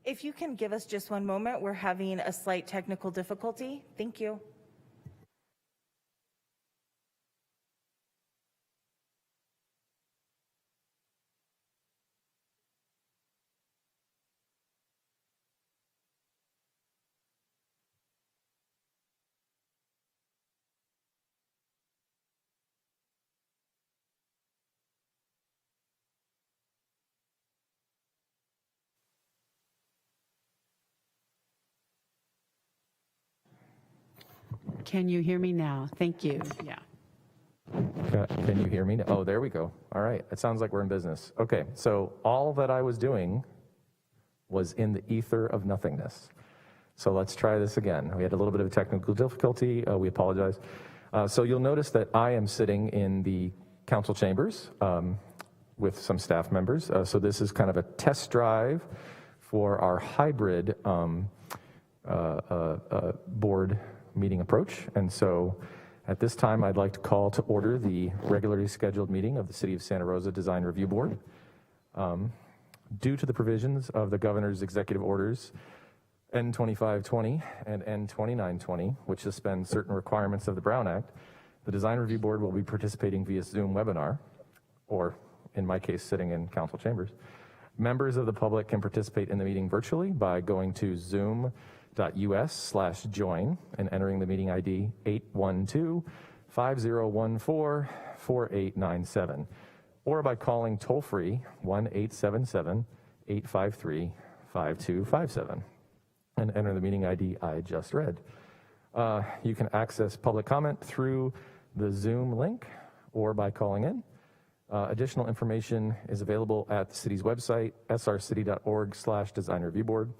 If you can give us just one moment, we're having a slight technical difficulty. Thank you. Can you hear me now? Thank you. Yeah. Can you hear me? Oh, there we go. All right. It sounds like we're in business. Okay. So all that I was doing was in the ether of nothingness. So let's try this again. We had a little bit of a technical difficulty. We apologize. So you'll notice that I am sitting in the council chambers with some staff members. So this is kind of a test drive for our hybrid board meeting approach. And so at this time, I'd like to call to order the regularly scheduled meeting of the City of Santa Rosa Design Review Board. Due to the provisions of the governor's executive orders N2520 and N2920, which suspend certain requirements of the Brown Act, the Design Review Board will be participating via Zoom webinar, or in my case, sitting in council chambers. Members of the public can participate in the meeting virtually by going to zoom.us/join and entering the meeting ID 812-5014-4897, or by calling toll-free 1-877-853-5257 and enter the meeting ID I just read. You can access public comment through the Zoom link or by calling in. Additional information is available at the city's website, srcity.org/design review board.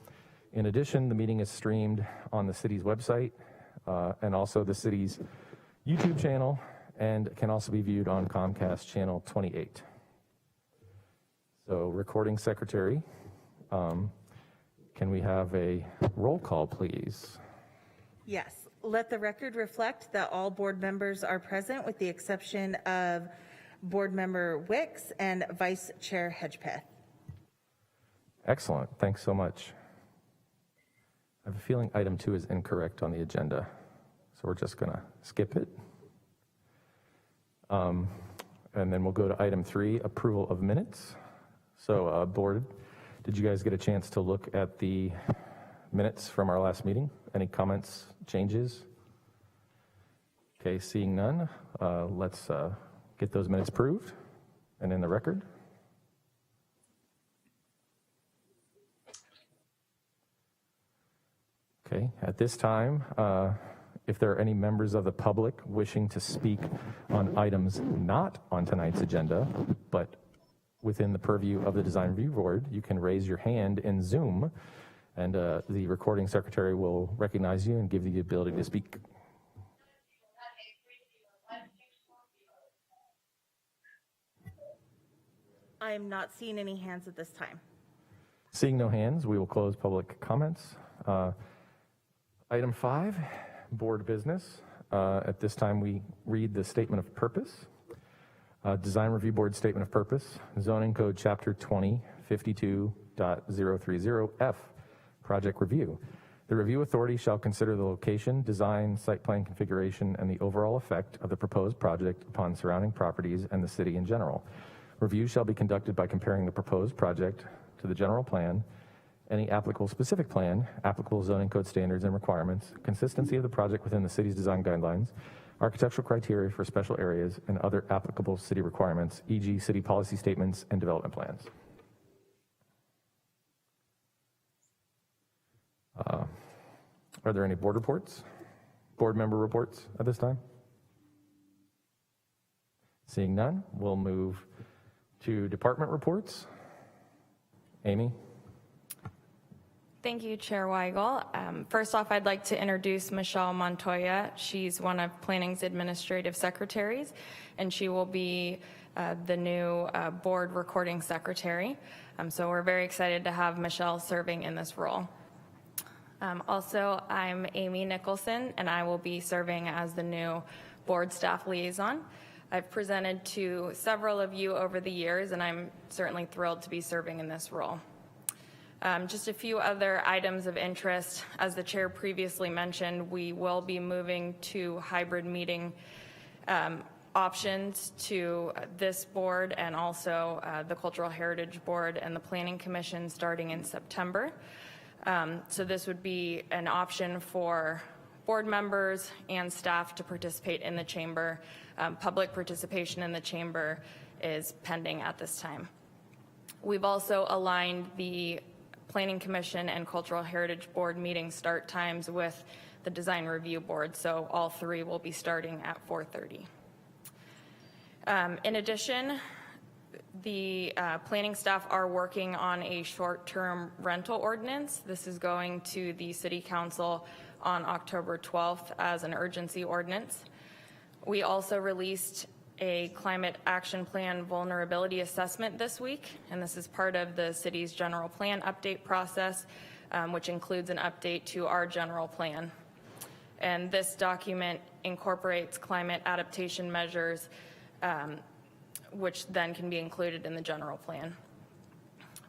In addition, the meeting is streamed on the city's website and also the city's YouTube channel, and can also be viewed on Comcast channel 28. So, recording secretary, can we have a roll call, please? Yes. Let the record reflect that all board members are present with the exception of Board Member Wicks and Vice Chair Hedgepeth. Excellent. Thanks so much. I have a feeling item 2 is incorrect on the agenda, so we're just going to skip it. And then we'll go to item 3, approval of minutes. So, board, did you guys get a chance to look at the minutes from our last meeting? Any comments, changes? Okay, seeing none, let's get those minutes approved and in the record. Okay, at this time, if there are any members of the public wishing to speak on items not on tonight's agenda, but within the purview of the Design Review Board, you can raise your hand in Zoom, and the recording secretary will recognize you and give you the ability to speak. I am not seeing any hands at this time. Seeing no hands, we will close public comments. Item 5, board business. At this time, we read the statement of purpose. Design Review Board Statement of Purpose, Zoning Code Chapter 2052.030F, Project Review. The review authority shall consider the location, design, site plan configuration, and the overall effect of the proposed project upon surrounding properties and the city in general. Review shall be conducted by comparing the proposed project to the general plan, any applicable specific plan, applicable zoning code standards and requirements, consistency of the project within the city's design guidelines, architectural criteria for special areas, and other applicable city requirements, e.g. city policy statements and development plans. Are there any board reports? Board member reports at this time? Seeing none, we'll move to department reports. Amy? Thank you, Chair Weigel. First off, I'd like to introduce Michelle Montoya. She's one of Planning's administrative secretaries, and she will be the new board recording secretary. So we're very excited to have Michelle serving in this role. Also, I'm Amy Nicholson, and I will be serving as the new board staff liaison. I've presented to several of you over the years, and I'm certainly thrilled to be serving in this role. Just a few other items of interest. As the chair previously mentioned, we will be moving to hybrid meeting options to this board and also the Cultural Heritage Board and the Planning Commission starting in September. So this would be an option for board members and staff to participate in the chamber. Public participation in the chamber is pending at this time. We've also aligned the Planning Commission and Cultural Heritage Board meeting start times with the Design Review Board, so all three will be starting at 4:30. In addition, the planning staff are working on a short-term rental ordinance. This is going to the City Council on October 12th as an urgency ordinance. We also released a climate action plan vulnerability assessment this week, and this is part of the city's general plan update process, which includes an update to our general plan. And this document incorporates climate adaptation measures, which then can be included in the general plan.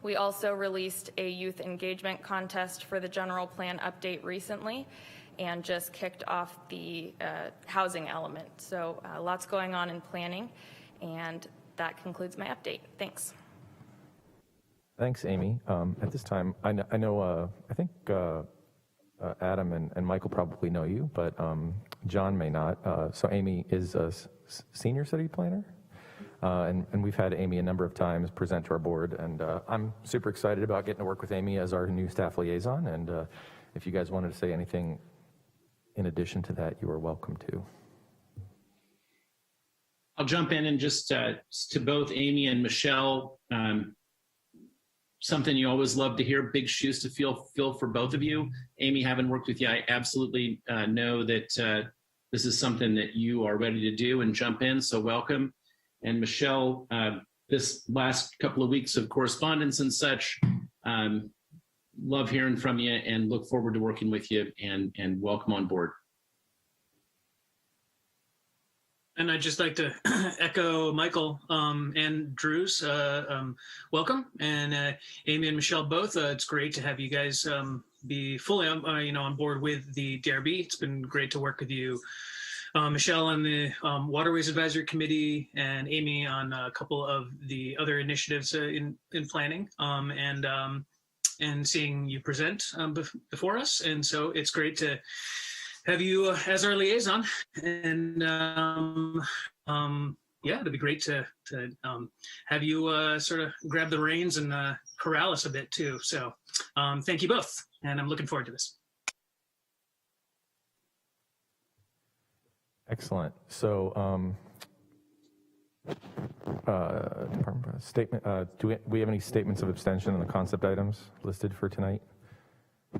We also released a youth engagement contest for the general plan update recently and just kicked off the housing element. So lots going on in planning, and that concludes my update. Thanks. Thanks, Amy. At this time, I know, I think Adam and Michael probably know you, but John may not. So Amy is a senior city planner, and we've had Amy a number of times present to our board, and I'm super excited about getting to work with Amy as our new staff liaison, and if you guys wanted to say anything in addition to that, you are welcome to. I'll jump in and just to both Amy and Michelle, something you always love to hear, big shoes to fill for both of you. Amy, having worked with you, I absolutely know that this is something that you are ready to do and jump in, so welcome. And Michelle, this last couple of weeks of correspondence and such, love hearing from you and look forward to working with you, and welcome on board. And I'd just like to echo Michael and Drew's welcome, and Amy and Michelle both. It's great to have you guys be fully on board with the DRB. It's been great to work with you, Michelle on the Waterways Advisory Committee, and Amy on a couple of the other initiatives in planning, and seeing you present before us. And so it's great to have you as our liaison, and yeah, it'd be great to have you sort of grab the reins and corral us a bit too. So thank you both, and I'm looking forward to this. Excellent. So, statement. Do we have any statements of abstention on the concept items listed for tonight?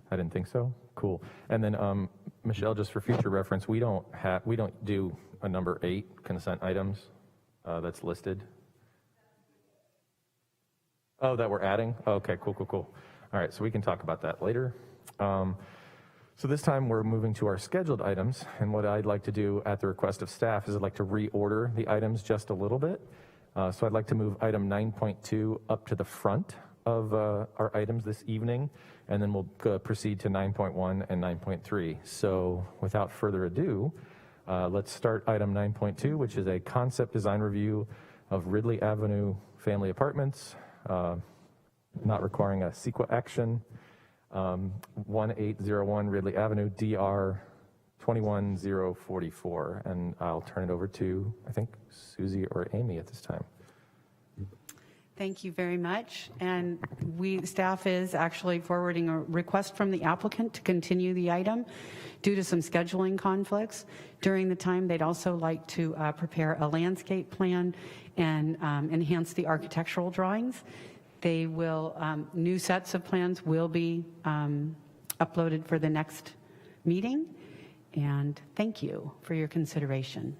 I didn't think so. Cool. And then, Michelle, just for future reference, we don't do a number 8 consent items that's listed. Oh, that we're adding? Okay, cool. All right, so we can talk about that later. So this time we're moving to our scheduled items, and what I'd like to do at the request of staff is I'd like to reorder the items just a little bit. So I'd like to move item 9.2 up to the front of our items this evening, and then we'll proceed to 9.1 and 9.3. So without further ado, let's start item 9.2, which is a concept design review of Ridley Avenue family apartments, not requiring a CEQA action. 1801 Ridley Avenue, DR 21044. And I'll turn it over to, I think, Susie or Amy at this time. Thank you very much. And staff is actually forwarding a request from the applicant to continue the item due to some scheduling conflicts. During the time, they'd also like to prepare a landscape plan and enhance the architectural drawings. They will, new sets of plans will be uploaded for the next meeting. And thank you for your consideration.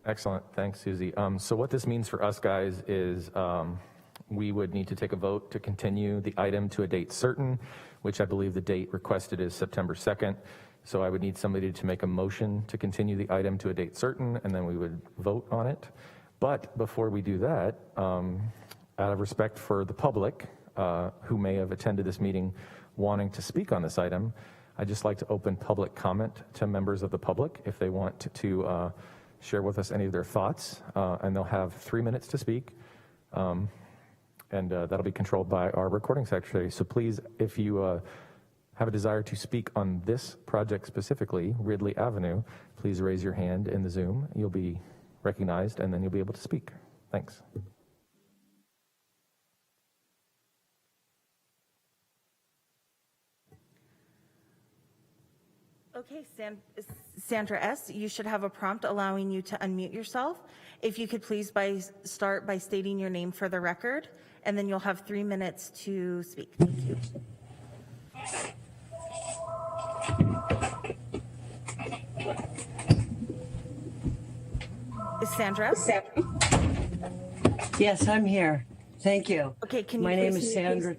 Excellent. Thanks, Susie. So what this means for us guys is we would need to take a vote to continue the item to a date certain, which I believe the date requested is September 2nd. So I would need somebody to make a motion to continue the item to a date certain, and then we would vote on it. But before we do that, out of respect for the public, who may have attended this meeting wanting to speak on this item, I'd just like to open public comment to members of the public if they want to share with us any of their thoughts, and they'll have 3 minutes to speak, and that'll be controlled by our recording secretary. So please, if you have a desire to speak on this project specifically, Ridley Avenue, please raise your hand in the Zoom. You'll be recognized, and then you'll be able to speak. Thanks. Okay, Sandra S., you should have a prompt allowing you to unmute yourself. If you could please start by stating your name for the record, and then you'll have 3 minutes to speak. Thank you. Is Sandra? Yes, I'm here. Thank you. Okay, can you My name please- is Sandra.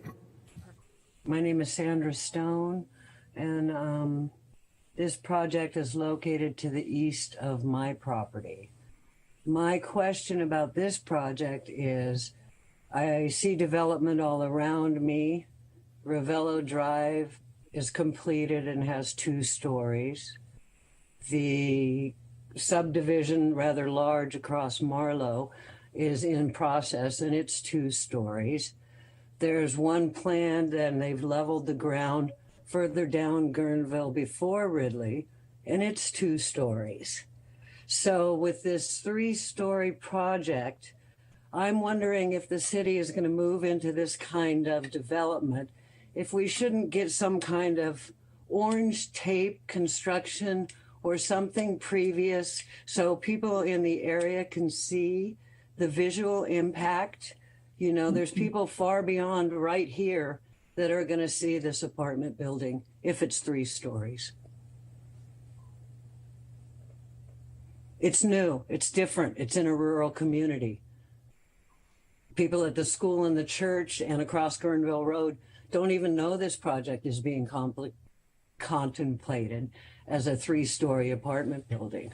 My name is Sandra Stone, and this project is located to the east of my property. My question about this project is, I see development all around me. Ravello Drive is completed and has 2 stories. The subdivision, rather large across Marlow, is in process and it's 2 stories. There's one planned and they've leveled the ground further down Guerneville before Ridley, and it's 2 stories. So with this 3-story project, I'm wondering if the city is going to move into this kind of development, if we shouldn't get some kind of orange tape construction or something previous so people in the area can see the visual impact. You know, there's people far beyond right here that are going to see this apartment building if it's 3 stories. It's new, it's different, it's in a rural community. People at the school and the church and across Guerneville Road don't even know this project is being contemplated as a 3-story apartment building.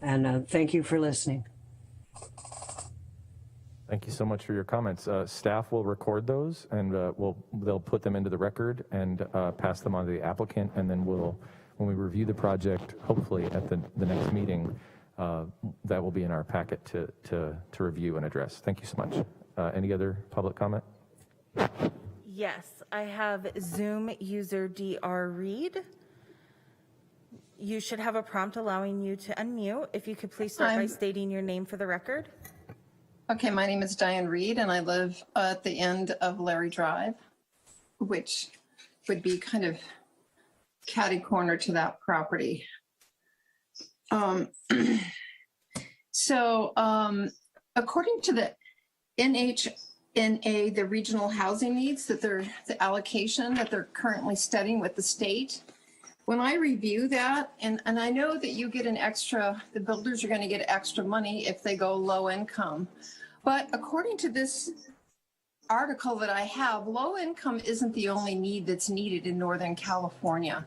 And thank you for listening. Thank you so much for your comments. Staff will record those, and they'll put them into the record and pass them on to the applicant, and then when we review the project, hopefully at the next meeting, that will be in our packet to review and address. Thank you so much. Any other public comment? Yes, I have Zoom user DR Reed. You should have a prompt allowing you to unmute. If you could please start by stating your name for the record. Okay, my name is Diane Reed, and I live at the end of Larry Drive, which would be kind of catty corner to that property. According to the NHNA, the regional housing needs the allocation that they're currently studying with the state, when I review that, and I know that you get the builders are going to get extra money if they go low income. But according to this article that I have, low income isn't the only need that's needed in Northern California.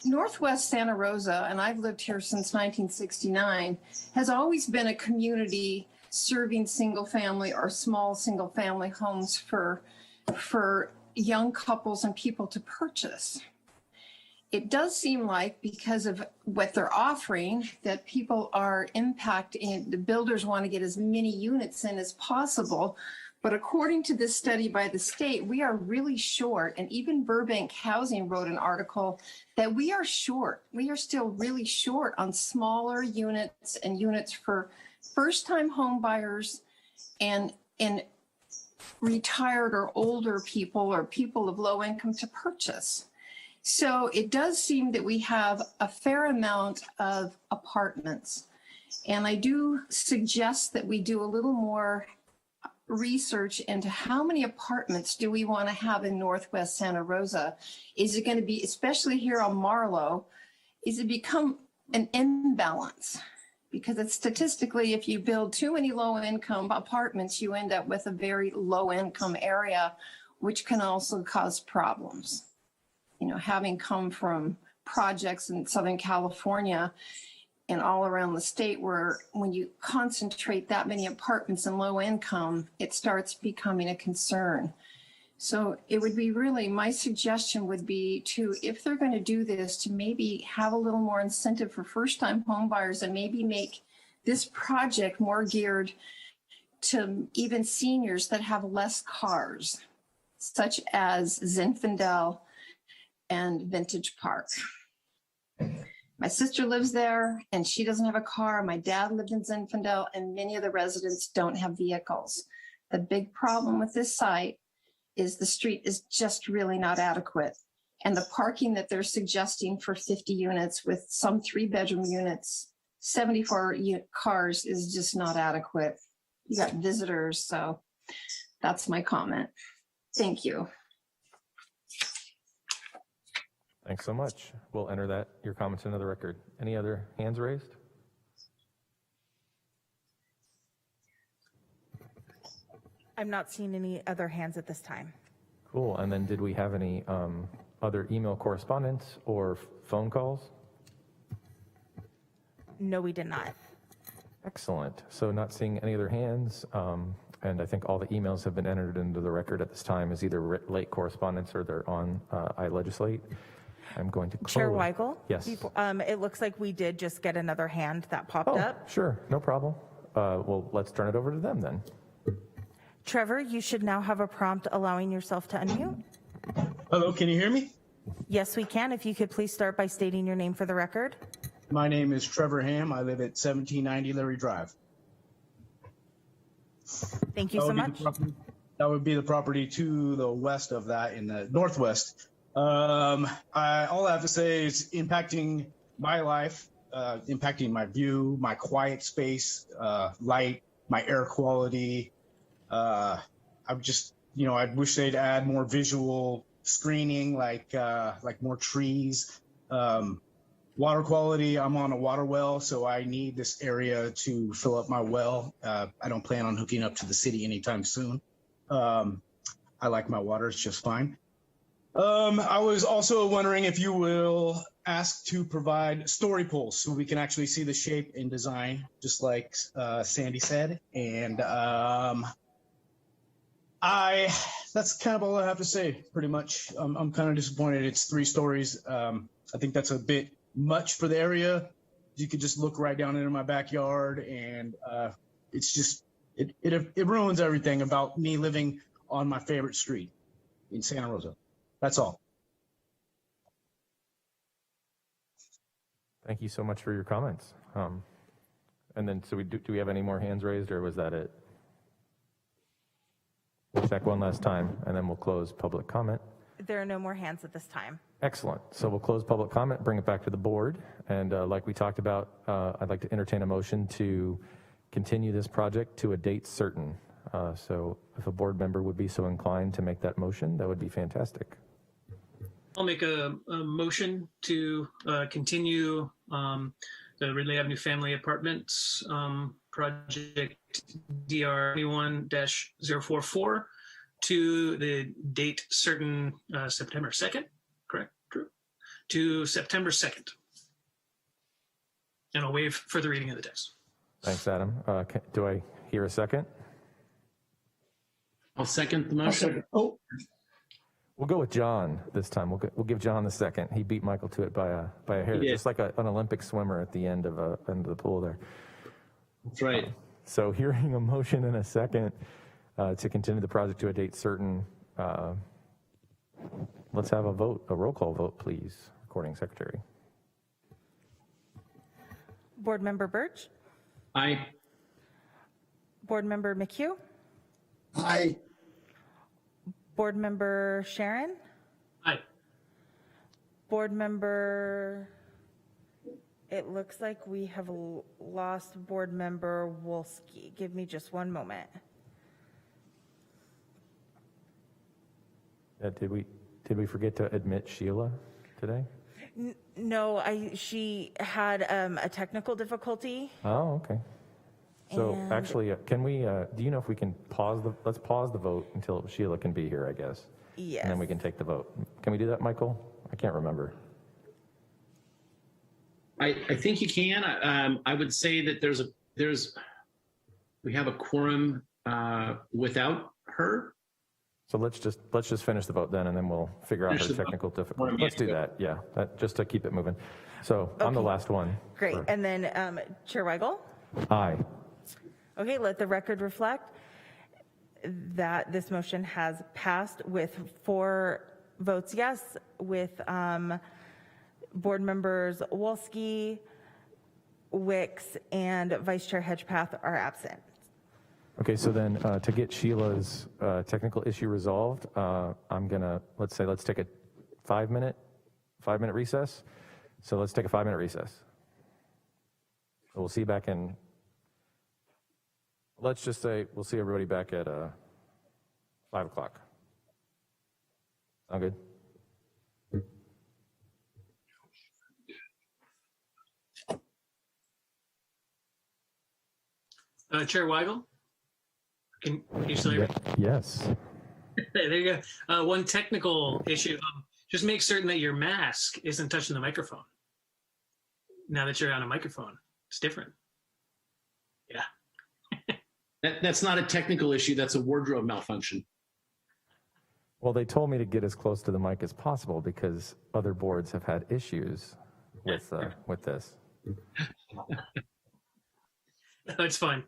Northwest Santa Rosa, and I've lived here since 1969, has always been a community serving single family or small single family homes for young couples and people to purchase. It does seem like, because of what they're offering, that people are impacting, the builders want to get as many units in as possible. But according to this study by the state, we are really short. And even Burbank Housing wrote an article that we are short. We are still really short on smaller units and units for first-time home buyers and retired or older people or people of low income to purchase. So it does seem that we have a fair amount of apartments. And I do suggest that we do a little more research into how many apartments do we want to have in Northwest Santa Rosa. Is it going to be, especially here on Marlow, is it become an imbalance? Because it's statistically, if you build too many low-income apartments, you end up with a very low-income area, which can also cause problems. You know, having come from projects in Southern California, and all around the state, where when you concentrate that many apartments in low income, it starts becoming a concern. So it would be really, my suggestion would be to, if they're going to do this, to maybe have a little more incentive for first-time home buyers and maybe make this project more geared to even seniors that have less cars, such as Zinfandel and Vintage Park. My sister lives there and she doesn't have a car. My dad lived in Zinfandel, and many of the residents don't have vehicles. The big problem with this site is the street is just really not adequate. And the parking that they're suggesting for 50 units with some 3-bedroom units, 74 cars, is just not adequate. You got visitors, so that's my comment. Thank you. Thanks so much. We'll enter your comments into the record. Any other hands raised? I'm not seeing any other hands at this time. Cool. And then did we have any other email correspondence or phone calls? No, we did not. Excellent. So not seeing any other hands, and I think all the emails have been entered into the record at this time as either late correspondence or they're on iLegislate. I'm going to close. Chair Weigel? Yes. It looks like we did just get another hand that popped Oh, up. sure. No problem. Well, let's turn it over to them then. Trevor, you should now have a prompt allowing yourself to unmute. Hello, can you hear me? Yes, we can. If you could please start by stating your name for the record. My name is Trevor Ham. I live at 1790 Larry Drive. Thank you so much. That would be the property to the west of that, in the northwest. All I have to say is impacting my life, impacting my view, my quiet space, light, my air quality. I'm just, I wish they'd add more visual screening, like more trees. Water quality, I'm on a water well, so I need this area to fill up my well. I don't plan on hooking up to the city anytime soon. I like my water, it's just fine. I was also wondering if you will ask to provide story poles so we can actually see the shape and design, just like Sandy said. And that's kind of all I have to say, pretty much. I'm kind of disappointed. It's 3 stories. I think that's a bit much for the area. You could just look right down into my backyard, and it's just, it ruins everything about me living on my favorite street in Santa Rosa. That's all. Thank you so much for your comments. And then, so do we have any more hands raised, or was that it? We'll check one last time, and then we'll close public comment. There are no more hands at this time. Excellent. So we'll close public comment, bring it back to the board. And like we talked about, I'd like to entertain a motion to continue this project to a date certain. So if a board member would be so inclined to make that motion, that would be fantastic. I'll make a motion to continue the Ridley Avenue Family Apartments project DR 21-044 to the date certain, September 2nd, correct, Drew? To September 2nd. And I'll waive further reading of the text. Thanks, Adam. Do I hear a second? I'll second the motion. Oh, We'll go with John this time. We'll give John the second. He beat Michael to it by a hair, just like an Olympic swimmer at the end of the pool there. That's right. So hearing a motion and a second to continue the project to a date certain, let's have a vote, a roll call vote, please, recording secretary. Board Member Birch? Aye. Board Member McHugh? aye. Board Member Sharon? Aye. Board Member, it looks like we have lost Board Member Wolski. Give me just one moment. Did we forget to admit Sheila today? No, she had a technical difficulty. Oh, okay. So And- actually, can we, do you know if we can let's pause the vote until Sheila can be here, I guess. Yes. And then we can take the vote. Can we do that, Michael? I can't remember. I think you can. I would say that we have a quorum without her. So let's just finish the vote then, and then we'll figure out Finish her the vote. technical difficulty. Let's do that, yeah, just to keep it moving. So I'm the Okay. last one. Great. for- And then Chair Weigel? Aye. Okay, let the record reflect that this motion has passed with 4 votes yes, with board members Wolski, Wicks, and Vice Chair Hedgepath are absent. Okay, so then to get Sheila's technical issue resolved, let's take a 5-minute recess. So let's take a 5-minute recess. We'll see you back in, let's just say, we'll see everybody back at 5 o'clock. Sound good? Chair Weigel? Can you still hear me? Yes. There you go. One technical issue. Just make certain that your mask isn't touching the microphone. Now that you're on a microphone, it's different. Yeah. That's not a technical issue. That's a wardrobe malfunction. Well, they told me to get as close to the mic as possible because other boards have had issues with this. That's fine.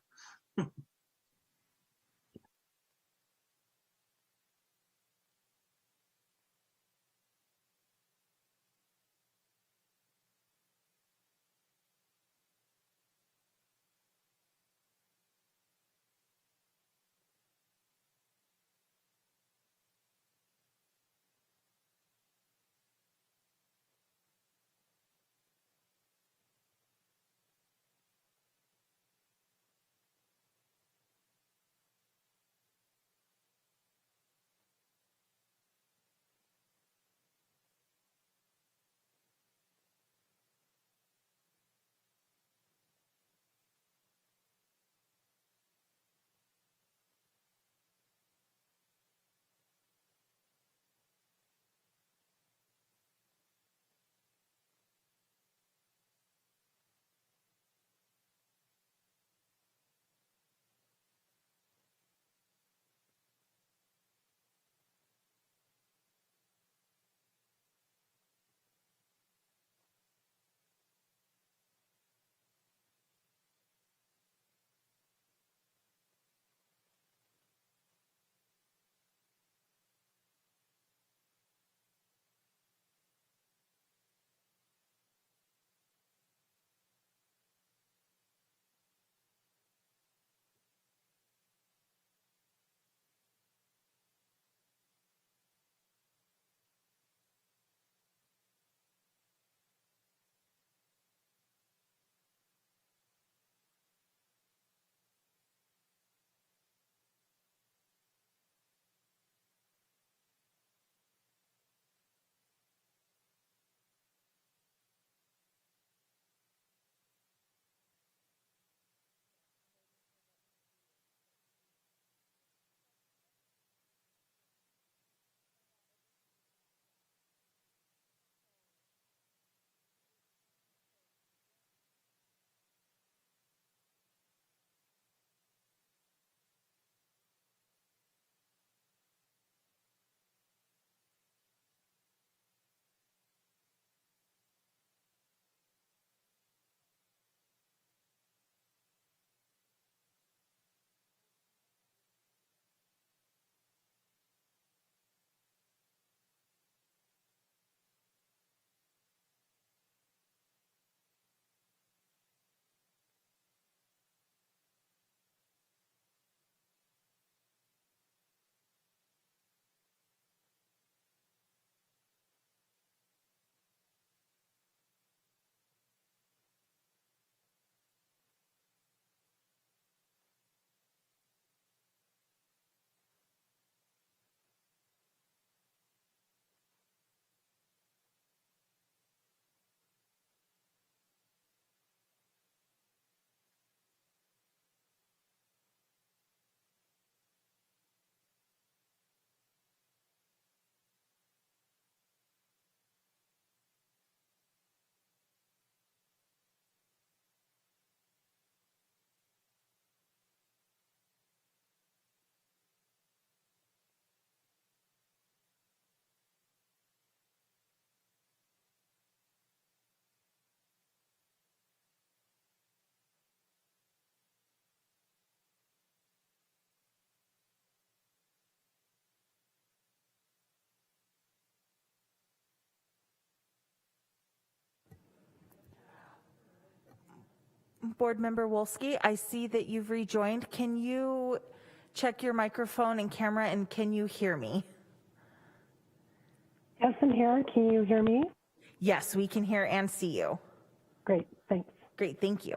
Board Member Wolski, I see that you've rejoined. Can you check your microphone and camera, and can you hear me? Yes, I'm here. Can you hear me? Yes, we can hear and see you. Great, thanks. Great, thank you.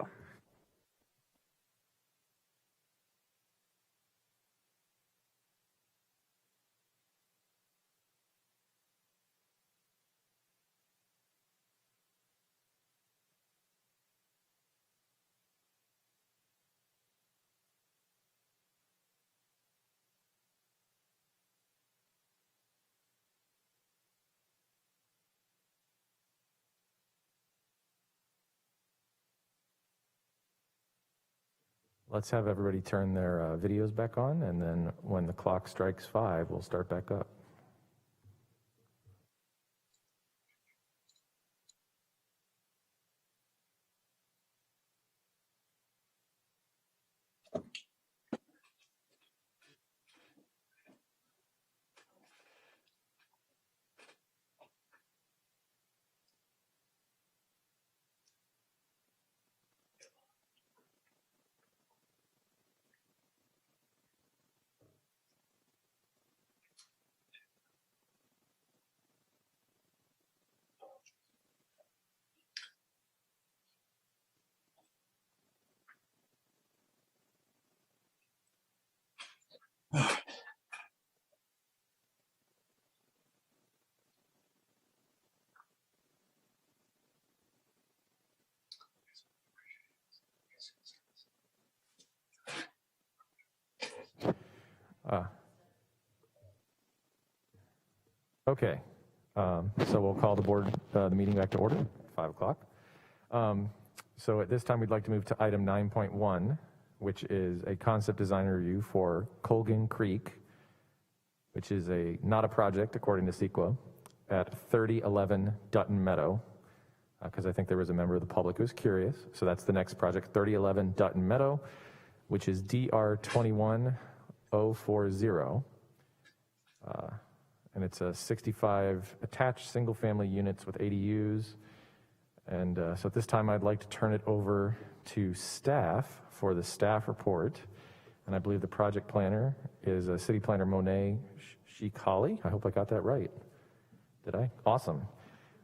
Let's have everybody turn their videos back on, and then when the clock strikes 5, we'll start back up. Okay, so we'll call the meeting back to order at 5 o'clock. So at this time, we'd like to move to item 9.1, which is a concept design review for Colgan Creek, which is not a project according to CEQA, at 3011 Dutton Meadow, because I think there was a member of the public who was curious. So that's the next project, 3011 Dutton Meadow, which is DR 21040. And it's a 65 attached single-family units with ADUs. And so at this time, I'd like to turn it over to staff for the staff report. And I believe the project planner is City Planner Monet Shikali. I hope I got that right. Did I? Awesome.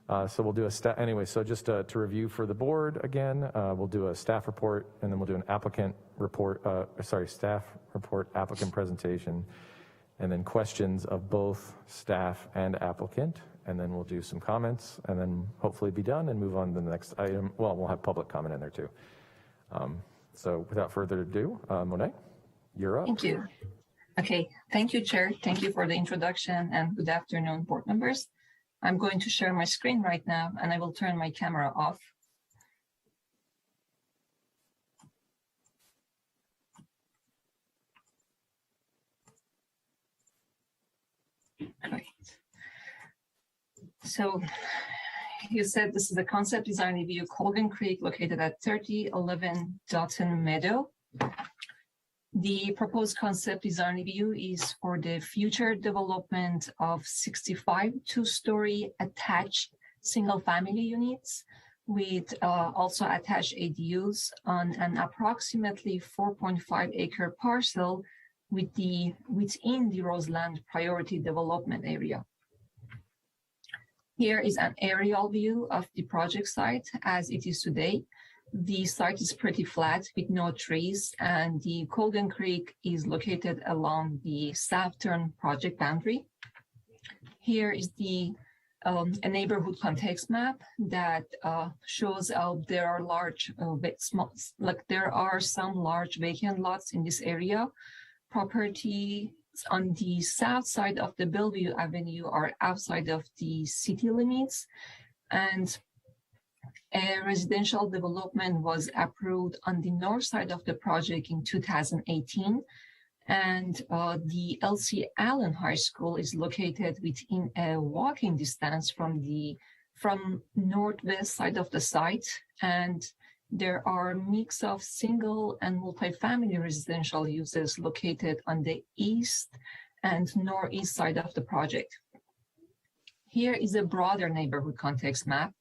So we'll do a anyway, so just to review for the board again, we'll do a staff report, and then we'll do an applicant report, staff report, applicant presentation, and then questions of both staff and applicant, and then we'll do some comments, and then hopefully be done and move on to the next item. Well, we'll have public comment in there too. So without further ado, Monet, you're up. Thank you. Okay, thank you, Chair. Thank you for the introduction, and good afternoon, board members. I'm going to share my screen right now, and I will turn my camera off. Great. So you said this is a concept design review, Colgan Creek, located at 3011 Dutton Meadow. The proposed concept design review is for the future development of 65 two-story attached single-family units with also attached ADUs on an approximately 4.5 acre parcel within the Roseland Priority Development Area. Here is an aerial view of the project site as it is today. The site is pretty flat with no trees, and the Colgan Creek is located along the southern project boundary. Here is a neighborhood context map that shows there are some large vacant lots in this area. Properties on the south side of the Bellevue Avenue are outside of the city limits, and a residential development was approved on the north side of the project in 2018. And the L.C. Allen High School is located within a walking distance from northwest side of the site. And there are a mix of single and multifamily residential uses located on the east and northeast side of the project. Here is a broader neighborhood context map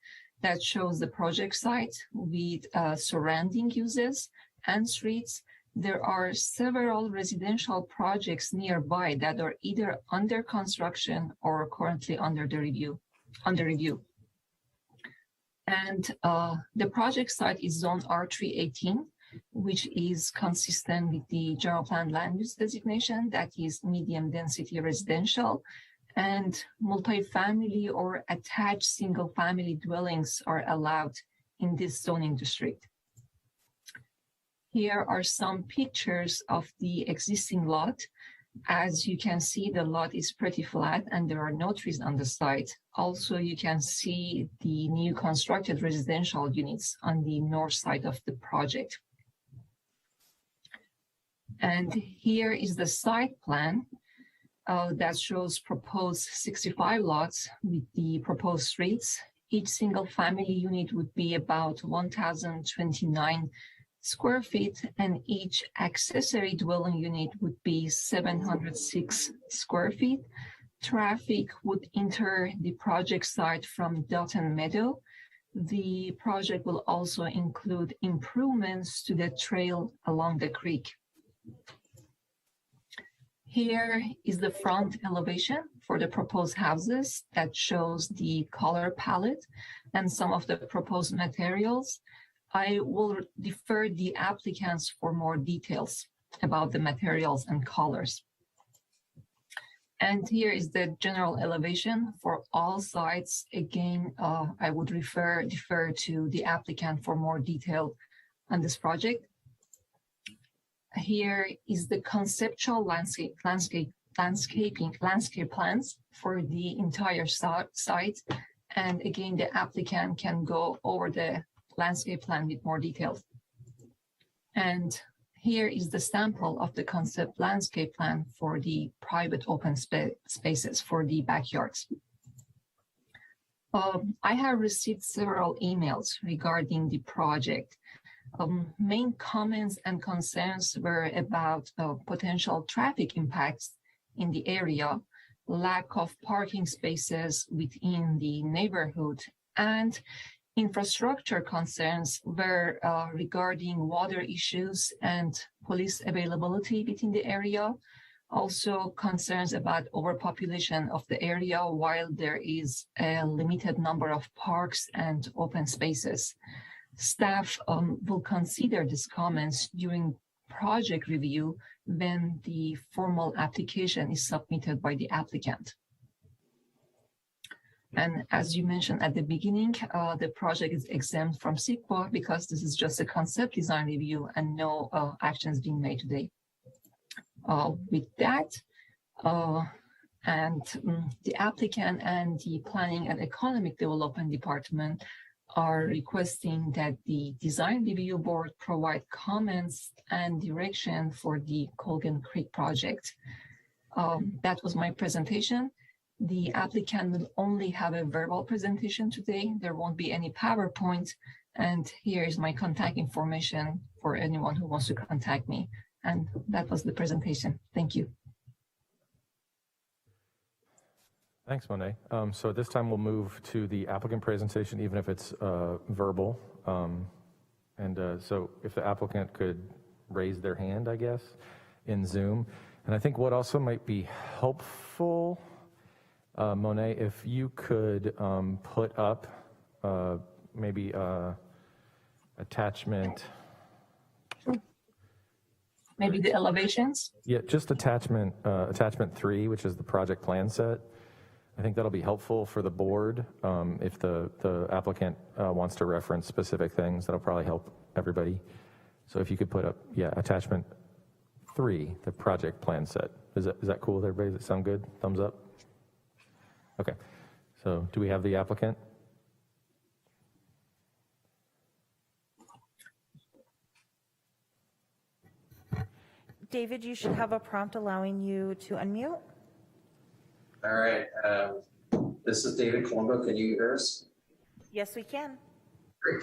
that shows the project site with surrounding uses and streets. There are several residential projects nearby that are either under construction or currently under review. And the project site is zone R318, which is consistent with the general plan land use designation, that is medium density residential, and multifamily or attached single family dwellings are allowed in this zoning district. Here are some pictures of the existing lot. As you can see, the lot is pretty flat and there are no trees on the site. Also, you can see the new constructed residential units on the north side of the project. And here is the site plan that shows proposed 65 lots with the proposed streets. Each single family unit would be about 1,029 square feet, and each accessory dwelling unit would be 706 square feet. Traffic would enter the project site from Dutton Meadow. The project will also include improvements to the trail along the creek. Here is the front elevation for the proposed houses that shows the color palette and some of the proposed materials. I will defer the applicants for more details about the materials and colors. And here is the general elevation for all sites. Again, I would defer to the applicant for more detail on this project. Here is the conceptual landscape plans for the entire site. And again, the applicant can go over the landscape plan with more details. And here is the sample of the concept landscape plan for the private open spaces for the backyards. I have received several emails regarding the project. Main comments and concerns were about potential traffic impacts in the area, lack of parking spaces within the neighborhood, and infrastructure concerns were regarding water issues and police availability within the area. Also concerns about overpopulation of the area while there is a limited number of parks and open spaces. Staff will consider these comments during project review when the formal application is submitted by the applicant. And as you mentioned at the beginning, the project is exempt from CEQA because this is just a concept design review and no actions being made today. With that, the applicant and the Planning and Economic Development Department are requesting that the Design Review Board provide comments and direction for the Colgan Creek project. That was my presentation. The applicant will only have a verbal presentation today. There won't be any PowerPoint. And here is my contact information for anyone who wants to contact me. And that was the presentation. Thank you. Thanks, Monet. So at this time, we'll move to the applicant presentation, even if it's verbal. So if the applicant could raise their hand, I guess, in Zoom. And I think what also might be helpful, Monet, if you could put up maybe attachment. Maybe the elevations? Yeah, just attachment 3, which is the project plan set. I think that'll be helpful for the board. If the applicant wants to reference specific things, that'll probably help everybody. So if you could put up, attachment 3, the project plan set. Is that cool with everybody? Does that sound good? Thumbs up? Okay. So do we have the applicant? David, you should have a prompt allowing you to unmute. All right. This is David Colombo. Can you hear us? Yes, we can. Great.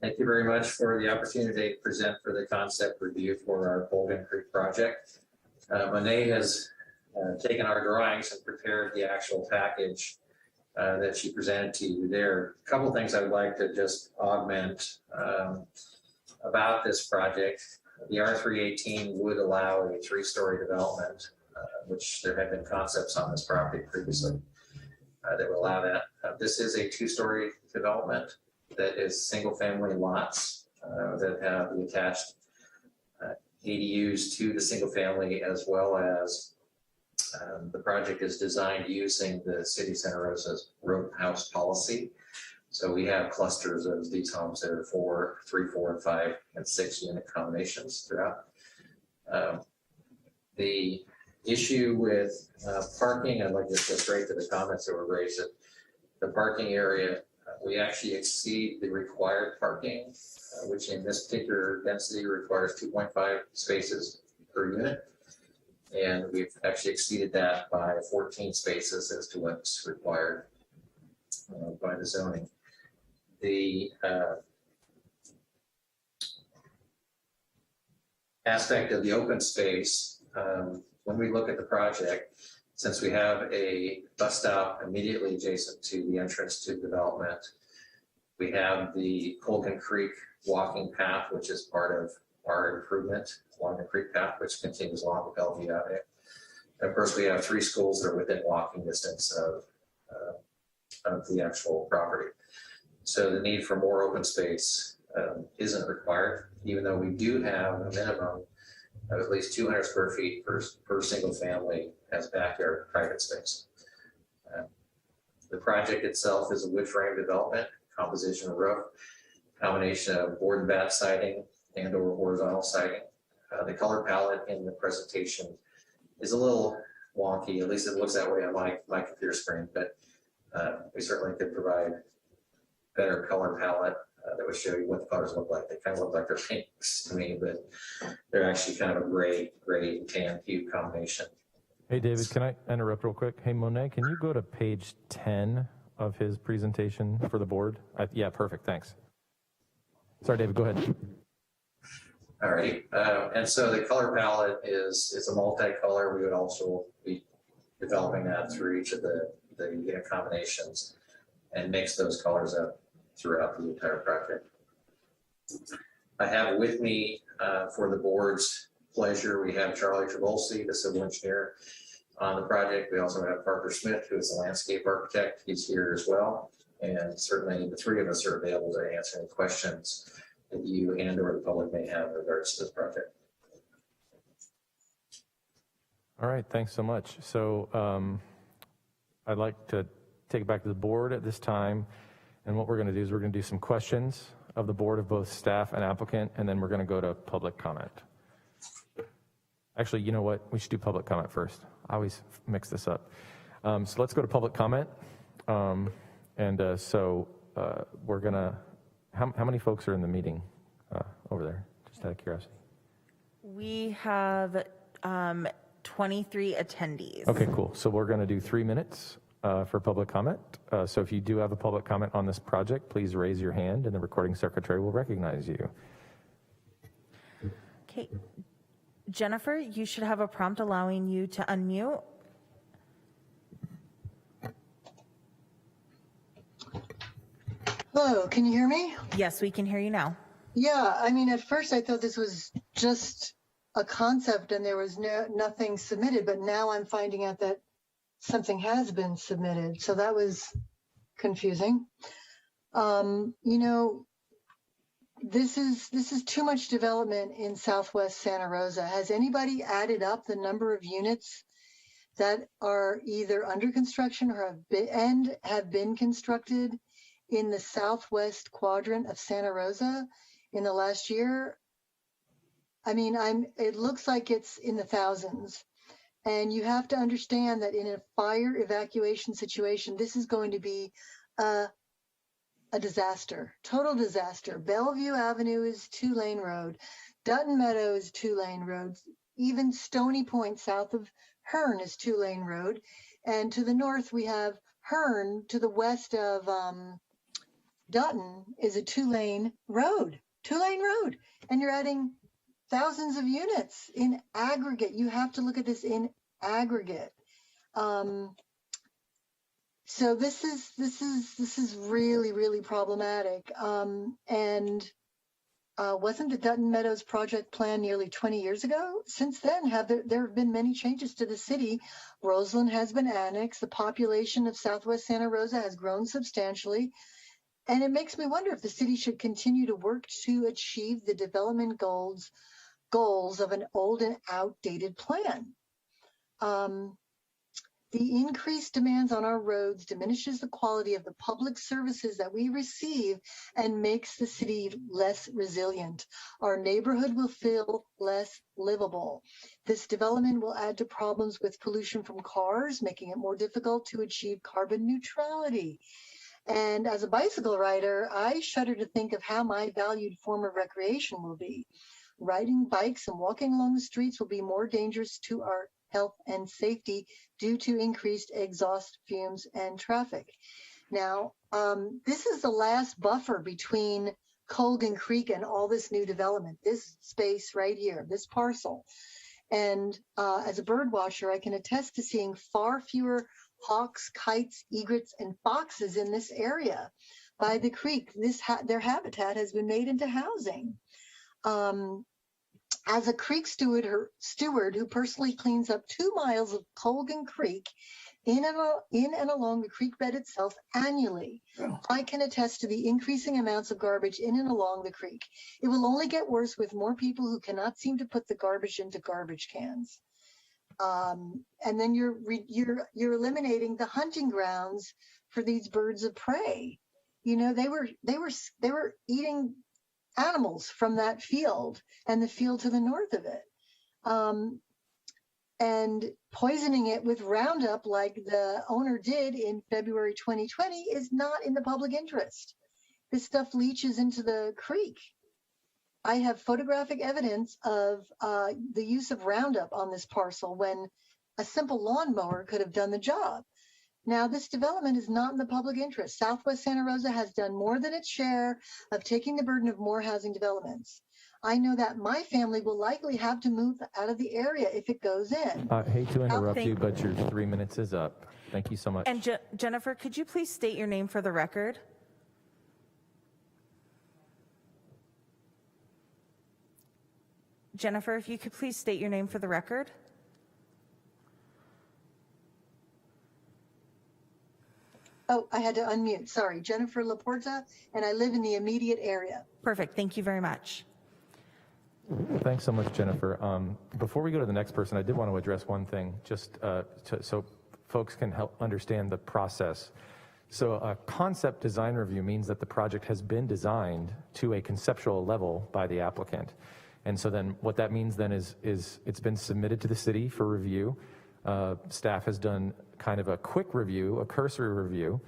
Thank you very much for the opportunity to present for the concept review for our Colgan Creek project. Monet has taken our drawings and prepared the actual package. that she presented to you. There are a couple things I would like to just augment about this project. The R318 would allow a 3-story development, which there have been concepts on this property previously that would allow that. This is a 2-story development that is single-family lots that have the attached ADUs to the single family, as well as the project is designed using the City of Santa Rosa's row house policy. So we have clusters of these homes that are 3, 4, and 5, and 6 unit combinations throughout. The issue with parking, I'd like to go straight to the comments that were raised. The parking area, we actually exceed the required parking, which in this particular density requires 2.5 spaces per unit. And we've actually exceeded that by 14 spaces as to what's required by the zoning. The aspect of the open space, when we look at the project, since we have a bus stop immediately adjacent to the entrance to development, we have the Colgan Creek walking path, which is part of our improvement along the creek path, which continues along the Bellevue Avenue. And of course, we have 3 schools that are within walking distance of the actual property. So the need for more open space isn't required, even though we do have a minimum of at least 200 square feet per single family as backyard private space. The project itself is a wood frame development, composition roof, combination of board and bat siding and or horizontal siding. The color palette in the presentation is a little wonky, at least it looks that way on my computer screen, but we certainly could provide better color palette that would show you what the colors look like. They kind of look like they're pinks to me, but they're actually kind of a gray and tan hue combination. Hey, David, can I interrupt real quick? Hey, Monet, can you go to page 10 of his presentation for the board? Yeah, perfect, thanks. Sorry, David, go ahead. All right, and so the color palette is a multicolor. We would also be developing that through each of the unit combinations and mix those colors up throughout the entire project. I have with me for the board's pleasure, we have Charlie Travolsi, the civil engineer on the project. We also have Parker Smith, who is the landscape architect. He's here as well. And certainly the 3 of us are available to answer any questions that you and or the public may have in regards to this project. All right, thanks so much. So I'd like to take it back to the board at this time. And what we're going to do is we're going to do some questions of the board of both staff and applicant, and then we're going to go to public comment. Actually, you know what? We should do public comment first. I always mix this up. So let's go to public comment. So we're going to, how many folks are in the meeting over there? Just out of curiosity. We have 23 attendees. Okay, cool. So we're going to do 3 minutes for public comment. So if you do have a public comment on this project, please raise your hand and the recording secretary will recognize you. Okay. Jennifer, you should have a prompt allowing you to unmute. Hello, can you hear me? Yes, we can hear you now. Yeah, I mean, at first I thought this was just a concept and there was nothing submitted, but now I'm finding out that something has been submitted. So that was confusing. You know, this is too much development in Southwest Santa Rosa. Has anybody added up the number of units that are either under construction or have been constructed in the southwest quadrant of Santa Rosa in the last year? I mean, it looks like it's in the thousands. And you have to understand that in a fire evacuation situation, this is going to be a disaster, total disaster. Bellevue Avenue is 2-lane road. Dutton Meadow is 2-lane road. Even Stony Point south of Hearn is 2-lane road. And to the north, we have Hearn. To the west of Dutton is a 2-lane road, 2-lane road. And you're adding thousands of units in aggregate. You have to look at this in aggregate. So this is really, really problematic. Wasn't the Dutton Meadows project planned nearly 20 years ago? Since then, there have been many changes to the city. Roseland has been annexed. The population of Southwest Santa Rosa has grown substantially. And it makes me wonder if the city should continue to work to achieve the development goals of an old and outdated plan. The increased demands on our roads diminishes the quality of the public services that we receive and makes the city less resilient. Our neighborhood will feel less livable. This development will add to problems with pollution from cars, making it more difficult to achieve carbon neutrality. And as a bicycle rider, I shudder to think of how my valued form of recreation will be. Riding bikes and walking along the streets will be more dangerous to our health and safety due to increased exhaust fumes and traffic. Now, this is the last buffer between Colgan Creek and all this new development, this space right here, this parcel. And as a bird watcher, I can attest to seeing far fewer hawks, kites, egrets, and foxes in this area. By the creek, their habitat has been made into housing. As a creek steward who personally cleans up 2 miles of Colgan Creek in and along the creek bed itself annually, I can attest to the increasing amounts of garbage in and along the creek. It will only get worse with more people who cannot seem to put the garbage into garbage cans. And then you're eliminating the hunting grounds for these birds of prey. You know, they were eating animals from that field and the field to the north of it, and poisoning it with Roundup like the owner did in February 2020 is not in the public interest. This stuff leaches into the creek. I have photographic evidence of the use of Roundup on this parcel when a simple lawnmower could have done the job. Now, this development is not in the public interest. Southwest Santa Rosa has done more than its share of taking the burden of more housing developments. I know that my family will likely have to move out of the area if it goes in. I hate to interrupt you, but your 3 minutes is up. Thank you so much. And Jennifer, could you please state your name for the record? Jennifer, if you could please state your name for the record. Oh, I had to unmute. Sorry, Jennifer Laporta, and I live in the immediate area. Perfect. Thank you very much. Thanks so much, Jennifer. Before we go to the next person, I did want to address one thing, just so folks can help understand the process. So a concept design review means that the project has been designed to a conceptual level by the applicant. And so then what that means then is it's been submitted to the city for review. Staff has done kind of a quick review, a cursory review,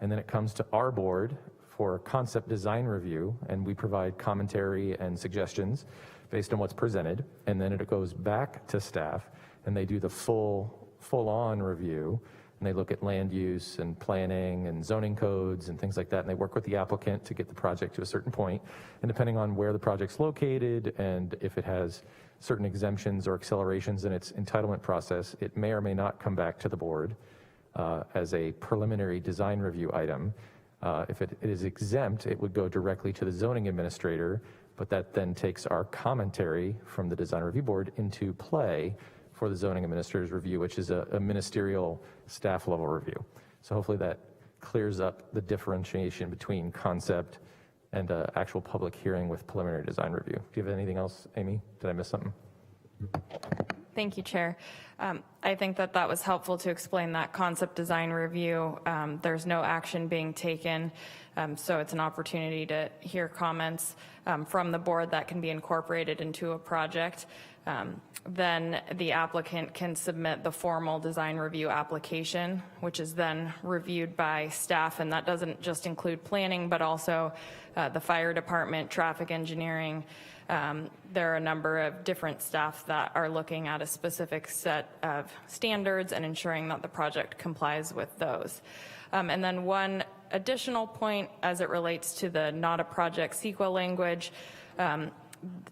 and then it comes to our board for concept design review, and we provide commentary and suggestions based on what's presented, and then it goes back to staff, and they do the full-on review, and they look at land use and planning and zoning codes and things like that, and they work with the applicant to get the project to a certain point, and depending on where the project's located and if it has certain exemptions or accelerations in its entitlement process, it may or may not come back to the board as a preliminary design review item. If it is exempt, it would go directly to the zoning administrator, but that then takes our commentary from the design review board into play for the zoning administrator's review, which is a ministerial staff level review. So hopefully that clears up the differentiation between concept and actual public hearing with preliminary design review. Do you have anything else, Amy? Did I miss something? Thank you, Chair. I think that was helpful to explain that concept design review. There's no action being taken, so it's an opportunity to hear comments from the board that can be incorporated into a project. Then the applicant can submit the formal design review application, which is then reviewed by staff, and that doesn't just include planning, but also the fire department, traffic engineering. There are a number of different staff that are looking at a specific set of standards and ensuring that the project complies with those. And then one additional point as it relates to the not a project CEQA language,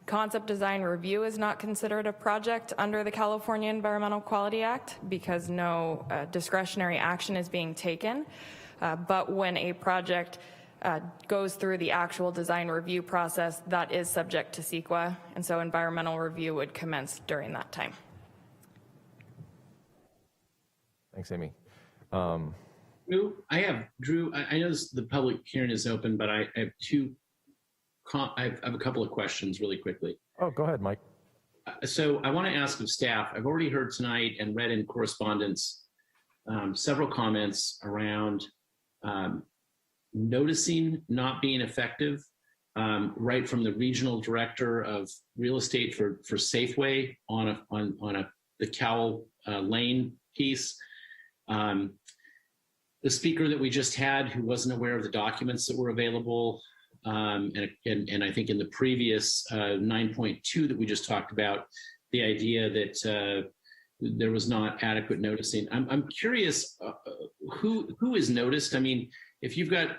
Concept design review is not considered a project under the California Environmental Quality Act because no discretionary action is being taken. But when a project goes through the actual design review process, that is subject to CEQA, and so environmental review would commence during that time. Thanks, Amy. Drew, I know the public hearing is open, but I have I have a couple of questions really quickly. Oh, go ahead, Mike. So I want to ask of staff, I've already heard tonight and read in correspondence several comments around noticing not being effective, right from the regional director of real estate for Safeway on the Cowell Lane piece. The speaker that we just had who wasn't aware of the documents that were available, and I think in the previous 9.2 that we just talked about, the idea that there was not adequate noticing. I'm curious who is noticed. I mean, if you've got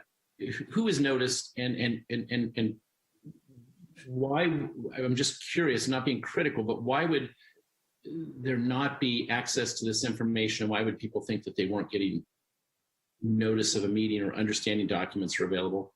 who is noticed and why? I'm just curious, not being critical, but why would there not be access to this information? Why would people think that they weren't getting notice of a meeting or understanding documents are available?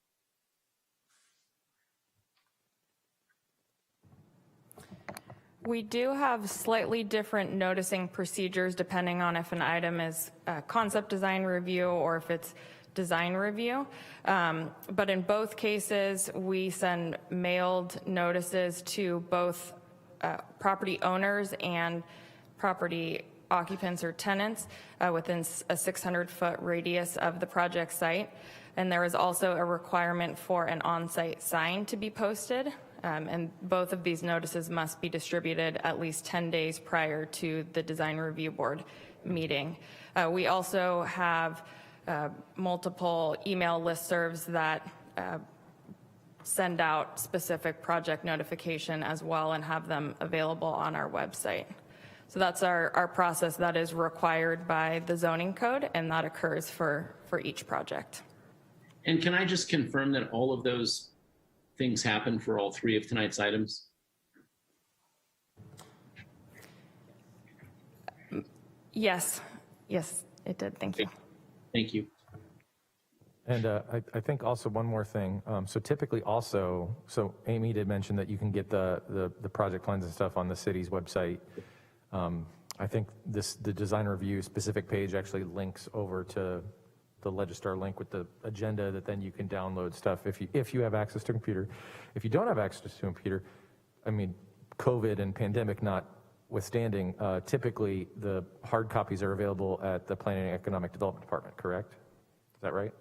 We do have slightly different noticing procedures depending on if an item is concept design review or if it's design review. But in both cases, we send mailed notices to both property owners and property occupants or tenants within a 600-foot radius of the project site. And there is also a requirement for an on-site sign to be posted. And both of these notices must be distributed at least 10 days prior to the design review board meeting. We also have multiple email listservs that send out specific project notification as well and have them available on our website. So that's our process that is required by the zoning code, and that occurs for each project. And can I just confirm that all of those things happen for all three of tonight's items? Yes, it did. Thank you. Thank you. And I think also one more thing. So typically also, so Amy did mention that you can get the project plans and stuff on the city's website. I think the design review specific page actually links over to the Legistar link with the agenda that then you can download stuff if you have access to a computer. If you don't have access to a computer, I mean, COVID and pandemic notwithstanding, typically the hard copies are available at the Planning and Economic Development Department, correct? Is that right?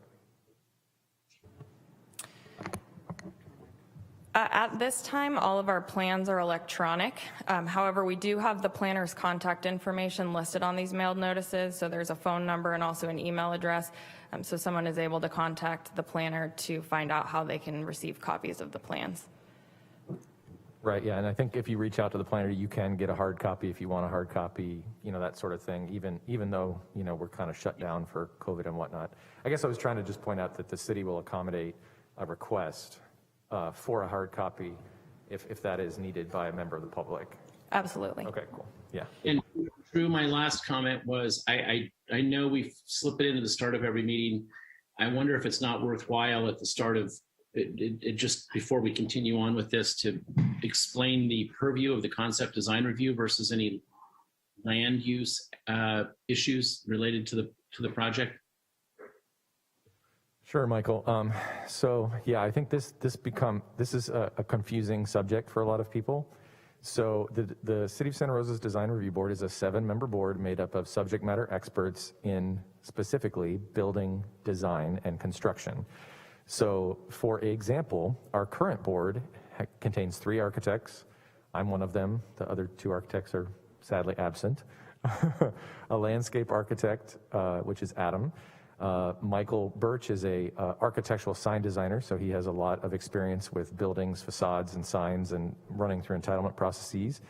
At this time, all of our plans are electronic. However, we do have the planner's contact information listed on these mailed notices. So there's a phone number and also an email address. So someone is able to contact the planner to find out how they can receive copies of the plans. Right, yeah, and I think if you reach out to the planner, you can get a hard copy if you want a hard copy, that sort of thing, even though, we're kind of shut down for COVID and whatnot. I guess I was trying to just point out that the city will accommodate a request for a hard copy if that is needed by a member of the public. Absolutely. Okay, cool, yeah. And Drew, my last comment was, I know we slip it into the start of every meeting. I wonder if it's not worthwhile at the start of it just before we continue on with this to explain the purview of the concept design review versus any land use issues related to the project. Sure, Michael. So yeah, I think this is a confusing subject for a lot of people. So the City of Santa Rosa's Design Review Board is a 7-member board made up of subject matter experts in specifically building, design, and construction. So for example, our current board contains 3 architects. I'm one of them. The other 2 architects are sadly absent. A landscape architect, which is Adam. Michael Birch is a architectural sign designer, so he has a lot of experience with buildings, facades, and signs, and running through entitlement processes.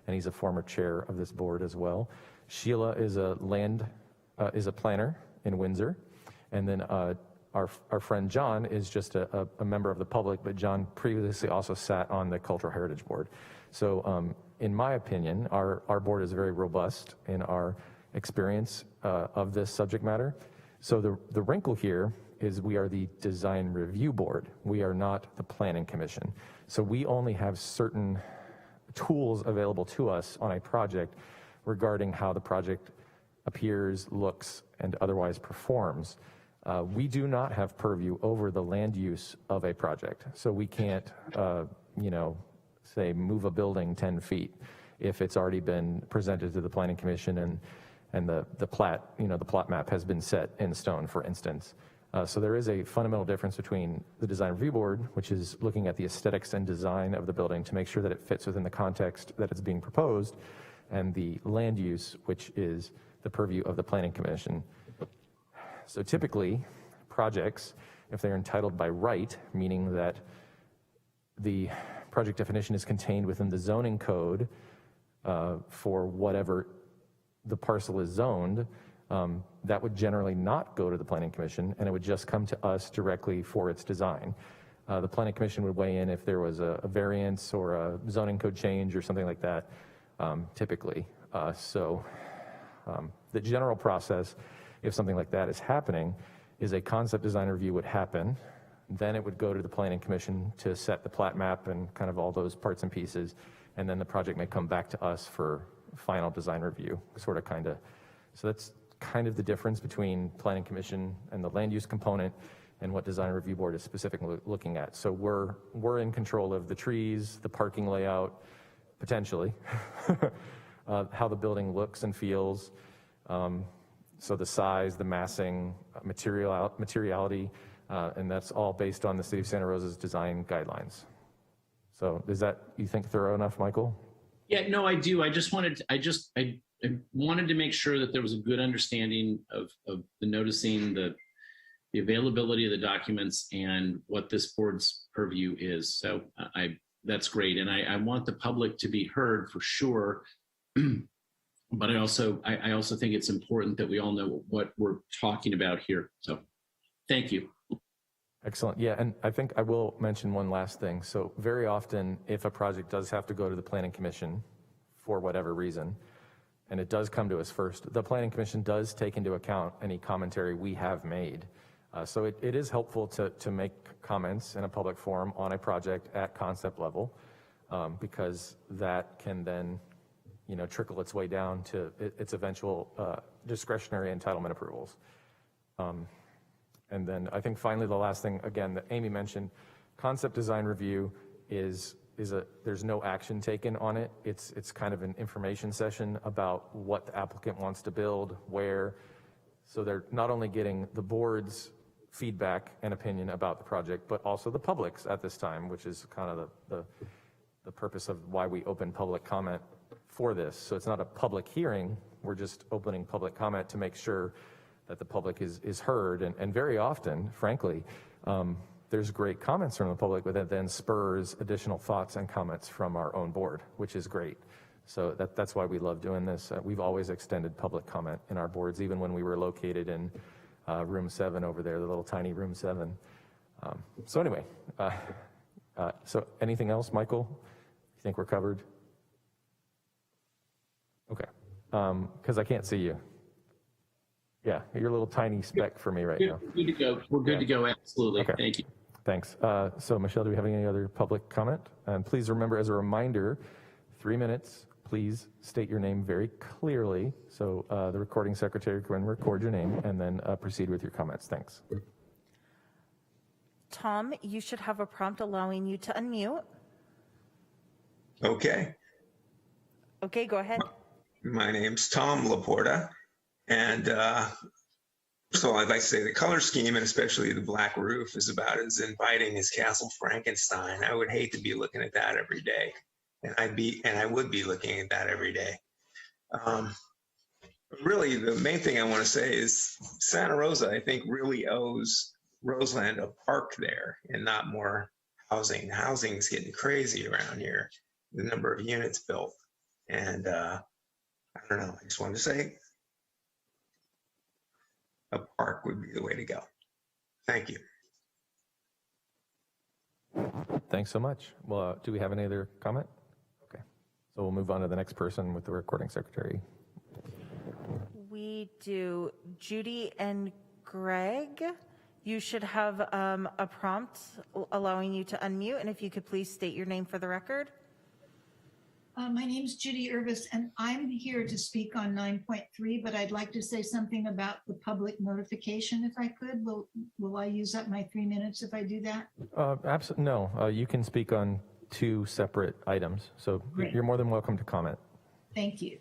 And he's a former chair of this board as well. Sheila is a planner in Windsor, and then our friend John is just a member of the public, but John previously also sat on the Cultural Heritage Board. So in my opinion, our board is very robust in our experience of this subject matter. So the wrinkle here is we are the design review board. We are not the planning commission. So we only have certain tools available to us on a project regarding how the project appears, looks, and otherwise performs. We do not have purview over the land use of a project. So we can't, say move a building 10 feet if it's already been presented to the planning commission and the plat, the plot map has been set in stone, for instance. So there is a fundamental difference between the design review board, which is looking at the aesthetics and design of the building to make sure that it fits within the context that it's being proposed, and the land use, which is the purview of the planning commission. So typically, projects, if they're entitled by right, meaning that the project definition is contained within the zoning code for whatever the parcel is zoned, that would generally not go to the planning commission, and it would just come to us directly for its design. The planning commission would weigh in if there was a variance or a zoning code change or something like that, typically. The general process, if something like that is happening, is a concept design review would happen. Then it would go to the planning commission to set the plat map and kind of all those parts and pieces. And then the project may come back to us for final design review, sort of, kind of. So that's kind of the difference between planning commission and the land use component and what design review board is specifically looking at. So we're in control of the trees, the parking layout, potentially, how the building looks and feels. So the size, the massing, materiality, and that's all based on the City of Santa Rosa's design guidelines. So is that, you think, thorough enough, Michael? Yeah, no, I do. I wanted to make sure that there was a good understanding of the noticing, the availability of the documents, and what this board's purview is. So that's great. And I want the public to be heard for sure. But I also think it's important that we all know what we're talking about here. So thank you. Excellent. Yeah, and I think I will mention one last thing. So very often, if a project does have to go to the planning commission for whatever reason, and it does come to us first, the planning commission does take into account any commentary we have made. So it is helpful to make comments in a public forum on a project at concept level, because that can then trickle its way down to its eventual discretionary entitlement approvals. And then I think finally the last thing, again, that Amy mentioned, concept design review there's no action taken on it. It's kind of an information session about what the applicant wants to build, where. So they're not only getting the board's feedback and opinion about the project, but also the public's at this time, which is kind of the purpose of why we open public comment for this. So it's not a public hearing, we're just opening public comment to make sure that the public is heard. And very often, frankly, there's great comments from the public, but that then spurs additional thoughts and comments from our own board, which is great. So that's why we love doing this. We've always extended public comment in our boards, even when we were located in room 7 over there, the little tiny room 7. So anyway, so anything else, Michael? You think we're covered? Okay, because I can't see you. Yeah, you're a little tiny speck for me right now. Good to go. We're good to go. Absolutely. Okay. Thank you. Thanks. So Michelle, do we have any other public comment? And please remember, as a reminder, 3 minutes. Please state your name very clearly so the recording secretary can record your name, and then proceed with your comments. Thanks. Tom, you should have a prompt allowing you to unmute. Okay. Okay, go ahead. My name's Tom Laporta. And first of all, I'd like to say the color scheme, and especially the black roof, is about as inviting as Castle Frankenstein. I would hate to be looking at that every day. And I would be looking at that every day. Really, the main thing I want to say is Santa Rosa, I think, really owes Roseland a park there and not more housing. Housing's getting crazy around here, the number of units built. And I don't know, I just wanted to say a park would be the way to go. Thank you. Thanks so much. Well, do we have any other comment? Okay. So we'll move on to the next person with the recording secretary. We do. Judy and Greg, you should have a prompt allowing you to unmute, and if you could please state your name for the record. My name is Judy Irvis, and I'm here to speak on 9.3, but I'd like to say something about the public notification if I could. Will I use up my 3 minutes if I do that? Absolutely. No, you can speak on 2 separate items, so Great. You're more than welcome to comment. Thank you.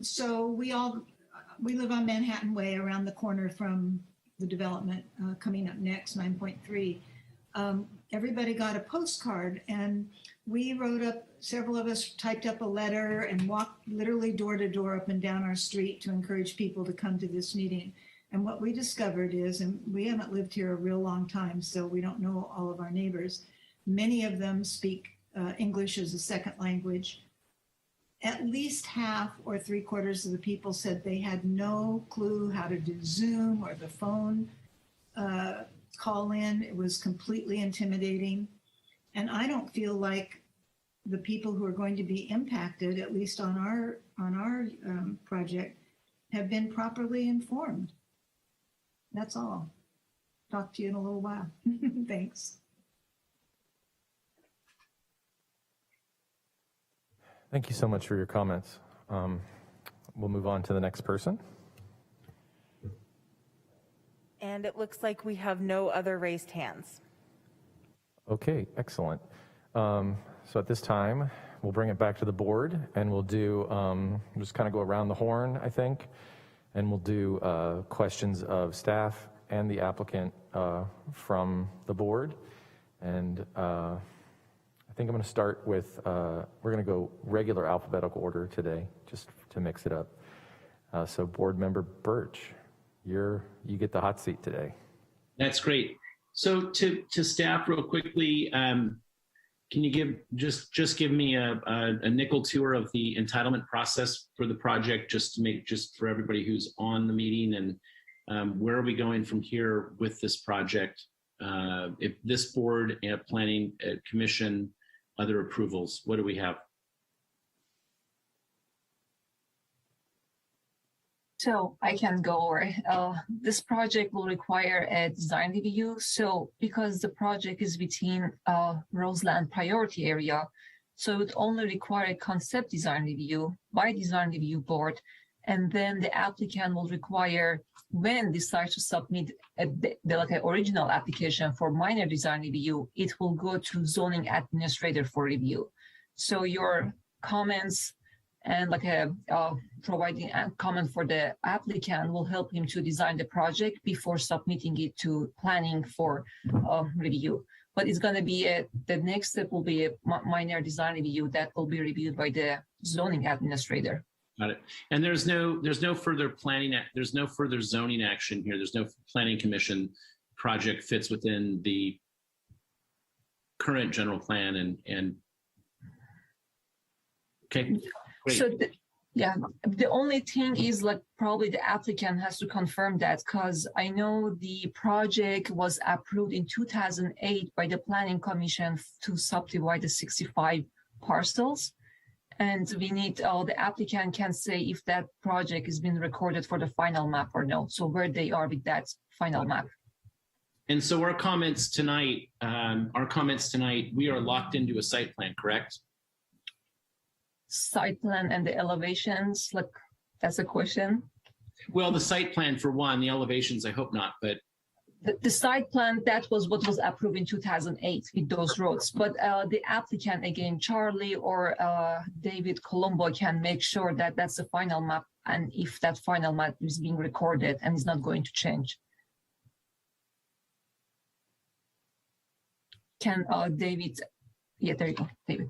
So we live on Manhattan Way around the corner from the development coming up next, 9.3. Everybody got a postcard, and we wrote up, several of us typed up a letter and walked literally door to door up and down our street to encourage people to come to this meeting. And what we discovered is, and we haven't lived here a real long time, so we don't know all of our neighbors. Many of them speak English as a second language. At least half or 3/4 of the people said they had no clue how to do Zoom or the phone call in. It was completely intimidating. And I don't feel like the people who are going to be impacted, at least on our project, have been properly informed. That's all. Talk to you in a little while. Thanks. Thank you so much for your comments. We'll move on to the next person. And it looks like we have no other raised hands. Okay, excellent. So at this time, we'll bring it back to the board, and we'll do, just kind of go around the horn, I think, and we'll do questions of staff and the applicant from the board. And I think I'm going to start with, we're going to go regular alphabetical order today, just to mix it up. So Board Member Birch, you get the hot seat today. That's great. So to staff real quickly, can you just give me a nickel tour of the entitlement process for the project, just for everybody who's on the meeting, and where are we going from here with this project? If this board and planning commission, other approvals, what do we have? So I can go over. This project will require a design review. So because the project is within Roseland priority area, so it would only require a concept design review by design review board. And then the applicant will require, when decides to submit like an original application for minor design review, it will go to zoning administrator for review. So your comments and like providing a comment for the applicant will help him to design the project before submitting it to planning for review. But it's going to be the next step will be a minor design review that will be reviewed by the zoning administrator. Got it. And there's no further planning, there's no further zoning action here. There's no planning commission. Project fits within the current general plan and okay. Great. So the only thing is like probably the applicant has to confirm that, because I know the project was approved in 2008 by the planning commission to subdivide the 65 parcels. And we need, the applicant can say if that project has been recorded for the final map or no. So where they are with that final map. And so our comments tonight, we are locked into a site plan, correct? Site plan and the elevations, like that's a question. Well, the site plan for one, the elevations, I hope not, but. The site plan, that was what was approved in 2008 with those roads. But the applicant, again, Charlie or David Colombo can make sure that that's the final map. And if that final map is being recorded and is not going to change. Can David, yeah, there you go, David.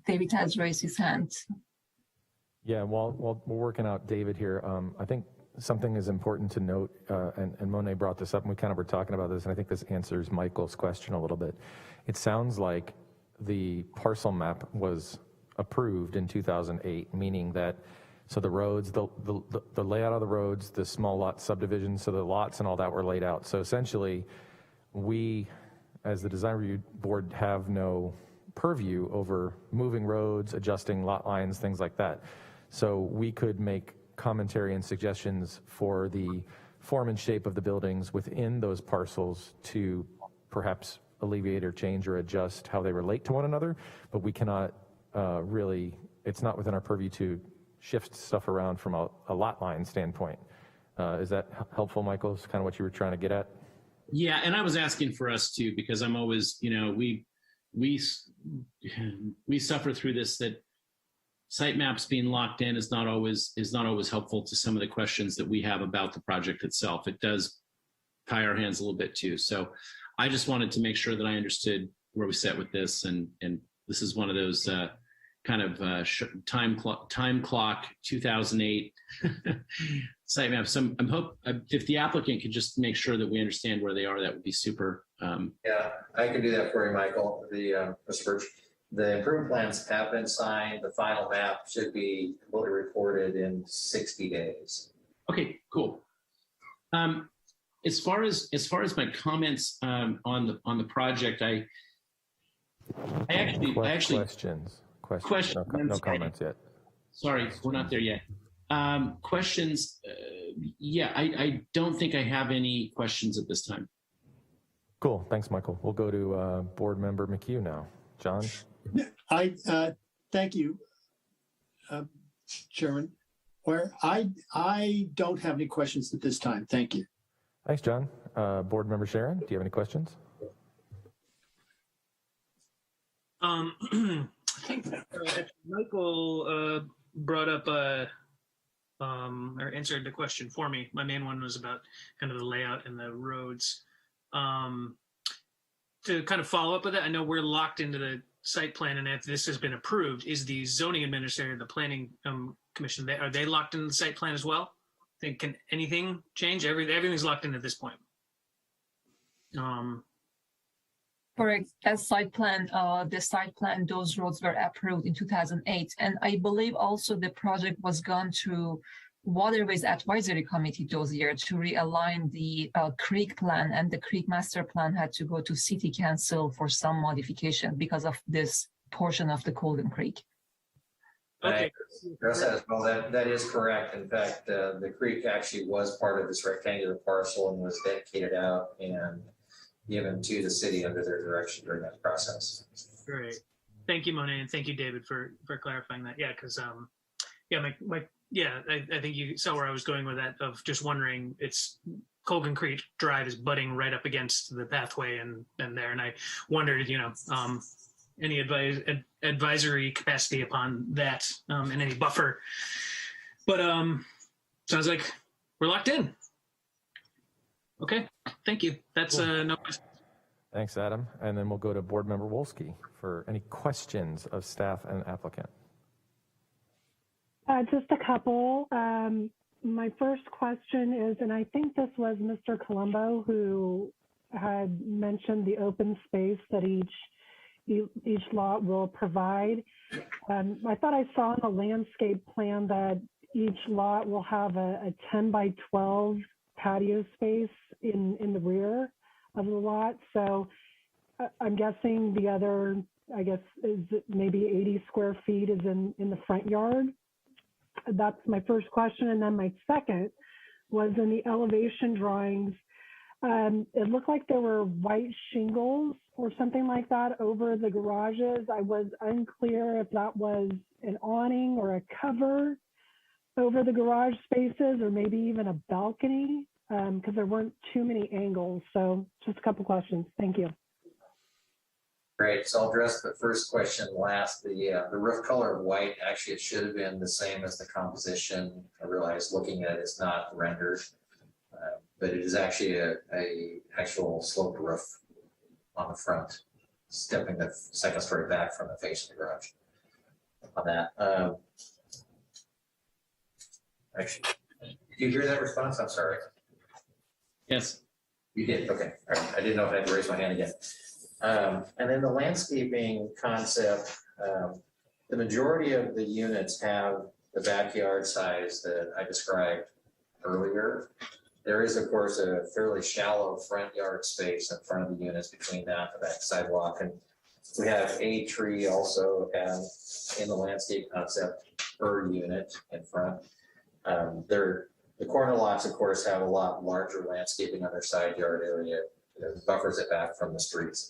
David has raised his hand. Yeah, while we're working out David here, I think something is important to note, and Monet brought this up, and we kind of were talking about this, and I think this answers Michael's question a little bit. It sounds like the parcel map was approved in 2008, meaning that, so the roads, the layout of the roads, the small lot subdivisions, so the lots and all that were laid out. So essentially, we, as the design review board, have no purview over moving roads, adjusting lot lines, things like that. So we could make commentary and suggestions for the form and shape of the buildings within those parcels to perhaps alleviate or change or adjust how they relate to one another, but we cannot really, it's not within our purview to shift stuff around from a lot line standpoint. Is that helpful, Michael? Is kind of what you were trying to get at? Yeah, and I was asking for us too, because I'm always, you know, we suffer through this, that site maps being locked in is not always helpful to some of the questions that we have about the project itself. It does tie our hands a little bit too. So I just wanted to make sure that I understood where we sat with this, and this is one of those kind of time clock 2008 site maps. So I'm hope if the applicant could just make sure that we understand where they are, that would be super. Yeah, I can do that for you, Michael. The Mr. Birch, the improvement plans have been signed. The final map should be fully reported in 60 days. Okay, cool. As far as my comments on the project, I actually questions. No comments yet. Sorry, we're not there yet. Questions? Yeah, I don't think I have any questions at this time. Cool, thanks, Michael. We'll go to Board Member McHugh now. John? Thank you, Chairman. I don't have any questions at this time. Thank you. Thanks, John. Board Member Sharon, do you have any questions? I think Michael brought up or answered the question for me. My main one was about kind of the layout and the roads. To kind of follow up with that, I know we're locked into the site plan, and if this has been approved, is the zoning administrator, the planning commission, are they locked into the site plan as well? Can anything change? Everything's locked in at this point. Correct. As site plan, the site plan, those roads were approved in 2008. And I believe also the project was gone to Waterways Advisory Committee those years to realign the creek plan, and the creek master plan had to go to city council for some modification because of this portion of the Colgan Creek. Okay. Rosa, well, that is correct. In fact, the creek actually was part of this rectangular parcel and was dedicated out and given to the city under their direction during that process. Great. Thank you, Monet, and thank you, David, for clarifying that. Yeah, because I think you saw where I was going with that, of just wondering, it's Colgan Creek Drive is butting right up against the pathway and there, and I wondered, any advisory capacity upon that, and any buffer. But sounds like we're locked in. Okay, thank you. That's no question. Thanks, Adam. And then we'll go to Board Member Wolski for any questions of staff and applicant. Just a couple. My first question is, and I think this was Mr. Colombo who had mentioned the open space that each lot will provide. I thought I saw in the landscape plan that each lot will have a 10 by 12 patio space in the rear of the lot. So I'm guessing the other, is maybe 80 square feet is in the front yard. That's my first question. And then my second was in the elevation drawings. It looked like there were white shingles or something like that over the garages. I was unclear if that was an awning or a cover over the garage spaces, or maybe even a balcony, because there weren't too many angles. So just a couple questions. Thank you. Great. So I'll address the first question last. The roof color of white, actually it should have been the same as the composition. I realize looking at it, it's not rendered, but it is actually a actual sloped roof on the front, stepping the second story back from the face of the garage. On that, actually, did you hear that response? I'm sorry. Yes. You did. Okay. All right. I didn't know if I had to raise my hand again. And then the landscaping concept, The majority of the units have the backyard size that I described earlier. There is, of course, a fairly shallow front yard space in front of the units between that and the back sidewalk. And we have a tree also in the landscape concept per unit in front. The corner lots, of course, have a lot larger landscaping on their side yard area that buffers it back from the streets.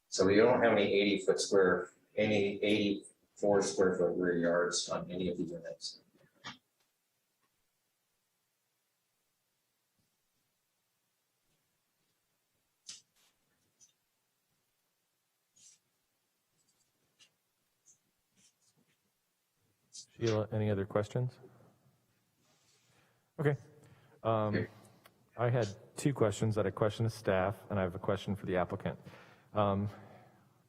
So we don't have any 84 square foot rear yards on any of the units. Sheila, any other questions? Okay. I had two questions. I had a question to staff, and I have a question for the applicant.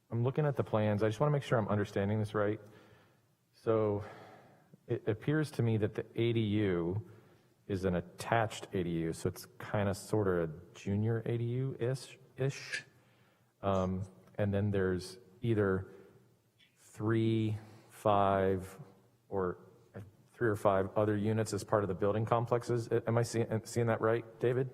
I'm looking at the plans. I just want to make sure I'm understanding this right. So it appears to me that the ADU is an attached ADU, so it's kind of sort of a junior ADU-ish. And then there's either 3, 5, or 3 or 5 other units as part of the building complexes. Am I seeing that right, David?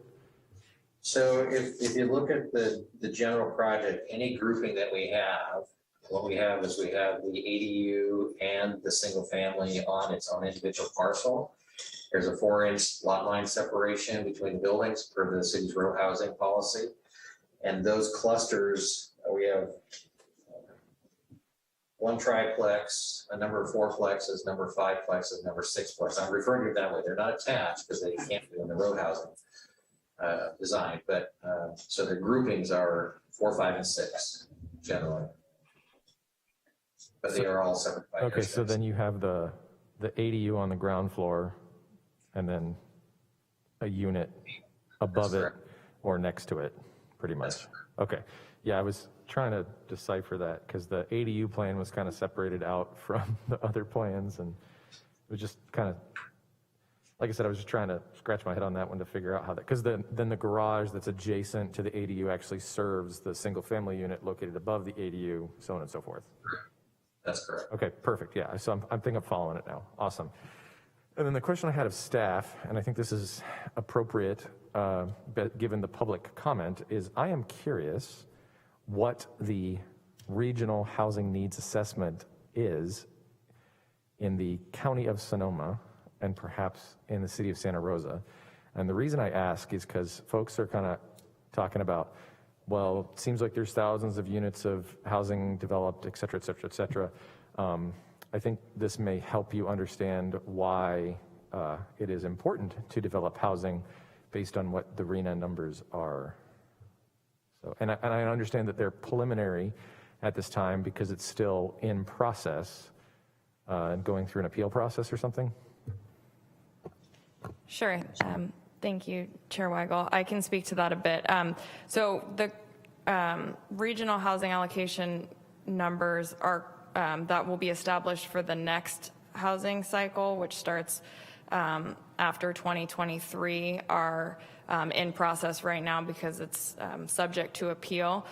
So if you look at the general project, any grouping that we have, what we have is we have the ADU and the single family on its own individual parcel. There's a 4-inch lot line separation between the buildings per the city's row housing policy. And those clusters, we have 1 triplex, a number of 4 plexes, number of 5 plexes, number of 6 plexes. I'm referring to it that way. They're not attached because they can't be in the row housing design, but so the groupings are 4, 5, and 6 generally, but they are all separate. Okay, so then you have the ADU on the ground floor, and then a unit above it or next to it, pretty much. Okay, yeah, I was trying to decipher that because the ADU plan was kind of separated out from the other plans, and it was just kind of, like I said, I was just trying to scratch my head on that one to figure out how that, because then the garage that's adjacent to the ADU actually serves the single family unit located above the ADU, so on and so forth. That's correct. Okay, perfect, yeah, so I think I'm following it now, awesome. And then the question I had of staff, and I think this is appropriate, but given the public comment, is I am curious what the regional housing needs assessment is in the county of Sonoma and perhaps in the city of Santa Rosa. And the reason I ask is because folks are kind of talking about, well, it seems like there's thousands of units of housing developed, et cetera, et cetera, et cetera. I think this may help you understand why it is important to develop housing based on what the RHNA numbers are. So, and I understand that they're preliminary at this time because it's still in process and going through an appeal process or something. Sure. Thank you, Chair Weigel. I can speak to that a bit. So the regional housing allocation numbers are that will be established for the next housing cycle, which starts after 2023, are in process right now because it's subject to appeal.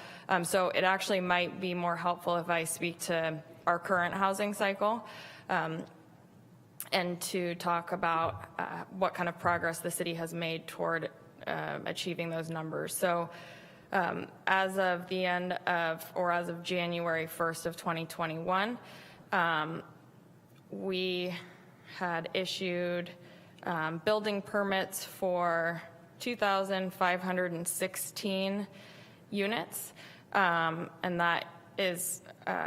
So it actually might be more helpful if I speak to our current housing cycle and to talk about what kind of progress the city has made toward achieving those numbers. So as of the end of, or as of January 1st of 2021, we had issued building permits for 2,516 units, and that is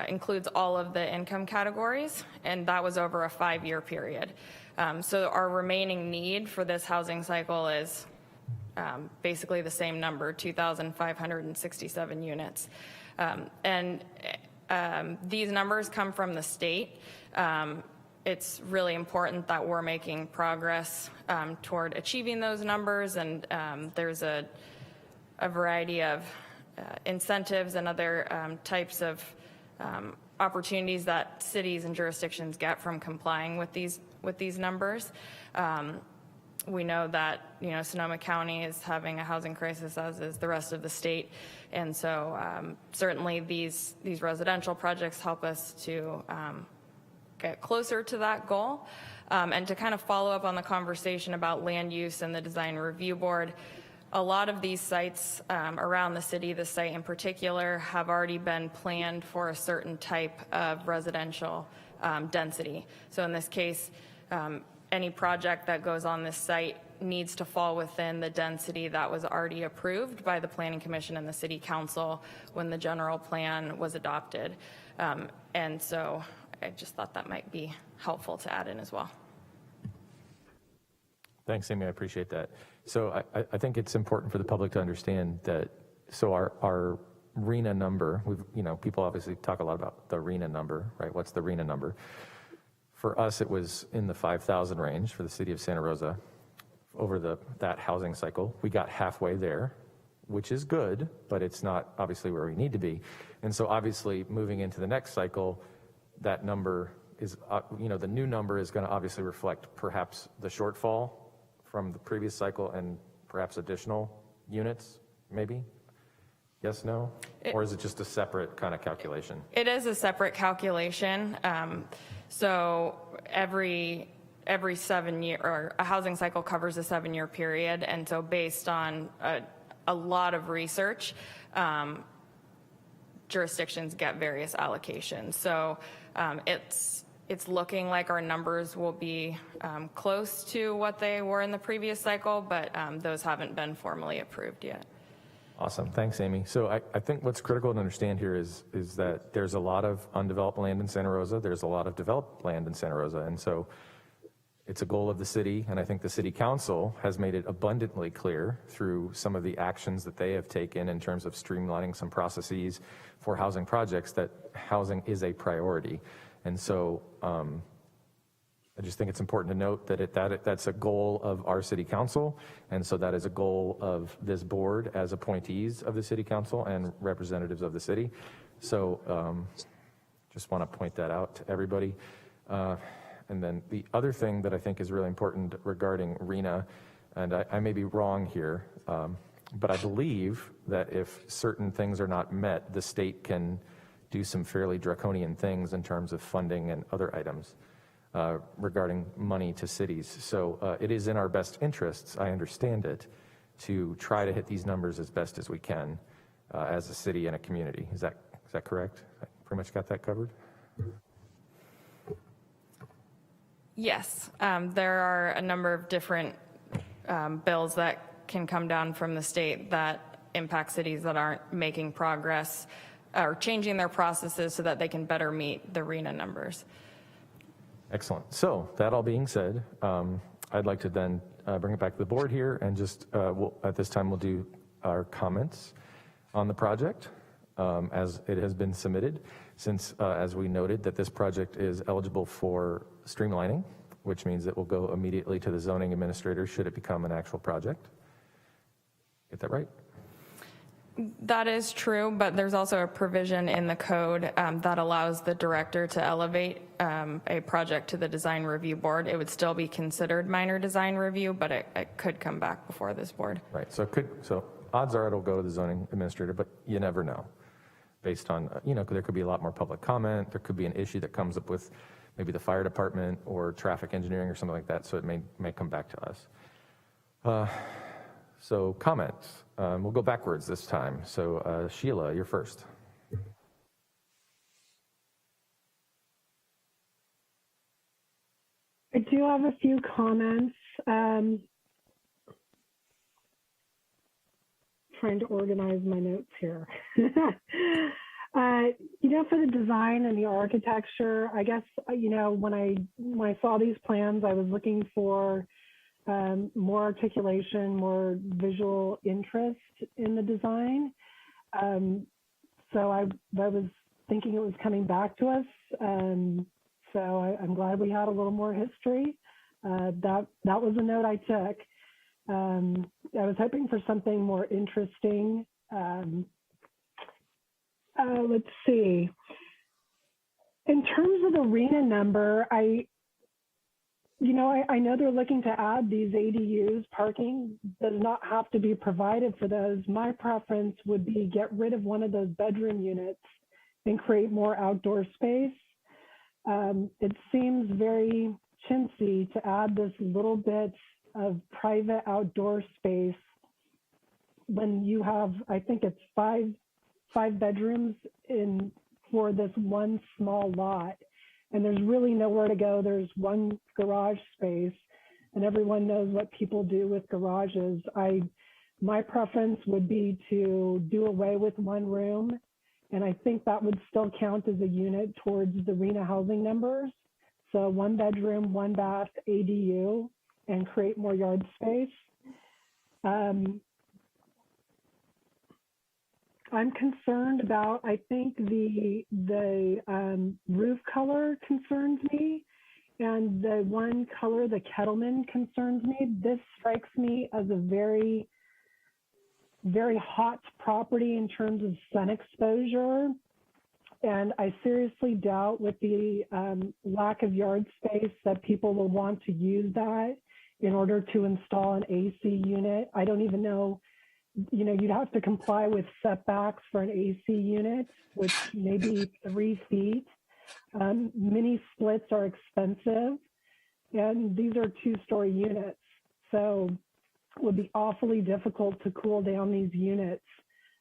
includes all of the income categories, and that was over a 5-year period. So our remaining need for this housing cycle is basically the same number, 2,567 units. And these numbers come from the state. It's really important that we're making progress toward achieving those numbers, and there's a variety of incentives and other types of opportunities that cities and jurisdictions get from complying with these numbers. We know that, Sonoma County is having a housing crisis, as is the rest of the state. And so certainly these residential projects help us to get closer to that goal. And to kind of follow up on the conversation about land use and the Design Review Board, a lot of these sites around the city, the site in particular, have already been planned for a certain type of residential density. So in this case, any project that goes on this site needs to fall within the density that was already approved by the Planning Commission and the City Council when the general plan was adopted. And so I just thought that might be helpful to add in as well. Thanks, Amy. I appreciate that. So I think it's important for the public to understand that, so our RENA number, people obviously talk a lot about the RENA number, right? What's the RENA number? For us, it was in the 5,000 range for the city of Santa Rosa over that housing cycle. We got halfway there, which is good, but it's not obviously where we need to be. And so obviously moving into the next cycle, that number is, the new number is going to obviously reflect perhaps the shortfall from the previous cycle and perhaps additional units, maybe? Yes, no? Or is it just a separate kind of calculation? It is a separate calculation. So every 7 year, or a housing cycle covers a 7-year period. And so based on a lot of research, jurisdictions get various allocations. So it's looking like our numbers will be close to what they were in the previous cycle, but those haven't been formally approved yet. Awesome. Thanks, Amy. So I think what's critical to understand here is that there's a lot of undeveloped land in Santa Rosa. There's a lot of developed land in Santa Rosa. And so it's a goal of the city, and I think the city council has made it abundantly clear through some of the actions that they have taken in terms of streamlining some processes for housing projects that housing is a priority. And so I just think it's important to note that that's a goal of our city council, and so that is a goal of this board as appointees of the city council and representatives of the city. So just want to point that out to everybody. And then the other thing that I think is really important regarding RENA, and I may be wrong here, but I believe that if certain things are not met, the state can do some fairly draconian things in terms of funding and other items regarding money to cities. So it is in our best interests, I understand it, to try to hit these numbers as best as we can as a city and a community. Is that correct? I pretty much got that covered? Yes, there are a number of different bills that can come down from the state that impact cities that aren't making progress or changing their processes so that they can better meet the RENA numbers. Excellent. So that all being said, I'd like to then bring it back to the board here and just at this time we'll do our comments on the project as it has been submitted, since as we noted that this project is eligible for streamlining, which means it will go immediately to the zoning administrator should it become an actual project. Get that right? That is true, but there's also a provision in the code that allows the director to elevate a project to the design review board. It would still be considered minor design review, but it could come back before this board. Right, so odds are it'll go to the zoning administrator, but you never know. Based on, there could be a lot more public comment. There could be an issue that comes up with maybe the fire department or traffic engineering or something like that, so it may come back to us. So comments. We'll go backwards this time. So Sheila, you're first. I do have a few comments. Trying to organize my notes here. For the design and the architecture, I guess, when I saw these plans, I was looking for more articulation, more visual interest in the design. So I was thinking it was coming back to us. So I'm glad we had a little more history. That was a note I took. I was hoping for something more interesting. Let's see. In terms of the RENA number, I know they're looking to add these ADUs. Parking does not have to be provided for those. My preference would be get rid of one of those bedroom units and create more outdoor space. It seems very chintzy to add this little bit of private outdoor space when you have, I think it's five bedrooms for this one small lot. And there's really nowhere to go. There's one garage space, and everyone knows what people do with garages. My preference would be to do away with one room, and I think that would still count as a unit towards the RHNA housing numbers. So 1 bedroom, 1 bath, ADU, and create more yard space. I'm concerned about, I think the roof color concerns me, and the one color, the Kettleman, concerns me. This strikes me as a very, very hot property in terms of sun exposure. And I seriously doubt with the lack of yard space that people will want to use that in order to install an AC unit. I don't even know, you'd have to comply with setbacks for an AC unit, which may be 3 feet. Mini splits are expensive, and these are 2-story units. So it would be awfully difficult to cool down these units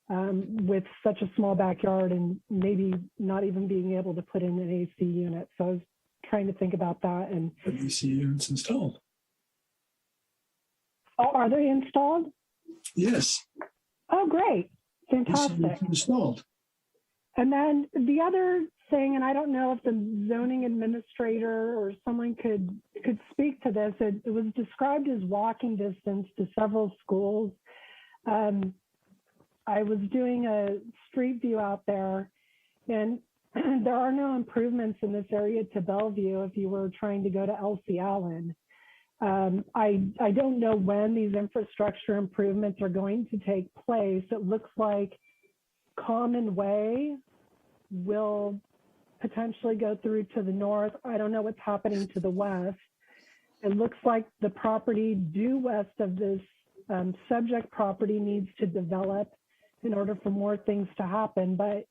with such a small backyard and maybe not even being able to put in an AC unit. So I was trying to think about that. And AC units installed. Oh, are they installed? Yes. Oh, great. Fantastic. Installed. And then the other thing, and I don't know if the zoning administrator or someone could speak to this, it was described as walking distance to several schools. I was doing a street view out there, and there are no improvements in this area to Bellevue if you were trying to go to Elsie Allen. I don't know when these infrastructure improvements are going to take place. It looks like Common Way will potentially go through to the north. I don't know what's happening to the west. It looks like the property due west of this subject property needs to develop in order for more things to happen. But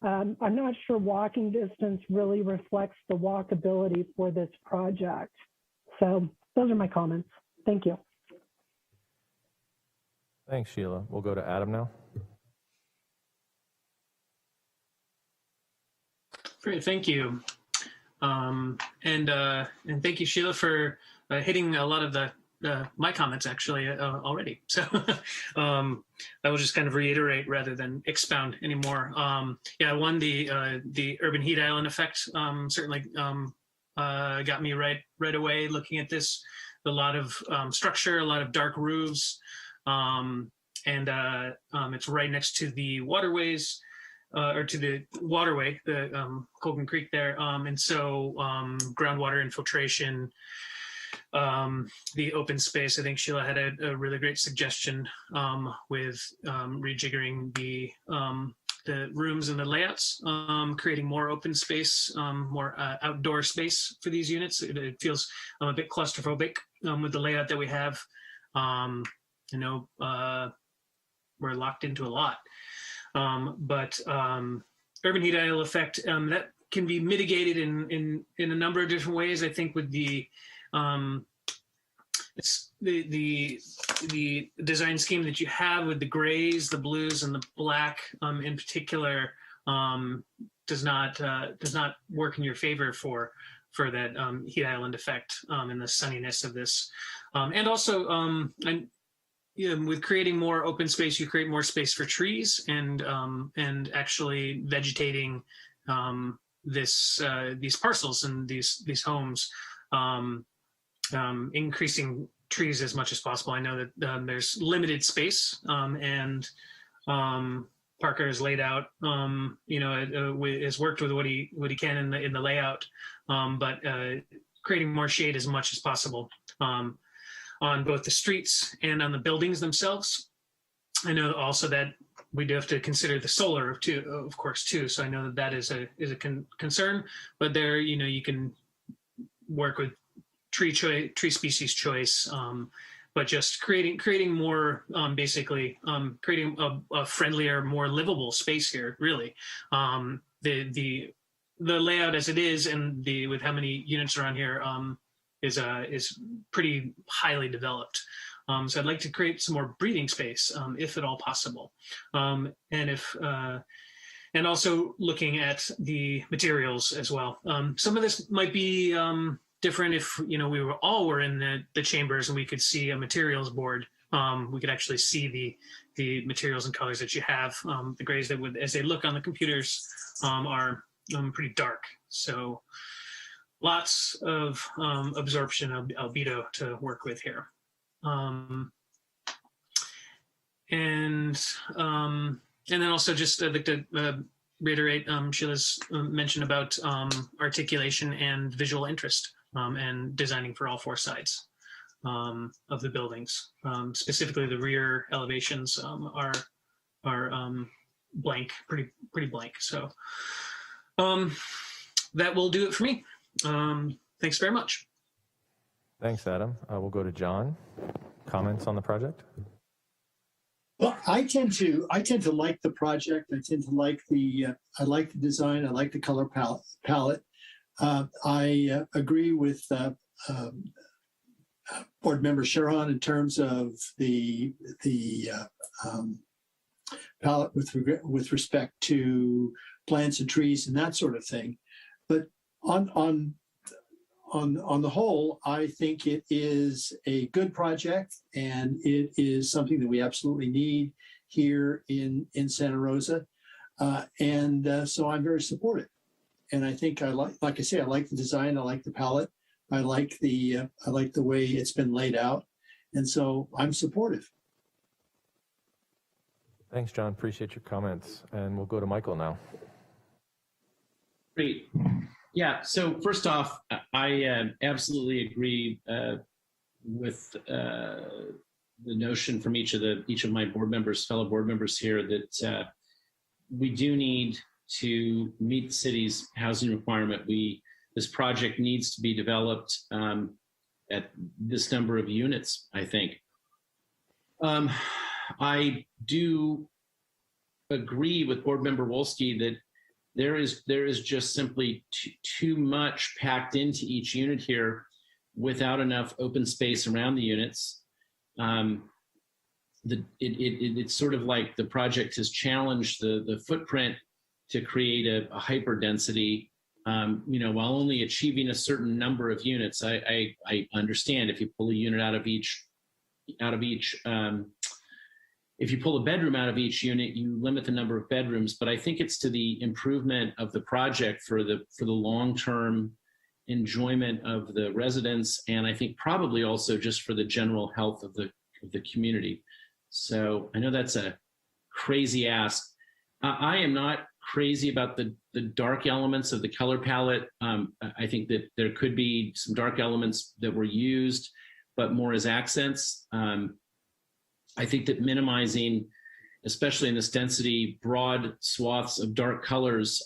I'm not sure walking distance really reflects the walkability for this project. So those are my comments. Thank you. Thanks, Sheila. We'll go to Adam now. Great, thank you. And thank you, Sheila, for hitting a lot of my comments actually already. So I will just kind of reiterate rather than expound anymore. Yeah, one, the urban heat island effect certainly got me right away looking at this. A lot of structure, a lot of dark roofs, and it's right next to the waterways. Or to the waterway, the Colgan Creek there. And so groundwater infiltration, the open space. I think Sheila had a really great suggestion with rejiggering the rooms and the layouts, creating more open space, more outdoor space for these units. It feels a bit claustrophobic with the layout that we have. We're locked into a lot. But urban heat island effect, that can be mitigated in a number of different ways. I think with the design scheme that you have with the grays, the blues, and the black in particular does not work in your favor for that heat island effect and the sunniness of this, and also with creating more open space, you create more space for trees and actually vegetating these parcels and these homes, increasing trees as much as possible. I know that there's limited space, and Parker has laid out, has worked with what he can in the layout, but creating more shade as much as possible. On both the streets and on the buildings themselves. I know also that we do have to consider the solar of course too. So I know that is a concern, but there, you can work with tree species choice, but just creating more, basically creating a friendlier, more livable space here. Really, the layout as it is, and with how many units are on here, is pretty highly developed. So I'd like to create some more breathing space, if at all possible, and also looking at the materials as well. Some of this might be different if we were in the chambers and we could see a materials board. We could actually see the materials and colors that you have. The grays that as they look on the computers, are pretty dark. So lots of absorption of albedo to work with here. And then also just I'd like to reiterate Sheila's mention about articulation and visual interest, and designing for all four sides of the buildings. Specifically, the rear elevations are blank, pretty blank. So that will do it for me. Thanks very much. Thanks, Adam. We'll go to John. Comments on the project? Well, I tend to like the project. I tend to like I like the design. I like the color palette. I agree with Board Member Sharon in terms of the palette with respect to plants and trees and that sort of thing. But on the whole, I think it is a good project, and it is something that we absolutely need here in Santa Rosa. So I'm very supportive. And I think like I say, I like the design, I like the palette, I like the way it's been laid out. And so I'm supportive. Thanks, John. Appreciate your comments. And we'll go to Michael now. Great. Yeah, so first off, I absolutely agree with the notion from each of my fellow board members here, that we do need to meet the city's housing requirement. This project needs to be developed at this number of units, I think. I do agree with Board Member Wolski that there is just simply too much packed into each unit here without enough open space around the units. It's sort of like the project has challenged the footprint to create a hyper density, while only achieving a certain number of units. I understand if you pull a unit out of each. If you pull a bedroom out of each unit, you limit the number of bedrooms, but I think it's to the improvement of the project for the long-term enjoyment of the residents, and I think probably also just for the general health of the community. So I know that's a crazy ask. I am not crazy about the dark elements of the color palette. I think that there could be some dark elements that were used, but more as accents. I think that minimizing, especially in this density, broad swaths of dark colors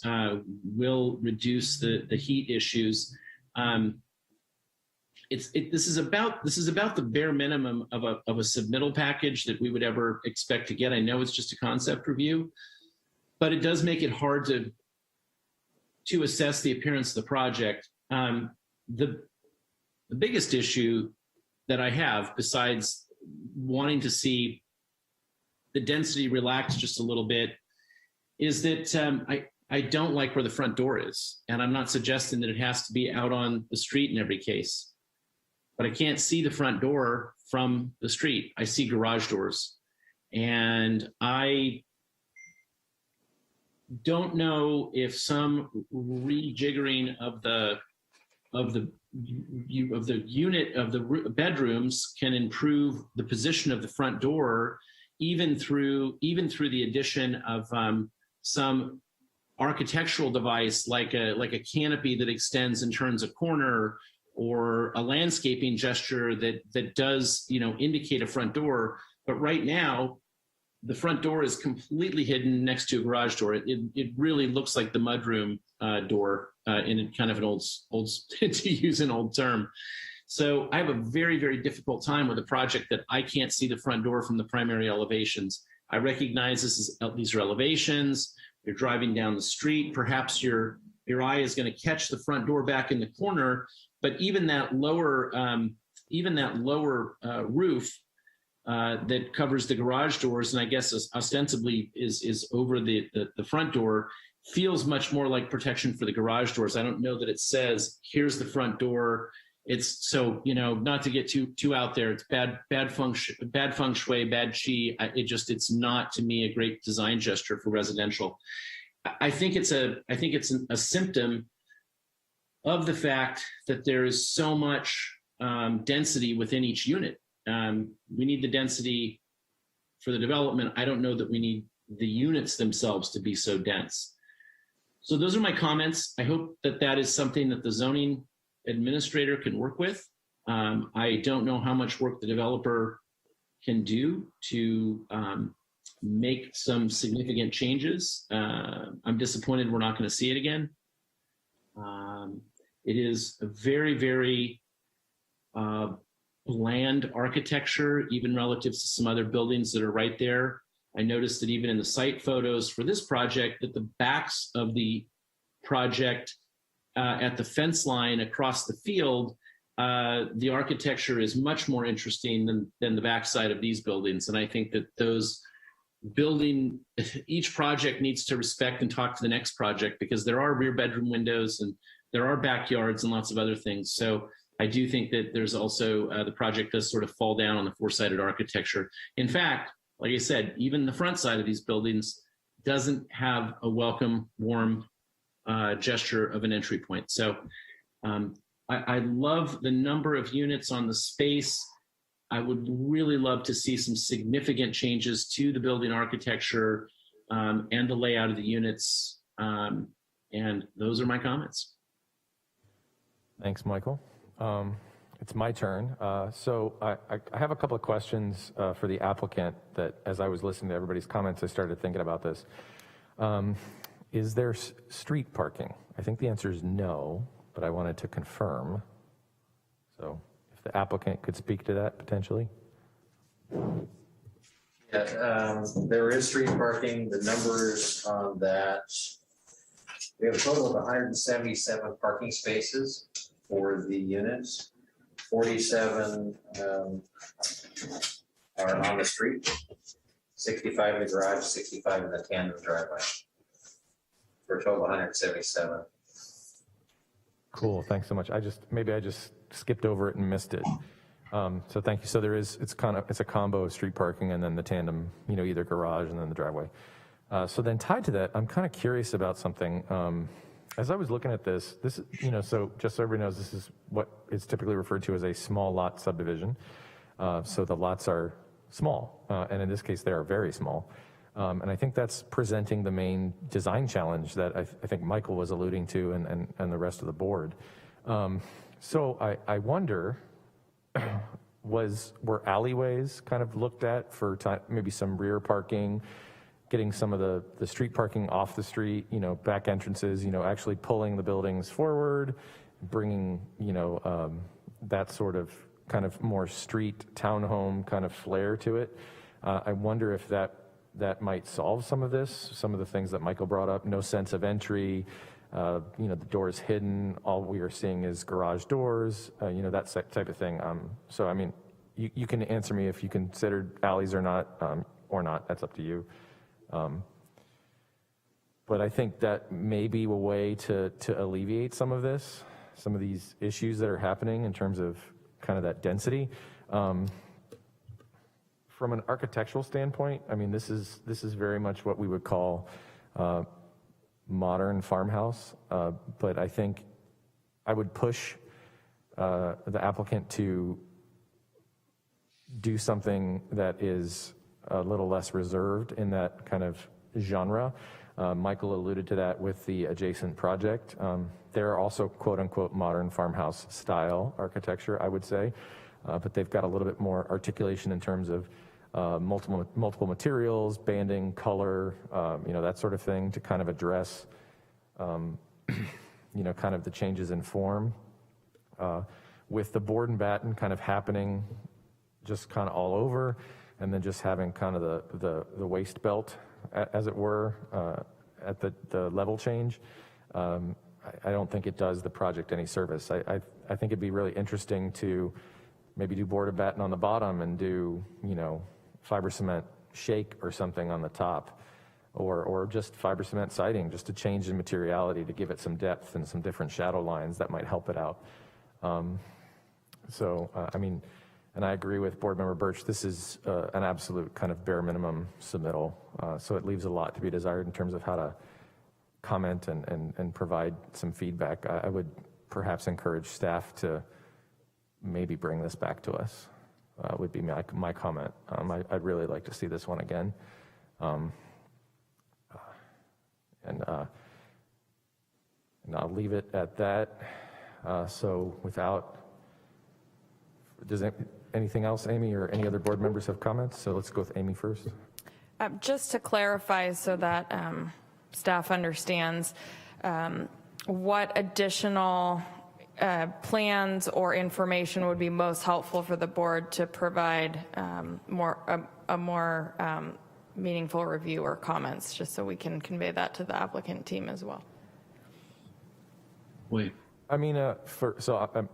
will reduce the heat issues. This is about the bare minimum of a submittal package that we would ever expect to get. I know it's just a concept review, but it does make it hard to assess the appearance of the project. The biggest issue that I have, besides wanting to see the density relax just a little bit, is that I don't like where the front door is. And I'm not suggesting that it has to be out on the street in every case, but I can't see the front door from the street. I see garage doors. And I don't know if some rejiggering of the unit of the bedrooms can improve the position of the front door, even through the addition of some architectural device like a canopy that extends and turns a corner, or a landscaping gesture that does indicate a front door. But right now, the front door is completely hidden next to a garage door. It really looks like the mudroom door in kind of an old to use an old term. So I have a very, very difficult time with a project that I can't see the front door from the primary elevations. I recognize these are elevations. You're driving down the street. Perhaps your eye is going to catch the front door back in the corner, but even that lower roof that covers the garage doors, and I guess ostensibly is over the front door, feels much more like protection for the garage doors. I don't know that it says, here's the front door. It's so, not to get too out there. It's bad feng shui, bad chi. It's not, to me, a great design gesture for residential. I think it's a symptom of the fact that there is so much density within each unit. We need the density for the development. I don't know that we need the units themselves to be so dense. So those are my comments. I hope that is something that the zoning administrator can work with. I don't know how much work the developer can do to make some significant changes. I'm disappointed we're not going to see it again. It is a very, very bland architecture, even relative to some other buildings that are right there. I noticed that even in the site photos for this project, that the backs of the project at the fence line across the field, the architecture is much more interesting than the backside of these buildings. And I think that each project needs to respect and talk to the next project, because there are rear bedroom windows and there are backyards and lots of other things. So I do think that there's also, the project does sort of fall down on the four-sided architecture. In fact, like I said, even the front side of these buildings doesn't have a welcome, warm gesture of an entry point. So I love the number of units on the space. I would really love to see some significant changes to the building architecture and the layout of the units. And those are my comments. Thanks, Michael. It's my turn. So I have a couple of questions for the applicant that, as I was listening to everybody's comments, I started thinking about this. Is there street parking? I think the answer is no, but I wanted to confirm. So if the applicant could speak to that potentially. Yeah, there is street parking. The numbers on that, we have a total of 177 parking spaces for the units. 47 are on the street, 65 in the garage, 65 in the tandem driveway, for a total of 177. Cool, thanks so much. Maybe I just skipped over it and missed it. So thank you. So it's a combo of street parking and then the tandem, either garage and then the driveway. So then tied to that, I'm kind of curious about something. As I was looking at this, so just so everybody knows, this is what is typically referred to as a small lot subdivision. So the lots are small, and in this case, they are very small. And I think that's presenting the main design challenge that I think Michael was alluding to and the rest of the board. So I wonder, were alleyways kind of looked at for maybe some rear parking, getting some of the street parking off the street, back entrances, actually pulling the buildings forward, bringing, that sort of kind of more street townhome kind of flair to it. I wonder if that might solve some of this, some of the things that Michael brought up, no sense of entry, the doors hidden, all we are seeing is garage doors, that type of thing. So, I mean, you can answer me if you considered alleys or not, that's up to you. But I think that may be a way to alleviate some of these issues that are happening in terms of kind of that density. From an architectural standpoint, I mean, this is very much what we would call modern farmhouse. But I think I would push the applicant to do something that is a little less reserved in that kind of genre. Michael alluded to that with the adjacent project. They're also quote unquote modern farmhouse style architecture, I would say, but they've got a little bit more articulation in terms of multiple materials, banding, color, that sort of thing to kind of address, kind of the changes in form. with the board and batten kind of happening just kind of all over, and then just having kind of the waste belt, as it were, at the level change, I don't think it does the project any service. I think it'd be really interesting to maybe do board and batten on the bottom and do, fiber cement shake or something on the top, or just fiber cement siding, just to change the materiality to give it some depth and some different shadow lines that might help it out. And I agree with Board Member Birch, this is an absolute kind of bare minimum submittal. So it leaves a lot to be desired in terms of how to comment and provide some feedback. I would perhaps encourage staff to maybe bring this back to us, would be my comment. I'd really like to see this one again. And I'll leave it at that. So without, does anything else, Amy, or any other board members have comments? So let's go with Amy first. Just to clarify so that staff understands, what additional plans or information would be most helpful for the board to provide a more meaningful review or comments, just so we can convey that to the applicant team as well. Wait. I mean,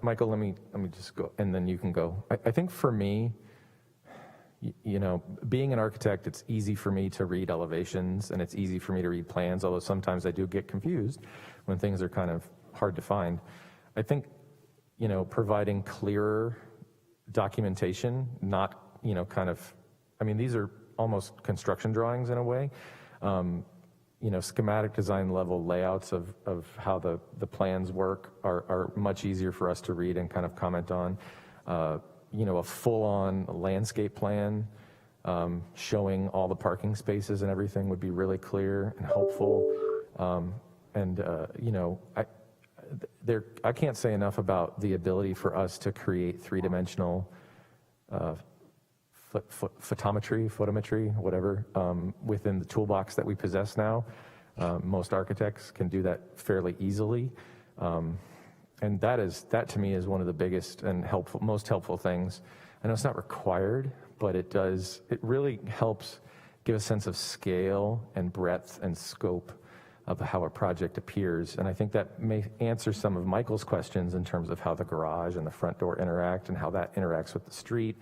Michael, let me just go, and then you can go. I think for me, being an architect, it's easy for me to read elevations and it's easy for me to read plans, although sometimes I do get confused when things are kind of hard to find. I think, providing clearer documentation, not, these are almost construction drawings in a way. Schematic design level layouts of how the plans work are much easier for us to read and kind of comment on. A full-on landscape plan showing all the parking spaces and everything would be really clear and helpful. I can't say enough about the ability for us to create three-dimensional photometry, whatever, within the toolbox that we possess now. Most architects can do that fairly easily. And that to me is one of the biggest and most helpful things. I know it's not required, but it really helps give a sense of scale and breadth and scope of how a project appears. And I think that may answer some of Michael's questions in terms of how the garage and the front door interact and how that interacts with the street,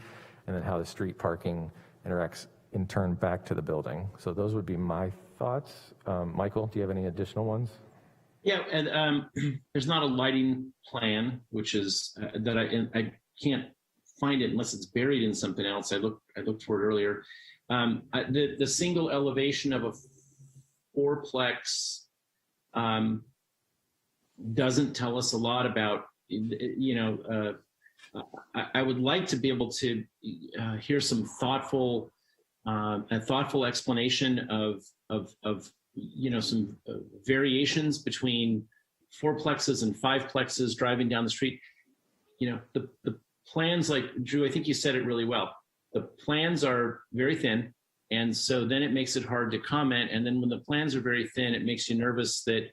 and then how the street parking interacts in turn back to the building. So those would be my thoughts. Michael, do you have any additional ones? Yeah, and there's not a lighting plan, which is that I can't find it unless it's buried in something else. I looked for it earlier. The single elevation of a fourplex doesn't tell us a lot about, I would like to be able to hear some thoughtful explanation of some variations between fourplexes and fiveplexes driving down the street. The plans, like Drew, I think you said it really well. The plans are very thin, and so then it makes it hard to comment. And then when the plans are very thin, it makes you nervous that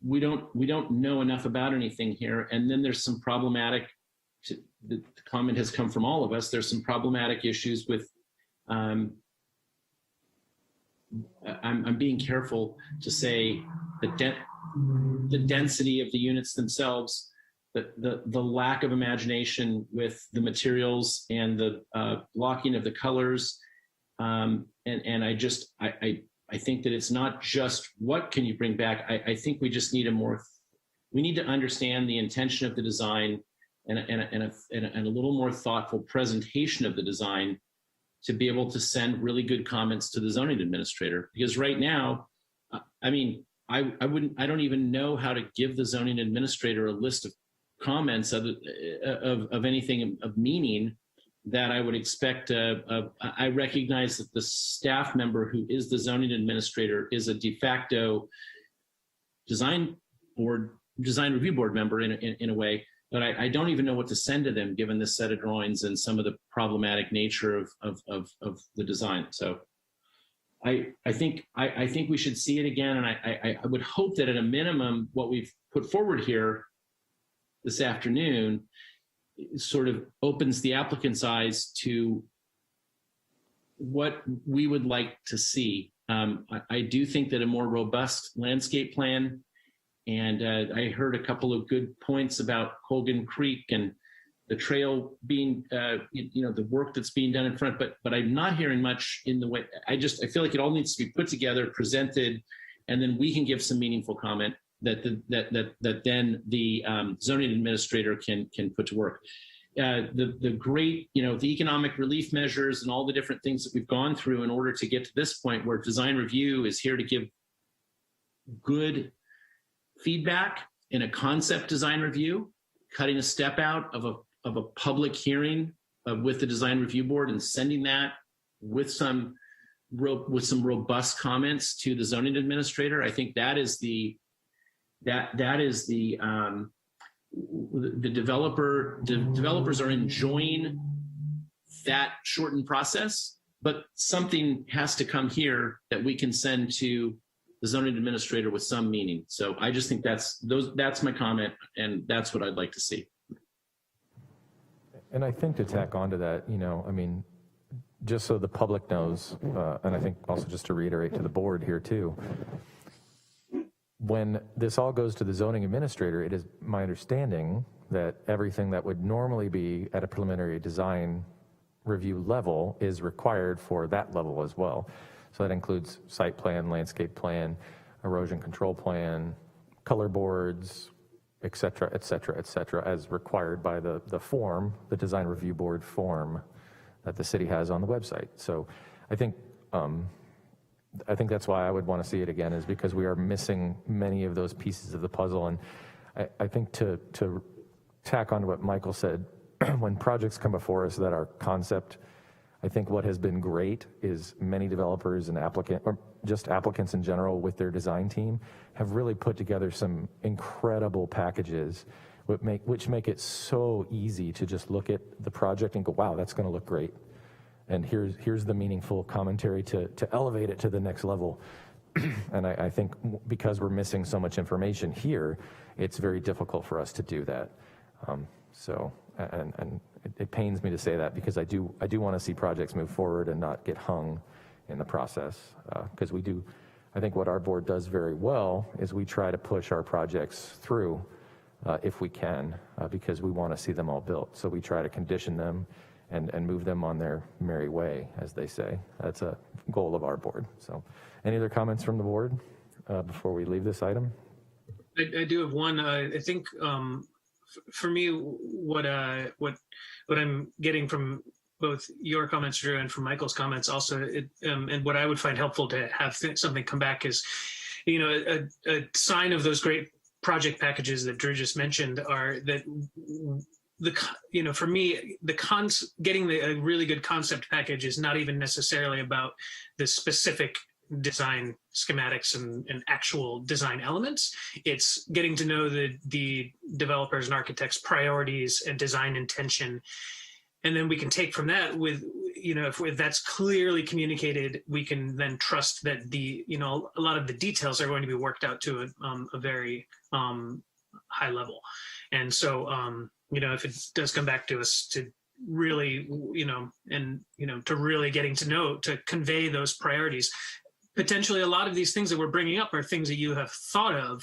we don't know enough about anything here. And then there's some problematic. The comment has come from all of us. There's some problematic issues with. I'm being careful to say the density of the units themselves, the lack of imagination with the materials and the blocking of the colors, and I think that it's not just what can you bring back. I think we just need we need to understand the intention of the design and a little more thoughtful presentation of the design to be able to send really good comments to the zoning administrator. Because right now, I don't even know how to give the zoning administrator a list of comments of anything of meaning that I would expect. I recognize that the staff member who is the zoning administrator is a de facto design review board member in a way. But I don't even know what to send to them given this set of drawings and some of the problematic nature of the design. So I think we should see it again, and I would hope that at a minimum what we've put forward here this afternoon sort of opens the applicant's eyes to what we would like to see. I do think that a more robust landscape plan, and I heard a couple of good points about Colgan Creek and the trail being, the work that's being done in front, but I'm not hearing much in the way, I feel like it all needs to be put together, presented, and then we can give some meaningful comment that then the zoning administrator can put to work. The great, the economic relief measures and all the different things that we've gone through in order to get to this point where design review is here to give good feedback in a concept design review, cutting a step out of a public hearing with the design review board and sending that with some robust comments to the zoning administrator. I think that is the developers are enjoying that shortened process, but something has to come here that we can send to the zoning administrator with some meaning. So I just think that's my comment, and that's what I'd like to see. And I think to tack onto that, just so the public knows, and I think also just to reiterate to the board here too, when this all goes to the zoning administrator, it is my understanding that everything that would normally be at a preliminary design review level is required for that level as well. So that includes site plan, landscape plan, erosion control plan, color boards, et cetera, as required by the form, the design review board form that the city has on the website. So I think that's why I would want to see it again, is because we are missing many of those pieces of the puzzle. And I think to tack on to what Michael said, when projects come before us that are concept, I think what has been great is many developers and applicants in general with their design team have really put together some incredible packages which make it so easy to just look at the project and go, wow, that's going to look great. And here's the meaningful commentary to elevate it to the next level. And I think because we're missing so much information here, it's very difficult for us to do that. It pains me to say that, because I do want to see projects move forward and not get hung in the process. Because I think what our board does very well is we try to push our projects through if we can, because we want to see them all built. So we try to condition them and move them on their merry way, as they say. That's a goal of our board. So any other comments from the board before we leave this item? I do have one. I think for me, what I'm getting from both your comments, Drew, and from Michael's comments also, and what I would find helpful to have something come back is, a sign of those great project packages that Drew just mentioned are that for me, getting a really good concept package is not even necessarily about the specific design schematics and actual design elements. It's getting to know the developers and architects' priorities and design intention. And then we can take from that with, if that's clearly communicated, we can then trust that a lot of the details are going to be worked out to a very high level. And so, if it does come back to us to really, to really getting to know, to convey those priorities, potentially a lot of these things that we're bringing up are things that you have thought of.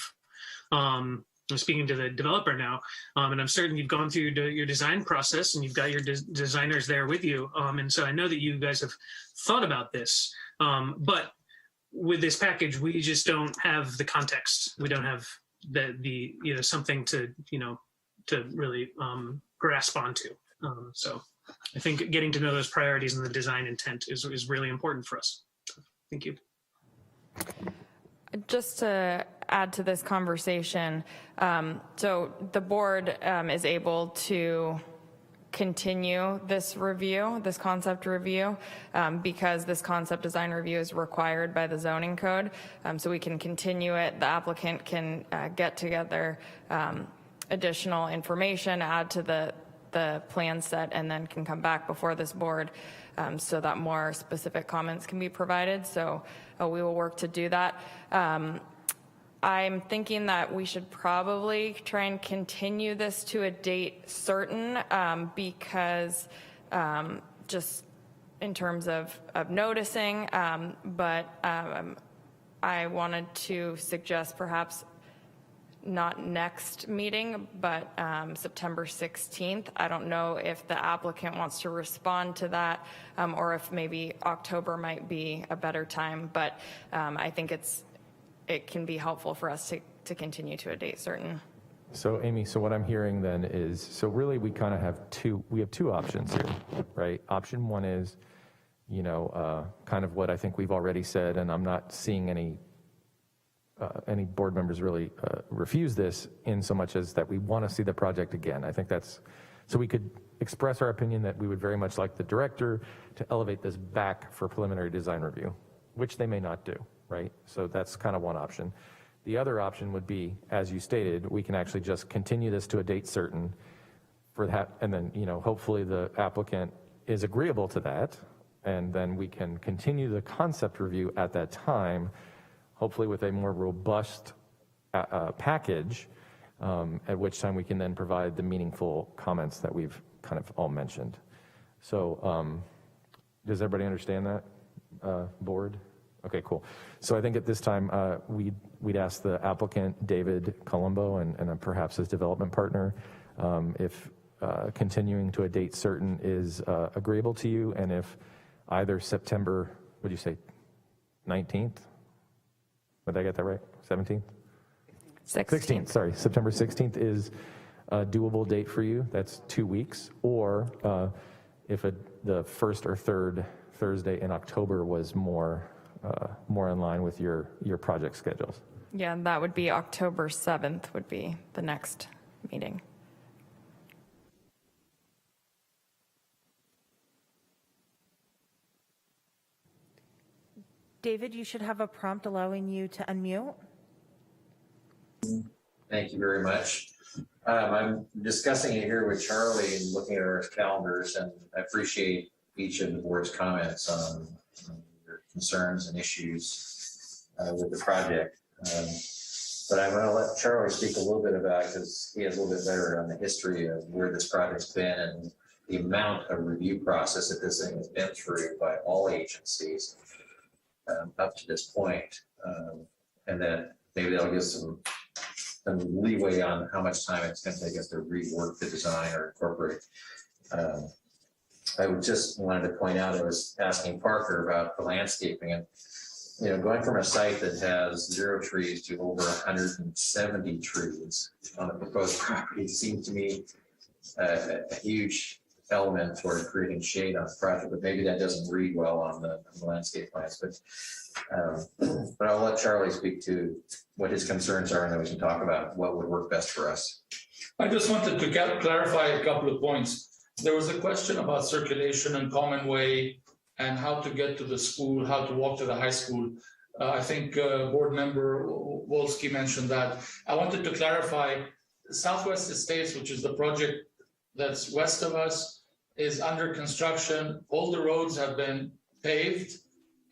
I'm speaking to the developer now, and I'm certain you've gone through your design process and you've got your designers there with you. And so I know that you guys have thought about this, but with this package, we just don't have the context. We don't have the something to really grasp onto. So I think getting to know those priorities and the design intent is really important for us. So, thank you. Just to add to this conversation, so the board is able to continue this review, this concept review, because this concept design review is required by the zoning code. So we can continue it. The applicant can get together additional information, add to the plan set, and then can come back before this board so that more specific comments can be provided. So we will work to do that. I'm thinking that we should probably try and continue this to a date certain because just in terms of noticing, but I wanted to suggest perhaps not next meeting, but September 16th. I don't know if the applicant wants to respond to that or if maybe October might be a better time, but I think it can be helpful for us to continue to a date certain. So Amy, so what I'm hearing then is, so really we kind of have two options here, right? Option one is, kind of what I think we've already said, and I'm not seeing any board members really refuse this in so much as that we want to see the project again. I think that's, so we could express our opinion that we would very much like the director to elevate this back for preliminary design review, which they may not do, right? So that's kind of one option. The other option would be, as you stated, we can actually just continue this to a date certain for that, and then, hopefully the applicant is agreeable to that, and then we can continue the concept review at that time, hopefully with a more robust package, at which time we can then provide the meaningful comments that we've kind of all mentioned. So does everybody understand that, board? Okay, cool. So I think at this time, we'd ask the applicant, David Colombo, and then perhaps his development partner, if continuing to a date certain is agreeable to you, and if either September, would you say 19th? Did I get that right? 17th? 16th, sorry. September 16th is a doable date for you. That's 2 weeks. Or if the first or third Thursday in October was more in line with your project schedules. Yeah, that would be October 7th would be the next meeting. David, you should have a prompt allowing you to unmute. Thank you very much. I'm discussing it here with Charlie and looking at our calendars, and I appreciate each of the board's comments on your concerns and issues with the project. But I'm going to let Charlie speak a little bit about, because he has a little bit better on the history of where this project's been and the amount of review process that this thing has been through by all agencies up to this point. And then maybe that'll give some leeway on how much time it's going to take us to rework the design or incorporate. I would just wanted to point out, I was asking Parker about the landscaping, and going from a site that has 0 trees to over 170 trees on a proposed property seemed to me a huge element toward creating shade on the project, but maybe that doesn't read well on the landscape plans. But I'll let Charlie speak to what his concerns are, and then we can talk about what would work best for us. I just wanted to clarify a couple of points. There was a question about circulation and common way and how to get to the school, how to walk to the high school. I think board member Wolski mentioned that. I wanted to clarify, Southwest Estates, which is the project that's west of us, is under construction. All the roads have been paved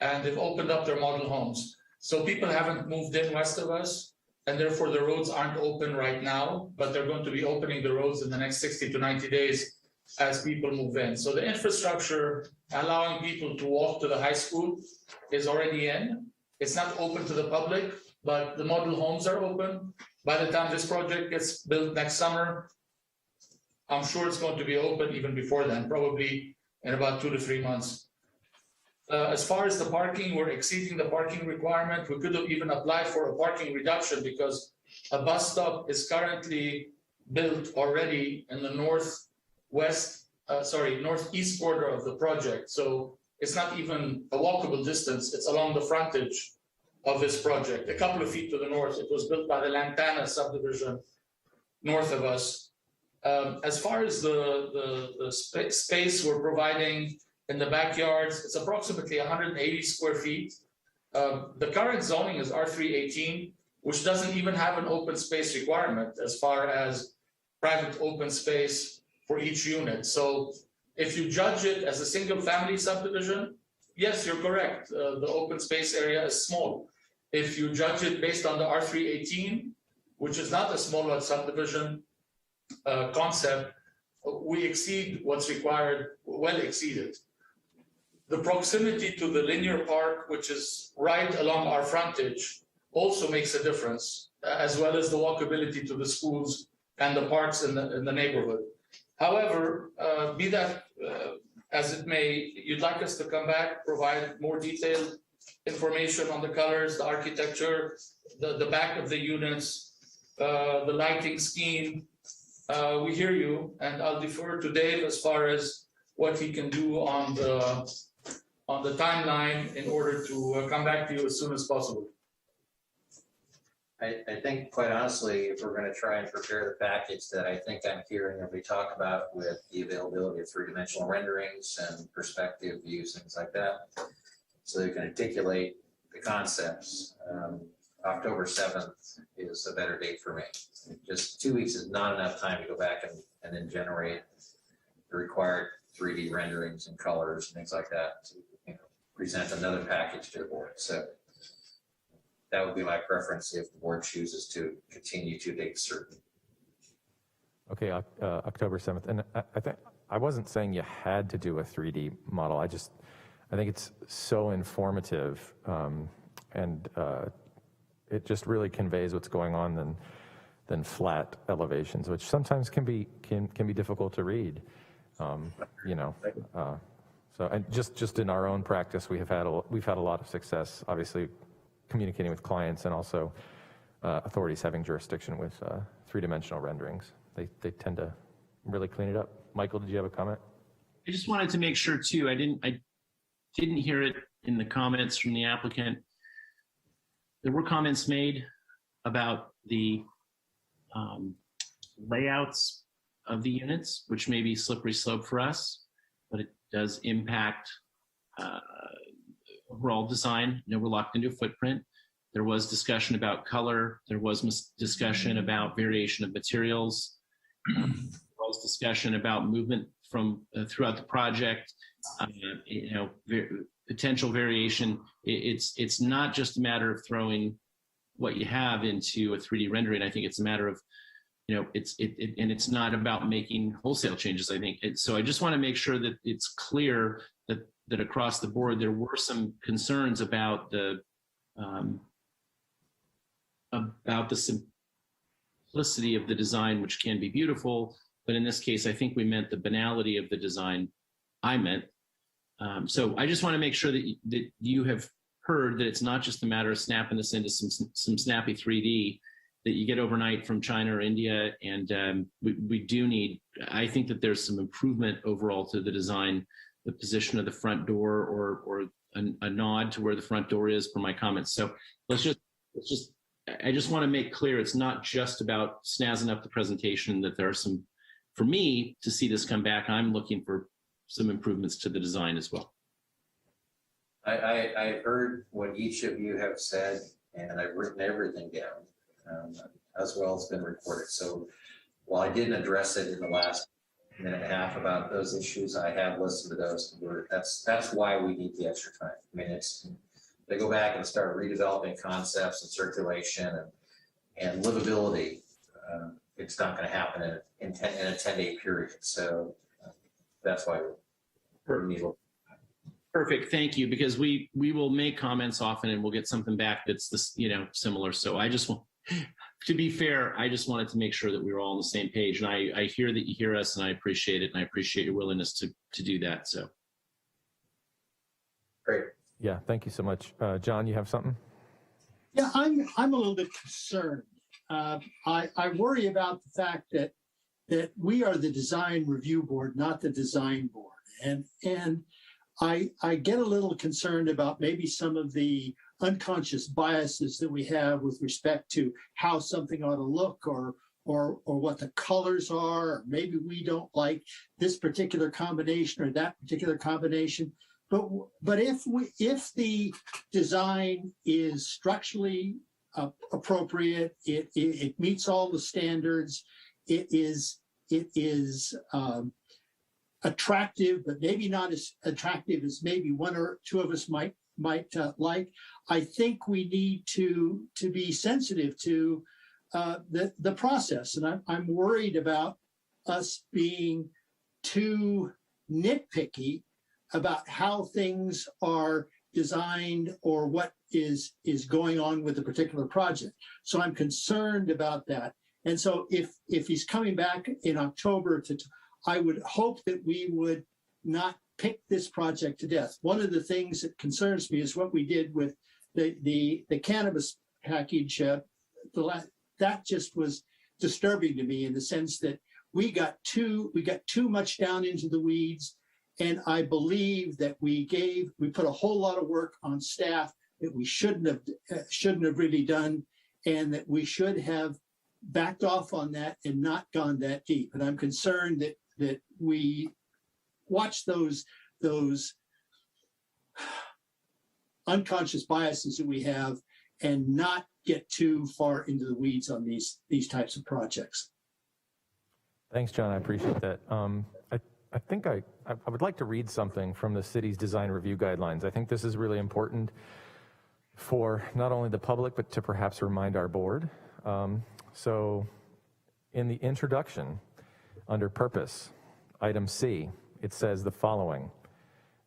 and they've opened up their model homes. So people haven't moved in west of us, and therefore the roads aren't open right now, but they're going to be opening the roads in the next 60 to 90 days as people move in. So the infrastructure allowing people to walk to the high school is already in. It's not open to the public, but the model homes are open. By the time this project gets built next summer, I'm sure it's going to be open even before then, probably in about 2 to 3 months. As far as the parking, we're exceeding the parking requirement. We could have even applied for a parking reduction because a bus stop is currently built already in the northeast border of the project. So it's not even a walkable distance. It's along the frontage of this project, a couple of feet to the north. It was built by the Lantana subdivision north of us. As far as the space we're providing in the backyards, it's approximately 180 square feet. The current zoning is R318, which doesn't even have an open space requirement as far as private open space for each unit. So if you judge it as a single family subdivision, yes, you're correct. The open space area is small. if you judge it based on the R318, which is not a small lot subdivision concept, we exceed what's required, well exceeded. The proximity to the linear park, which is right along our frontage, also makes a difference, as well as the walkability to the schools and the parks in the neighborhood. However, be that as it may, you'd like us to come back, provide more detailed information on the colors, the architecture, the back of the units, the lighting scheme. We hear you, and I'll defer to Dave as far as what he can do on the timeline in order to come back to you as soon as possible. I think, quite honestly, if we're going to try and prepare the package that I think I'm hearing that we talk about with the availability of three-dimensional renderings and perspective views, things like that, so you can articulate the concepts, October 7th is a better date for me. Just 2 weeks is not enough time to go back and then generate the required 3D renderings and colors and things like that to present another package to the board. So that would be my preference if the board chooses to continue to date certain. Okay, October 7th. And I think I wasn't saying you had to do a 3D model. I think it's so informative, and it just really conveys what's going on than flat elevations, which sometimes can be difficult to read. So, and just in our own practice, we've had a lot of success, obviously, communicating with clients and also authorities having jurisdiction with three-dimensional renderings. They tend to really clean it up. Michael, did you have a comment? I just wanted to make sure too, I didn't hear it in the comments from the applicant. There were comments made about the layouts of the units, which may be slippery slope for us, but it does impact overall design. We're locked into a footprint. There was discussion about color. There was discussion about variation of materials. There was discussion about movement from throughout the project. Potential variation. It's not just a matter of throwing what you have into a 3D rendering. I think it's a matter of, it's not about making wholesale changes. I think so. I just want to make sure that it's clear that across the board there were some concerns about the simplicity of the design, which can be beautiful, but in this case, I think we meant the banality of the design. So I just want to make sure that you have heard that it's not just a matter of snapping this into some snappy 3D that you get overnight from China or India, and we do need. I think that there's some improvement overall to the design, the position of the front door, or a nod to where the front door is, per my comments. So let's just. I just want to make clear it's not just about snazzing up the presentation. That there are some, for me to see this come back, I'm looking for some improvements to the design as well. I heard what each of you have said, and I've written everything down, as well as been recorded. So while I didn't address it in the last minute and a half about those issues, I have listened to those. That's why we need the extra time. I mean, they go back and start redeveloping concepts and circulation and livability. It's not going to happen in a 10-day period. So that's why we need a. Perfect, thank you, because we will make comments often and we'll get something back that's similar. So I just want, to be fair, I just wanted to make sure that we were all on the same page. And I hear that you hear us, and I appreciate it, and I appreciate your willingness to do that. So great. Yeah, thank you so much. John, you have something? Yeah, I'm a little bit concerned. I worry about the fact that we are the design review board, not the design board. And I get a little concerned about maybe some of the unconscious biases that we have with respect to how something ought to look, or what the colors are, or maybe we don't like this particular combination or that particular combination. But if the design is structurally appropriate, it meets all the standards, it is attractive, but maybe not as attractive as maybe one or two of us might like. I think we need to be sensitive to the process, and I'm worried about us being too nitpicky about how things are designed or what is going on with a particular project. So I'm concerned about that. And so if he's coming back in October I would hope that we would not pick this project to death. One of the things that concerns me is what we did with the cannabis package. That just was disturbing to me in the sense that we got too much down into the weeds. And I believe that we put a whole lot of work on staff that we shouldn't have really done, and that we should have backed off on that and not gone that deep. And I'm concerned that we watch those unconscious biases that we have and not get too far into the weeds on these types of projects. Thanks, John. I appreciate that. I think I would like to read something from the city's design review guidelines. I think this is really important for not only the public, but to perhaps remind our board. So in the introduction, under purpose, item C, it says the following: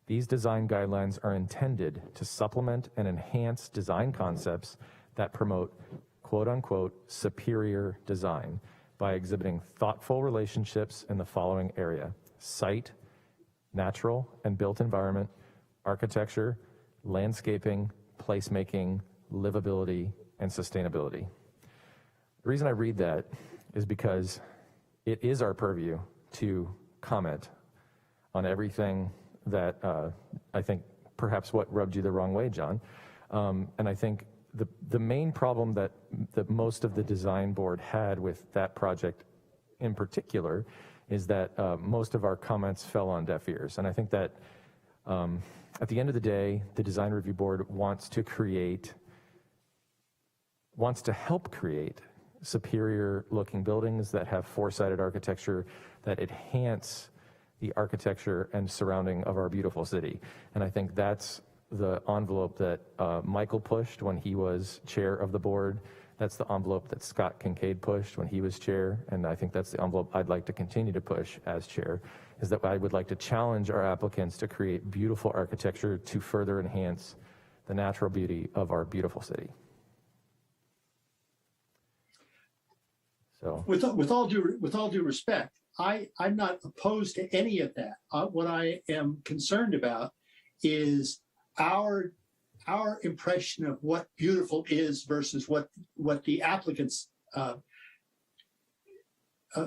these design guidelines are intended to supplement and enhance design concepts that promote quote unquote superior design by exhibiting thoughtful relationships in the following area: site, natural and built environment, architecture, landscaping, placemaking, livability, and sustainability. The reason I read that is because it is our purview to comment on everything that I think perhaps what rubbed you the wrong way, John. And I think the main problem that most of the design board had with that project in particular is that most of our comments fell on deaf ears. And I think that at the end of the day, the design review board wants to help create superior looking buildings that have four-sided architecture that enhance the architecture and surrounding of our beautiful city. And I think that's the envelope that Michael pushed when he was chair of the board. That's the envelope that Scott Kincaid pushed when he was chair. And I think that's the envelope I'd like to continue to push as chair, is that I would like to challenge our applicants to create beautiful architecture to further enhance the natural beauty of our beautiful city. So with all due respect, I'm not opposed to any of that. What I am concerned about is our impression of what beautiful is versus what the applicant's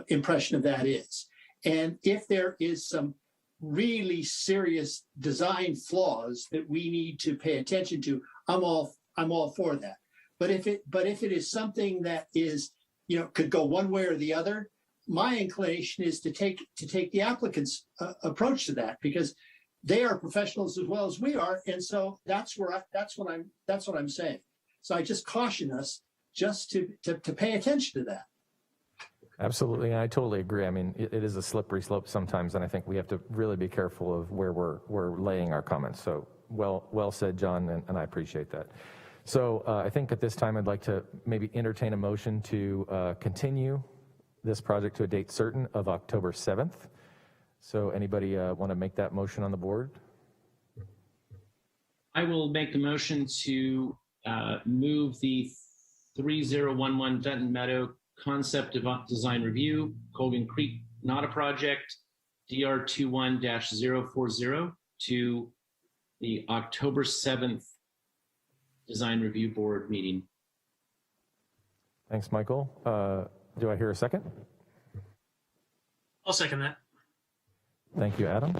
impression of that is. And if there is some really serious design flaws that we need to pay attention to, I'm all for that. But if it is something that is, could go one way or the other, my inclination is to take the applicant's approach to that, because they are professionals as well as we are, and so that's what I'm saying. So I just caution us just to pay attention to that. absolutely, and I totally agree. I mean, it is a slippery slope sometimes, and I think we have to really be careful of where we're laying our comments. So well said, John, and I appreciate that. So I think at this time I'd like to maybe entertain a motion to continue this project to a date certain of October 7th. So anybody want to make that motion on the board? I will make the motion to move the 3011 Denton Meadow Concept Design Review, Colgan Creek, not a project, DR21-040 to the October 7th Design Review Board meeting. Thanks, Michael. Do I hear a second? I'll second that. Thank you, Adam.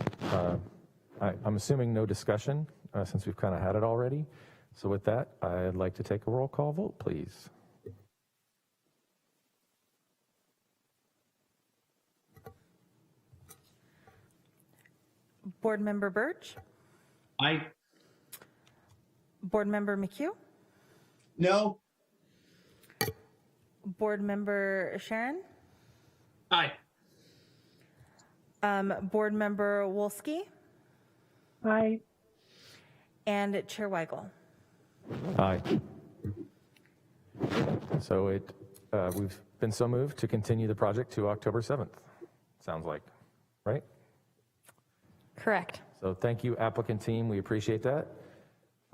I'm assuming no discussion since we've kind of had it already. So with that, I'd like to take a roll call vote, please. Board Member Birch? Aye. Board Member McHugh? No. Board Member Sharon? Aye. Board Member Wolski? Aye. and Chair Weigel. Aye. So we've been so moved to continue the project to October 7th, sounds like, right? Correct. So thank you, applicant team. We appreciate that.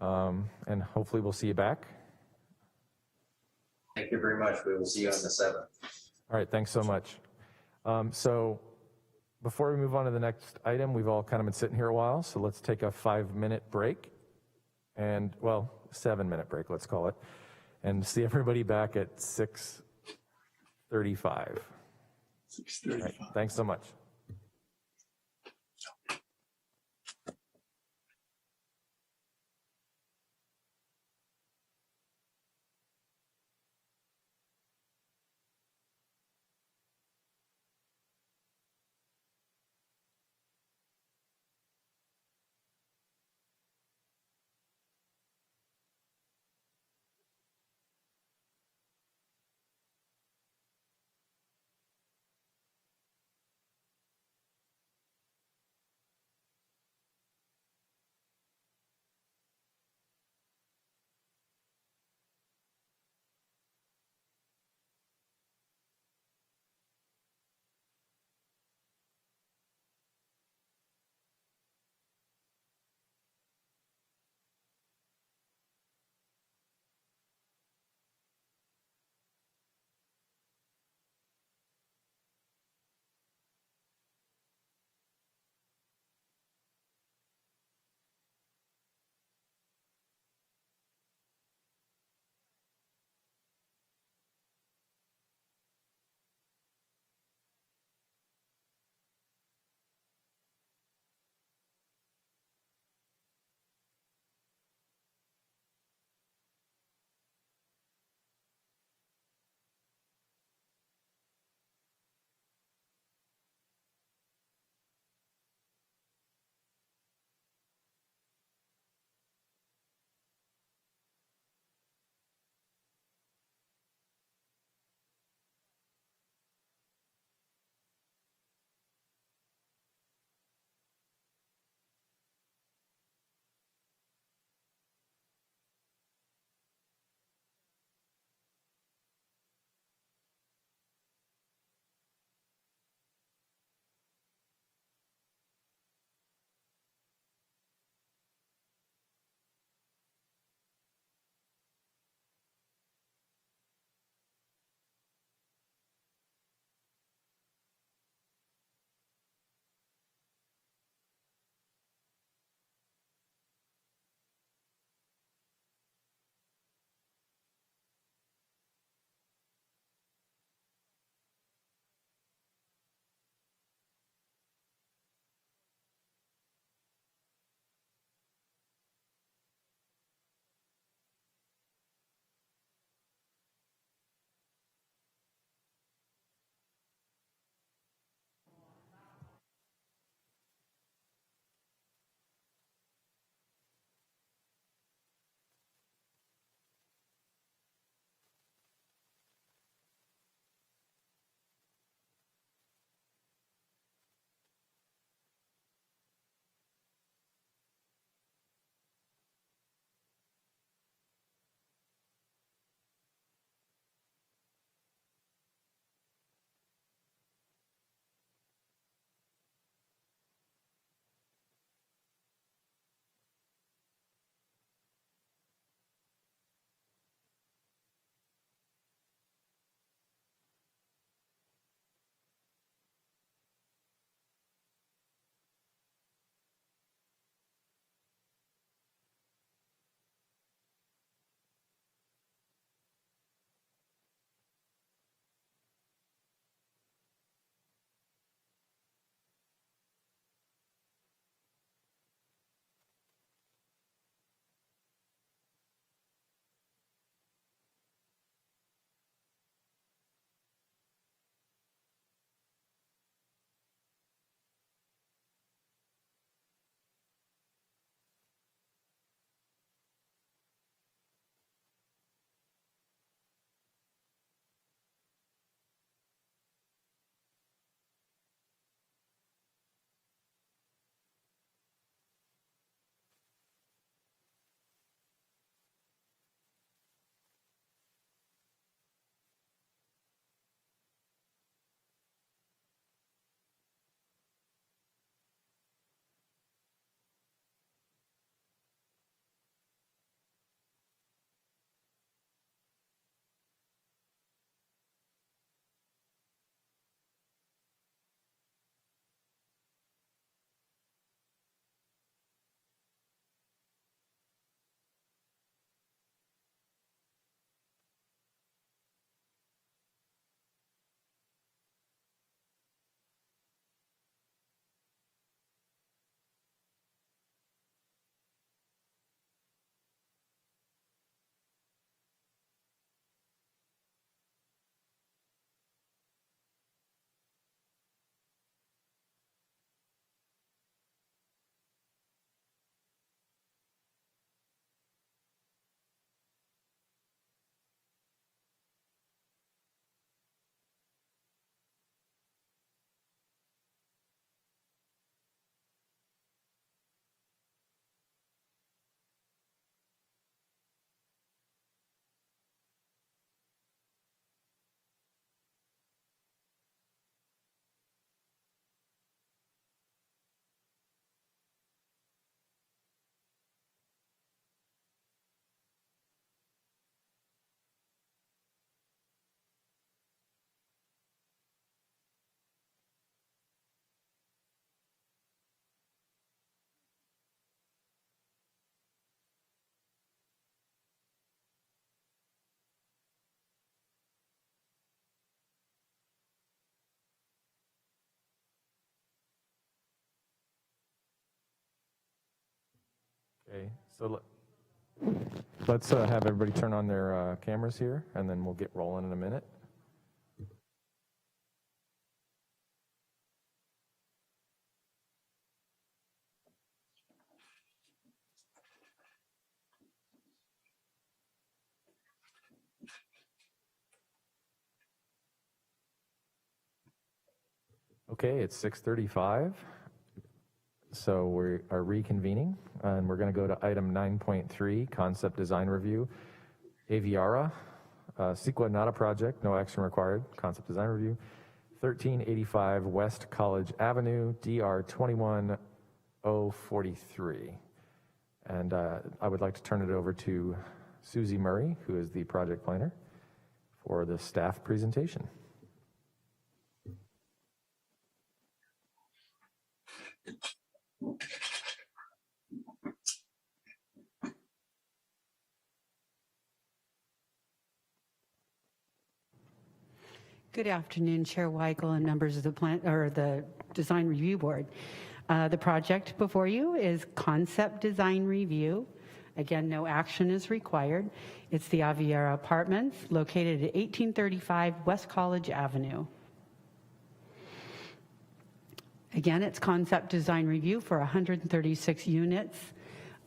And hopefully we'll see you back. Thank you very much. We will see you on the 7th. All right, thanks so much. So before we move on to the next item, we've all kind of been sitting here a while, so let's take a 5-minute break and, well, 7-minute break, let's call it, and see everybody back at 6:35. 6:35. Right, thanks so much. Okay, so let's have everybody turn on their cameras here, and then we'll get rolling in a minute. Okay, it's 6:35, so we are reconvening, and we're going to go to item 9.3, Concept Design Review, Aviara, CEQA not a project, no action required, Concept Design Review, 1385 West College Avenue, DR 21043. And I would like to turn it over to Susie Murray, who is the project planner, for the staff presentation. Good afternoon, Chair Weigel and members of the Design Review Board. The project before you is Concept Design Review. Again, no action is required. It's the Aviara Apartments located at 1835 West College Avenue. Again, it's Concept Design Review for 136 units,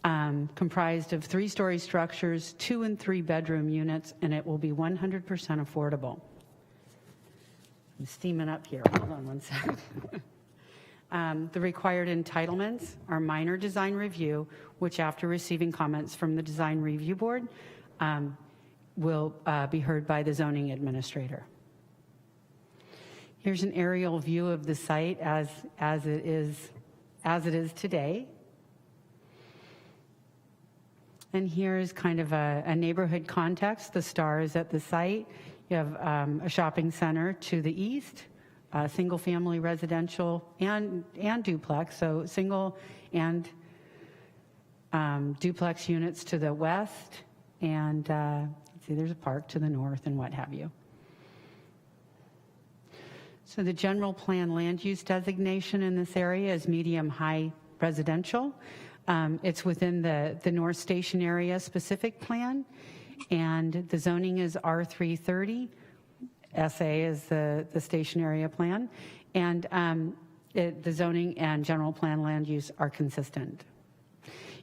comprised of 3-story structures, 2- and 3-bedroom units, and it will be 100% affordable. I'm steaming up here. Hold on one second. The required entitlements are minor design review, which after receiving comments from the Design Review Board, will be heard by the zoning administrator. Here's an aerial view of the site as it is today. And here's kind of a neighborhood context. The star is at the site. You have a shopping center to the east, single-family residential and duplex, so single and duplex units to the west, and let's see, there's a park to the north and what have you. So the general plan land use designation in this area is medium-high residential. It's within the North Station area specific plan, and the zoning is R330. SA is the station area plan, and the zoning and general plan land use are consistent.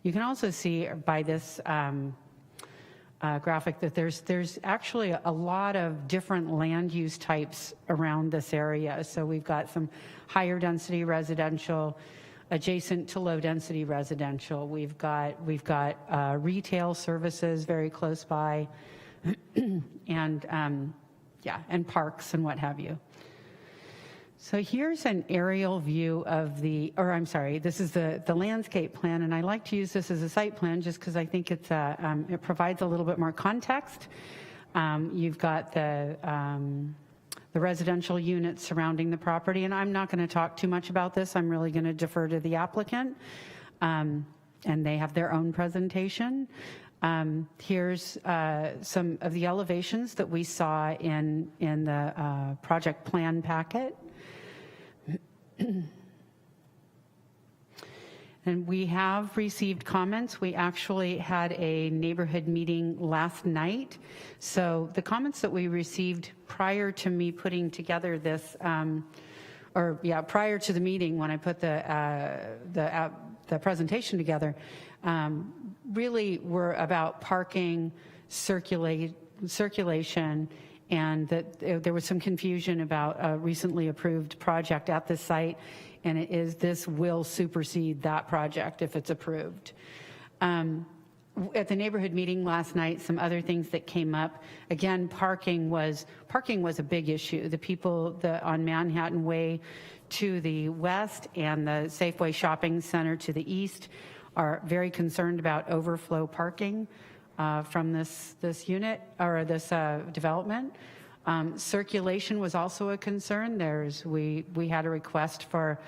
You can also see by this graphic that there's actually a lot of different land use types around this area. So we've got some higher density residential adjacent to low density residential. We've got retail services very close by, and and parks and what have you. So here's an aerial view of this is the landscape plan, and I like to use this as a site plan just because I think it provides a little bit more context. You've got the residential units surrounding the property, and I'm not going to talk too much about this. I'm really going to defer to the applicant, and they have their own presentation. Here's some of the elevations that we saw in the project plan packet. And we have received comments. We actually had a neighborhood meeting last night. So the comments that we received prior to me putting together this, prior to the meeting when I put the presentation together, really were about parking, circulation, and that there was some confusion about a recently approved project at the site, and this will supersede that project if it's approved. At the neighborhood meeting last night, some other things that came up. Again, parking was a big issue. The people on Manhattan Way to the west and the Safeway Shopping Center to the east are very concerned about overflow parking from this unit or this development. Circulation was also a concern. We had a request for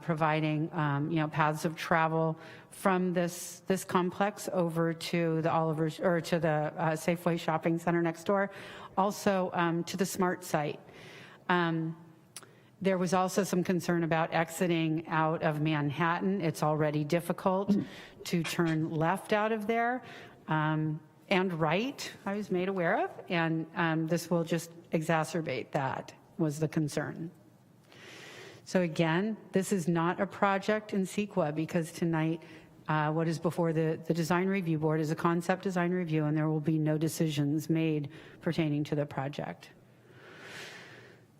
providing paths of travel from this complex over to the Oliver's or to the Safeway Shopping Center next door, also to the Smart site. There was also some concern about exiting out of Manhattan. It's already difficult to turn left out of there, and right, I was made aware of, and this will just exacerbate that, was the concern. So again, this is not a project in CEQA, because tonight what is before the Design Review Board is a concept design review, and there will be no decisions made pertaining to the project.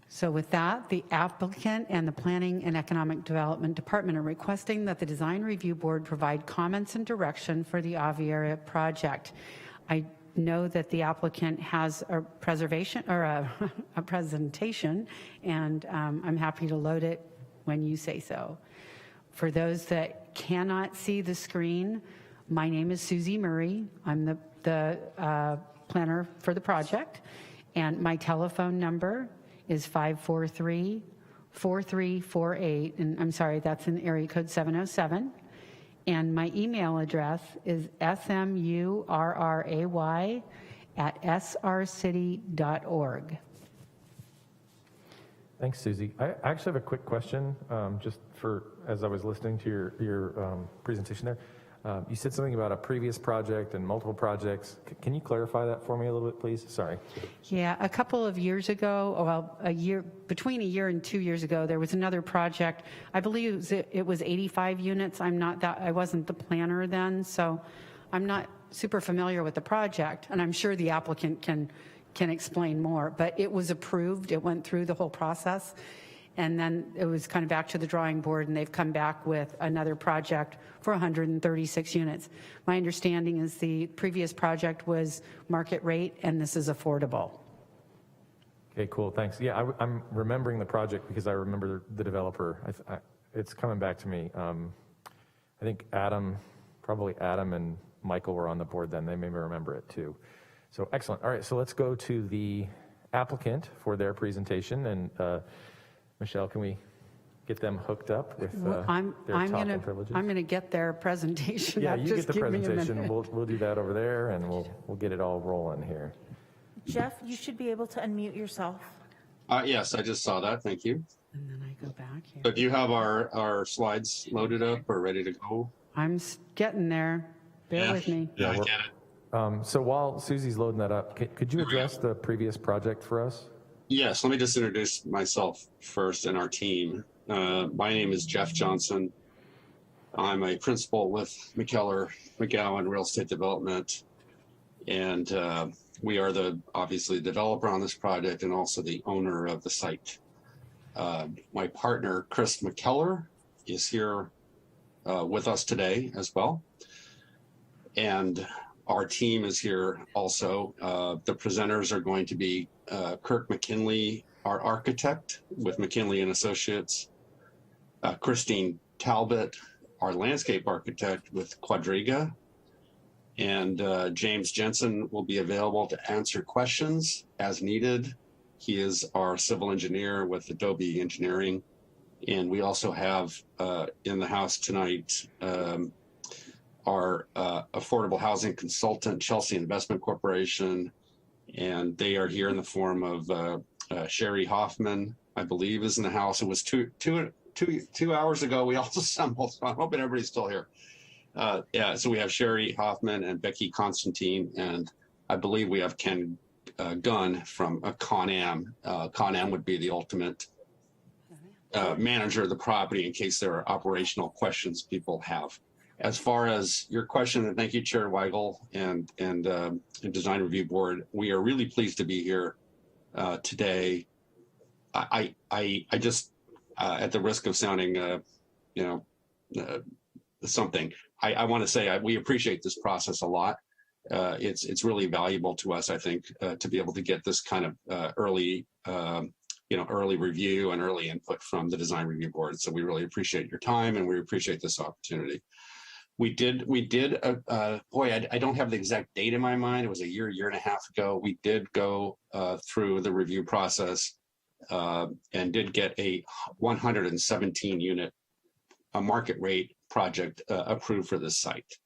So with that, the applicant and the Planning and Economic Development Department are requesting that the Design Review Board provide comments and direction for the Aviara project. I know that the applicant has a preservation or a presentation, and I'm happy to load it when you say so. For those that cannot see the screen, my name is Susie Murray. I'm the planner for the project, and my telephone number is 543-4348, and I'm sorry, that's in area code 707. And my email address is smurray@srcity.org. Thanks, Susie. I actually have a quick question, just for, as I was listening to your presentation there. You said something about a previous project and multiple projects. Can you clarify that for me a little bit, please? Sorry. Yeah, a couple of years ago, well, between a year and 2 years ago, there was another project. I believe it was 85 units. I wasn't the planner then, so I'm not super familiar with the project, and I'm sure the applicant can explain more, but it was approved. It went through the whole process, and then it was kind of back to the drawing board, and they've come back with another project for 136 units. My understanding is the previous project was market rate, and this is affordable. Okay, cool, thanks. Yeah, I'm remembering the project because I remember the developer. It's coming back to me. I think probably Adam and Michael were on the board then. They may remember it too. So excellent. All right, so let's go to the applicant for their presentation, and Michelle, can we get them hooked up with their top privileges? I'm gonna get their presentation. Yeah, you Just get the give me a presentation. minute. We'll do that over there, and we'll get it all rolling here. Jeff, you should be able to unmute yourself. Yes, I just saw that. Thank you. And then I go back here. So do you have our slides loaded up or ready to go? I'm getting there. Bear with me. Yeah, I get it. So while Susie's loading that up, could you address the previous project for us? Yes, let me just introduce myself first and our team. My name is Jeff Johnson. I'm a principal with McKellar McGowan Real Estate Development, and we are obviously the developer on this project and also the owner of the site. My partner, Kirk Mckinley, is here with us today as well. And our team is here also. The presenters are going to be Kirk Mckinley, our architect with McKinley and Associates, Christine Talbot, our landscape architect with Quadriga, and James Jensen will be available to answer questions as needed. He is our civil engineer with Adobe Engineering. And we also have in the house tonight our affordable housing consultant, Chelsea Investment Corporation, and they are here in the form of Sherry Hoffman, I believe, is in the house. It was two hours ago we all assembled, so I'm hoping everybody's still here. Yeah, so we have Sherry Hoffman and Becky Constantine, and I believe we have Ken Gunn from Con Am. Con Am would be the ultimate manager of the property in case there are operational questions people have. As far as your question, and thank you, Chair Weigel and Design Review Board, we are really pleased to be here today. I just, at the risk of sounding, something, I want to say we appreciate this process a lot. It's really valuable to us, I think, to be able to get this kind of early review and early input from the Design Review Board. So we really appreciate your time and we appreciate this opportunity. We did, boy, I don't have the exact date in my mind. It was a year and a half ago. We did go through the review process and did get a 117 unit market rate project approved for this site.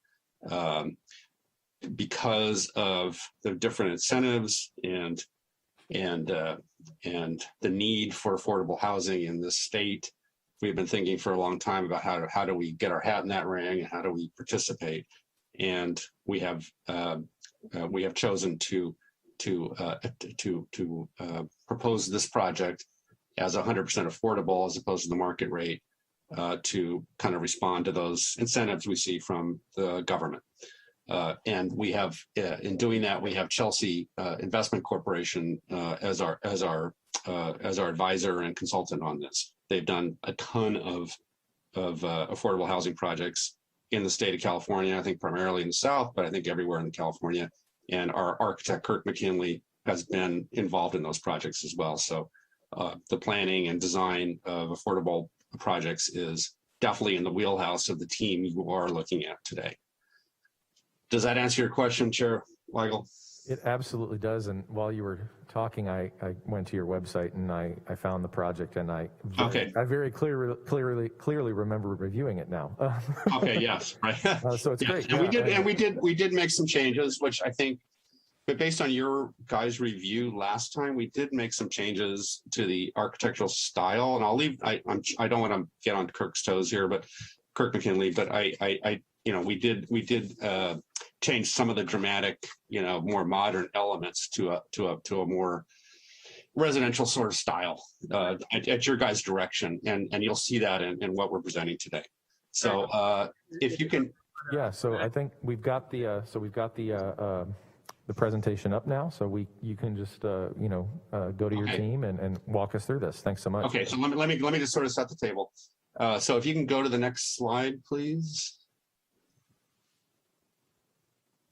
Because of the different incentives and and the need for affordable housing in this state. We've been thinking for a long time about how do we get our hat in that ring and how do we participate. And we have chosen to propose this project as 100% affordable as opposed to the market rate to kind of respond to those incentives we see from the government. And we have, in doing that, we have Chelsea Investment Corporation as our advisor and consultant on this. They've done a ton of affordable housing projects in the state of California, I think primarily in the South, but I think everywhere in California. And our architect, Kirk Mckinley, has been involved in those projects as well. So the planning and design of affordable projects is definitely in the wheelhouse of the team you are looking at today. Does that answer your question, Chair Weigel? It absolutely does. And while you were talking, I went to your website and I found the project, and I very clearly remember reviewing it now. Okay. Yes. Right. So it's great. And we did make some changes, which I think, but based on your guys' review last time, we did make some changes to the architectural style. And I'll leave. I don't want to get on Kirk's toes here, but Kirk McKinley. But we did change some of the dramatic, more modern elements to a more residential sort of style at your guys' direction, and you'll see that in what we're presenting today. So if you can, yeah. So I think we've got the presentation up now, so you can just go to your team and walk us through this. Thanks so much. Okay, so let me just sort of set the table. So if you can go to the next slide, please.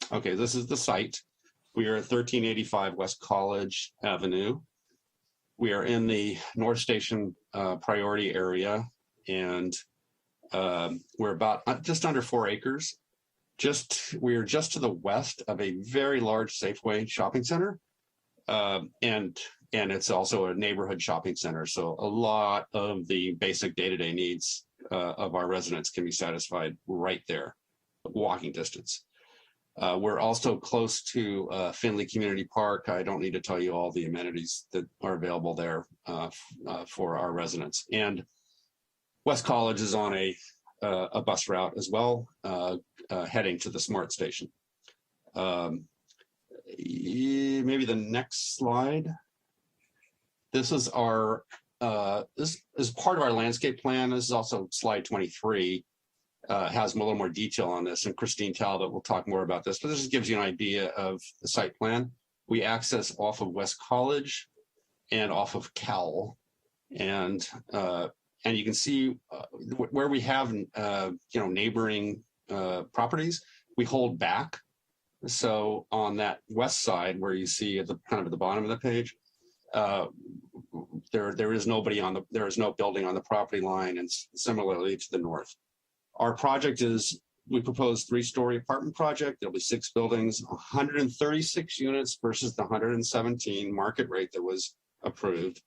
Okay, this is the site. We are at 1385 West College Avenue. We are in the North Station priority area, and we're about just under 4 acres. We are just to the west of a very large Safeway shopping center, and it's also a neighborhood shopping center. So a lot of the basic day-to-day needs of our residents can be satisfied right there, walking distance. We're also close to Finley Community Park. I don't need to tell you all the amenities that are available there for our residents. And West College is on a bus route as well, heading to the SMART station. Maybe the next slide. This is our this is part of our landscape plan. This is also slide 23. Has a little more detail on this, and Christine Talbot will talk more about this, but this just gives you an idea of the site plan. We access off of West College and off of Cowell, and you can see where we have neighboring properties, we hold back. So on that west side, where you see at the kind of at the bottom of the page, there is no building on the property line, and similarly to the north. Our project we propose 3-story apartment project. There'll be 6 buildings, 136 units versus the 117 market rate that was approved.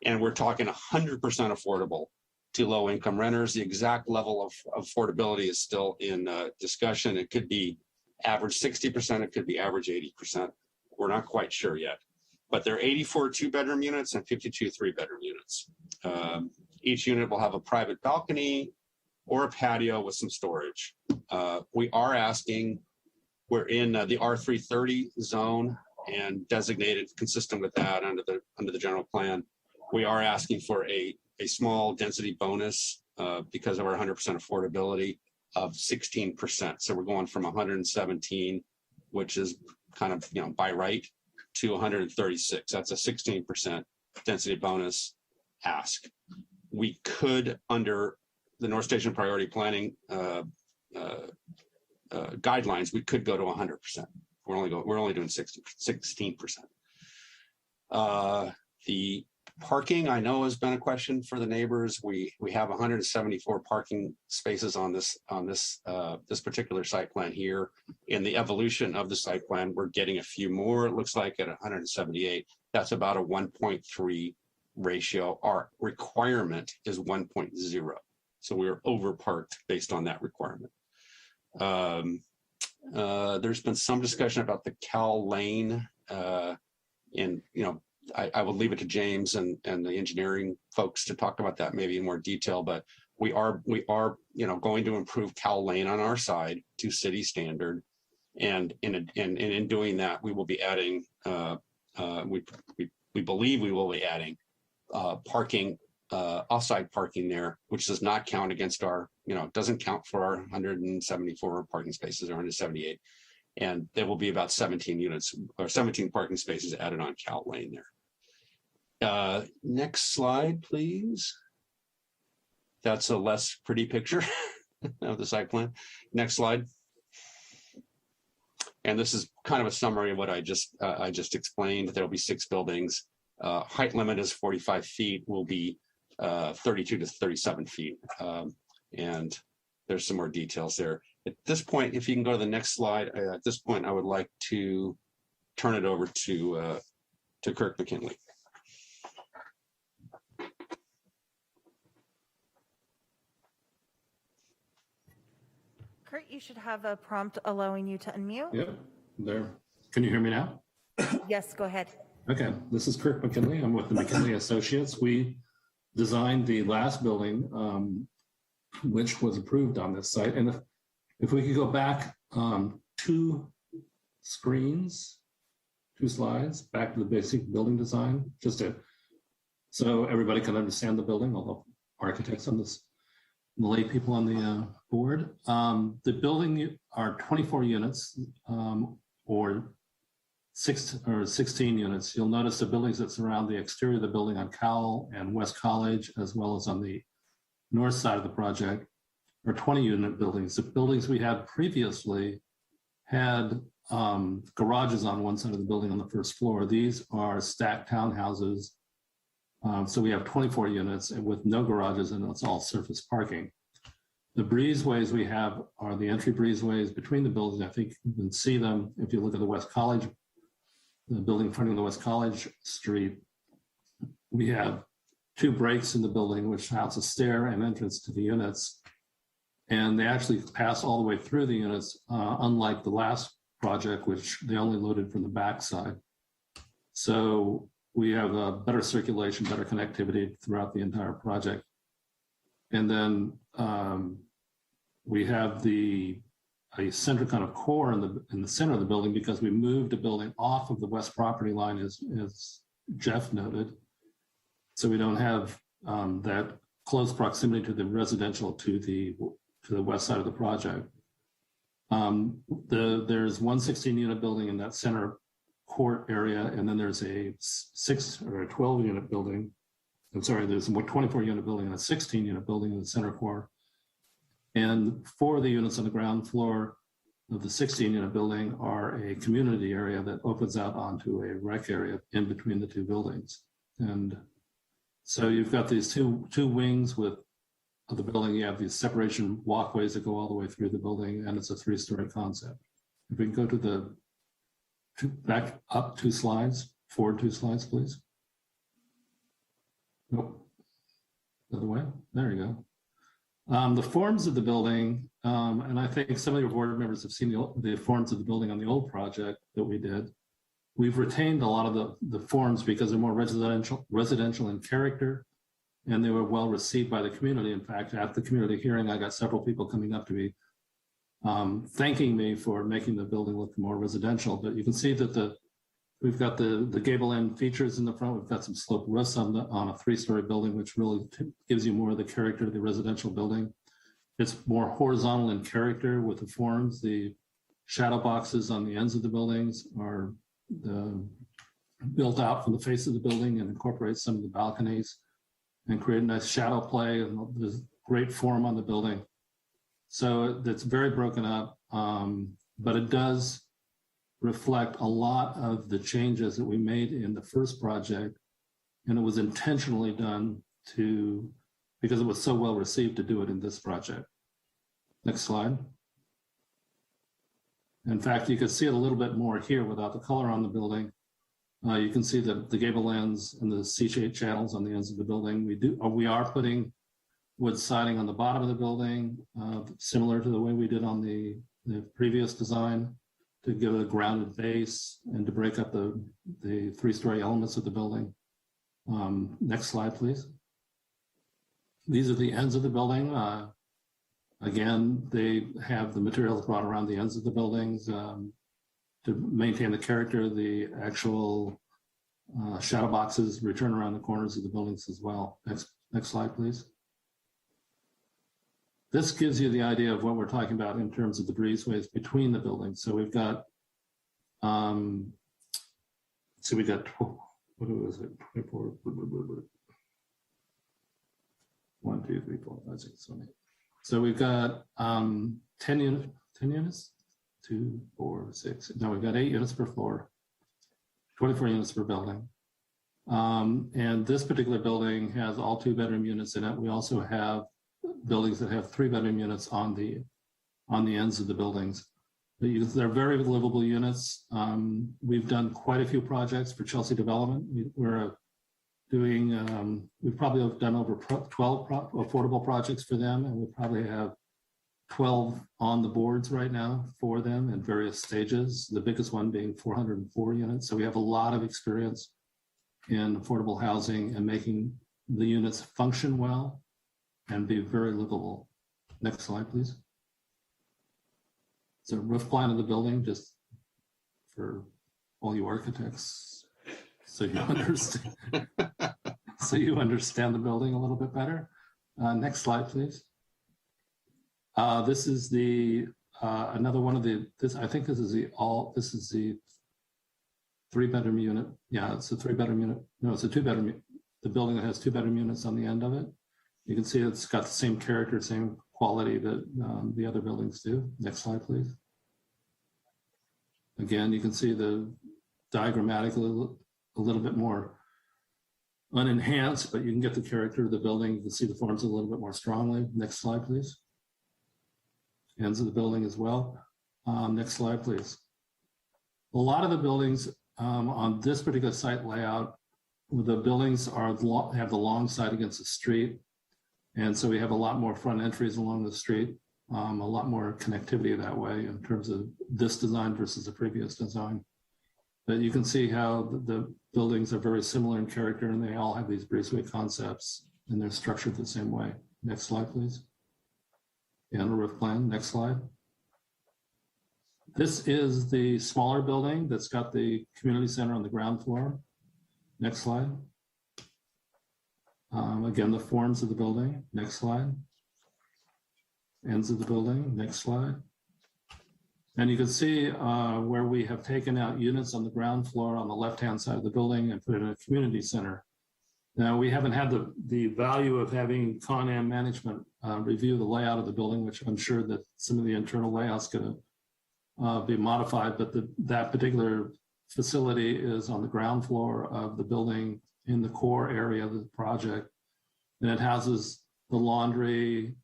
And we're talking 100% affordable to low income renters. The exact level of affordability is still in discussion. It could be average 60%, it could be average 80%. We're not quite sure yet. But there are 84 2-bedroom units and 52 3-bedroom units. Each unit will have a private balcony or a patio with some storage. We're in the R330 zone and designated consistent with that under the general plan. We are asking for a small density bonus because of our 100% affordability of 16%. So we're going from 117, which is kind of by right, to 136. That's a 16% density bonus ask. We could, under the North Station priority planning guidelines, we could go to 100%. We're only doing 16%. The parking, I know, has been a question for the neighbors. We have 174 parking spaces on this particular site plan here. In the evolution of the site plan, we're getting a few more. It looks like at 178. That's about a 1.3 ratio. Our requirement is 1.0. So we're overparked based on that requirement. There's been some discussion about the Cal Lane, and I will leave it to James and the engineering folks to talk about that maybe in more detail, but we are going to improve Cow Lane on our side to city standard. And in doing that, we will be adding, we believe we will be adding parking, off-site parking there, which does not count against our, doesn't count for our 174 parking spaces or 178. And there will be about 17 units or 17 parking spaces added on Cow Lane there. Next slide, please. That's a less pretty picture of the site plan. Next slide. And this is kind of a summary of what I just explained. There'll be 6 buildings. Height limit is 45 feet, will be 32 to 37 feet. And there's some more details there. At this point, if you can go to the next slide, at this point, I would like to turn it over to Kirk Mckinley. Kurt, you should have a prompt allowing you to unmute. Yep, there. Can you hear me now? Yes, go ahead. Okay, this is Kirk McKinley. I'm with the McKinley Associates. We designed the last building, which was approved on this site. And if we could go back 2 screens, 2 slides, back to the basic building design, so everybody can understand the building, although architects on this, the lay people on the board. The building are 24 units or 16 units. You'll notice the buildings that surround the exterior of the building on Cowell and West College, as well as on the north side of the project, are 20-unit buildings. The buildings we had previously had garages on one side of the building on the first floor. These are stacked townhouses. So we have 24 units with no garages, and it's all surface parking. The breezeways we have are the entry breezeways between the buildings. I think you can see them if you look at the West College, the building fronting the West College Street. We have 2 breaks in the building, which has a stair and entrance to the units. And they actually pass all the way through the units, unlike the last project, which they only loaded from the back side. So we have a better circulation, better connectivity throughout the entire project. And then we have a center kind of core in the center of the building, because we moved the building off of the west property line, as Jeff noted. So we don't have that close proximity to the residential to the west side of the project. There's one 16-unit building in that center court area, and then there's a 6 or a 12-unit building. I'm sorry, there's a 24-unit building and a 16-unit building in the center core. And 4 of the units on the ground floor of the 16-unit building are a community area that opens out onto a rec area in between the 2 buildings. And so you've got these two wings of the building. You have these separation walkways that go all the way through the building, and it's a 3-story concept. If we can go to back up 2 slides, forward 2 slides, please. Nope. Other way. There you go. The forms of the building, and I think some of your board members have seen the forms of the building on the old project that we did. We've retained a lot of the forms because they're more residential in character, and they were well received by the community. In fact, at the community hearing, I got several people coming up to me thanking me for making the building look more residential. But you can see that we've got the gable end features in the front. We've got some sloped roofs on a 3-story building, which really gives you more of the character of the residential building. It's more horizontal in character with the forms. The shadow boxes on the ends of the buildings are built out from the face of the building and incorporate some of the balconies and create a nice shadow play, and there's great form on the building. So it's very broken up, but it does reflect a lot of the changes that we made in the first project, and it was intentionally done because it was so well received to do it in this project. Next slide. In fact, you can see it a little bit more here without the color on the building. You can see the gable ends and the C-shaped channels on the ends of the building. We are putting wood siding on the bottom of the building, similar to the way we did on the previous design, to give it a grounded base and to break up the 3-story elements of the building. Next slide, please. These are the ends of the building. Again, they have the materials brought around the ends of the buildings to maintain the character. The actual shadow boxes return around the corners of the buildings as well. Next slide, please. This gives you the idea of what we're talking about in terms of the breezeways between the buildings. So we've got, what was it? 24. 1, 2, 3, 4, 5, 6, 7, 8. So we've got 10 units, 2, 4, 6. No, we've got 8 units per floor, 24 units per building. And this particular building has all 2-bedroom units in it. We also have buildings that have 3-bedroom units on the ends of the buildings. They're very livable units. We've done quite a few projects for Chelsea Development. We're doing, we've probably done over 12 affordable projects for them, and we probably have 12 on the boards right now for them in various stages, the biggest one being 404 units. So we have a lot of experience in affordable housing and making the units function well and be very livable. Next slide, please. So roof plan of the building, just for all you architects, so you understand, so you understand the building a little bit better. Next slide, please. This is the another one of the. I think this is the 3-bedroom unit. Yeah, it's a 3-bedroom unit. No, it's a 2-bedroom. The building that has 2-bedroom units on the end of it. You can see it's got the same character, same quality that the other buildings do. Next slide, please. Again, you can see the diagrammatically a little bit more unenhanced, but you can get the character of the building. You can see the forms a little bit more strongly. Next slide, please. Ends of the building as well. Next slide, please. A lot of the buildings on this particular site layout, the buildings have the long side against the street. And so we have a lot more front entries along the street, a lot more connectivity that way in terms of this design versus the previous design. But you can see how the buildings are very similar in character, and they all have these breezeway concepts, and they're structured the same way. Next slide, please. And a roof plan. Next slide. This is the smaller building that's got the community center on the ground floor. Next slide. Again, the forms of the building. Next slide. Ends of the building. Next slide. And you can see where we have taken out units on the ground floor on the left-hand side of the building and put it in a community center. Now, we haven't had the value of having Con-Am management review the layout of the building, which I'm sure that some of the internal layouts going to be modified, but that particular facility is on the ground floor of the building in the core area of the project. And it houses the laundry,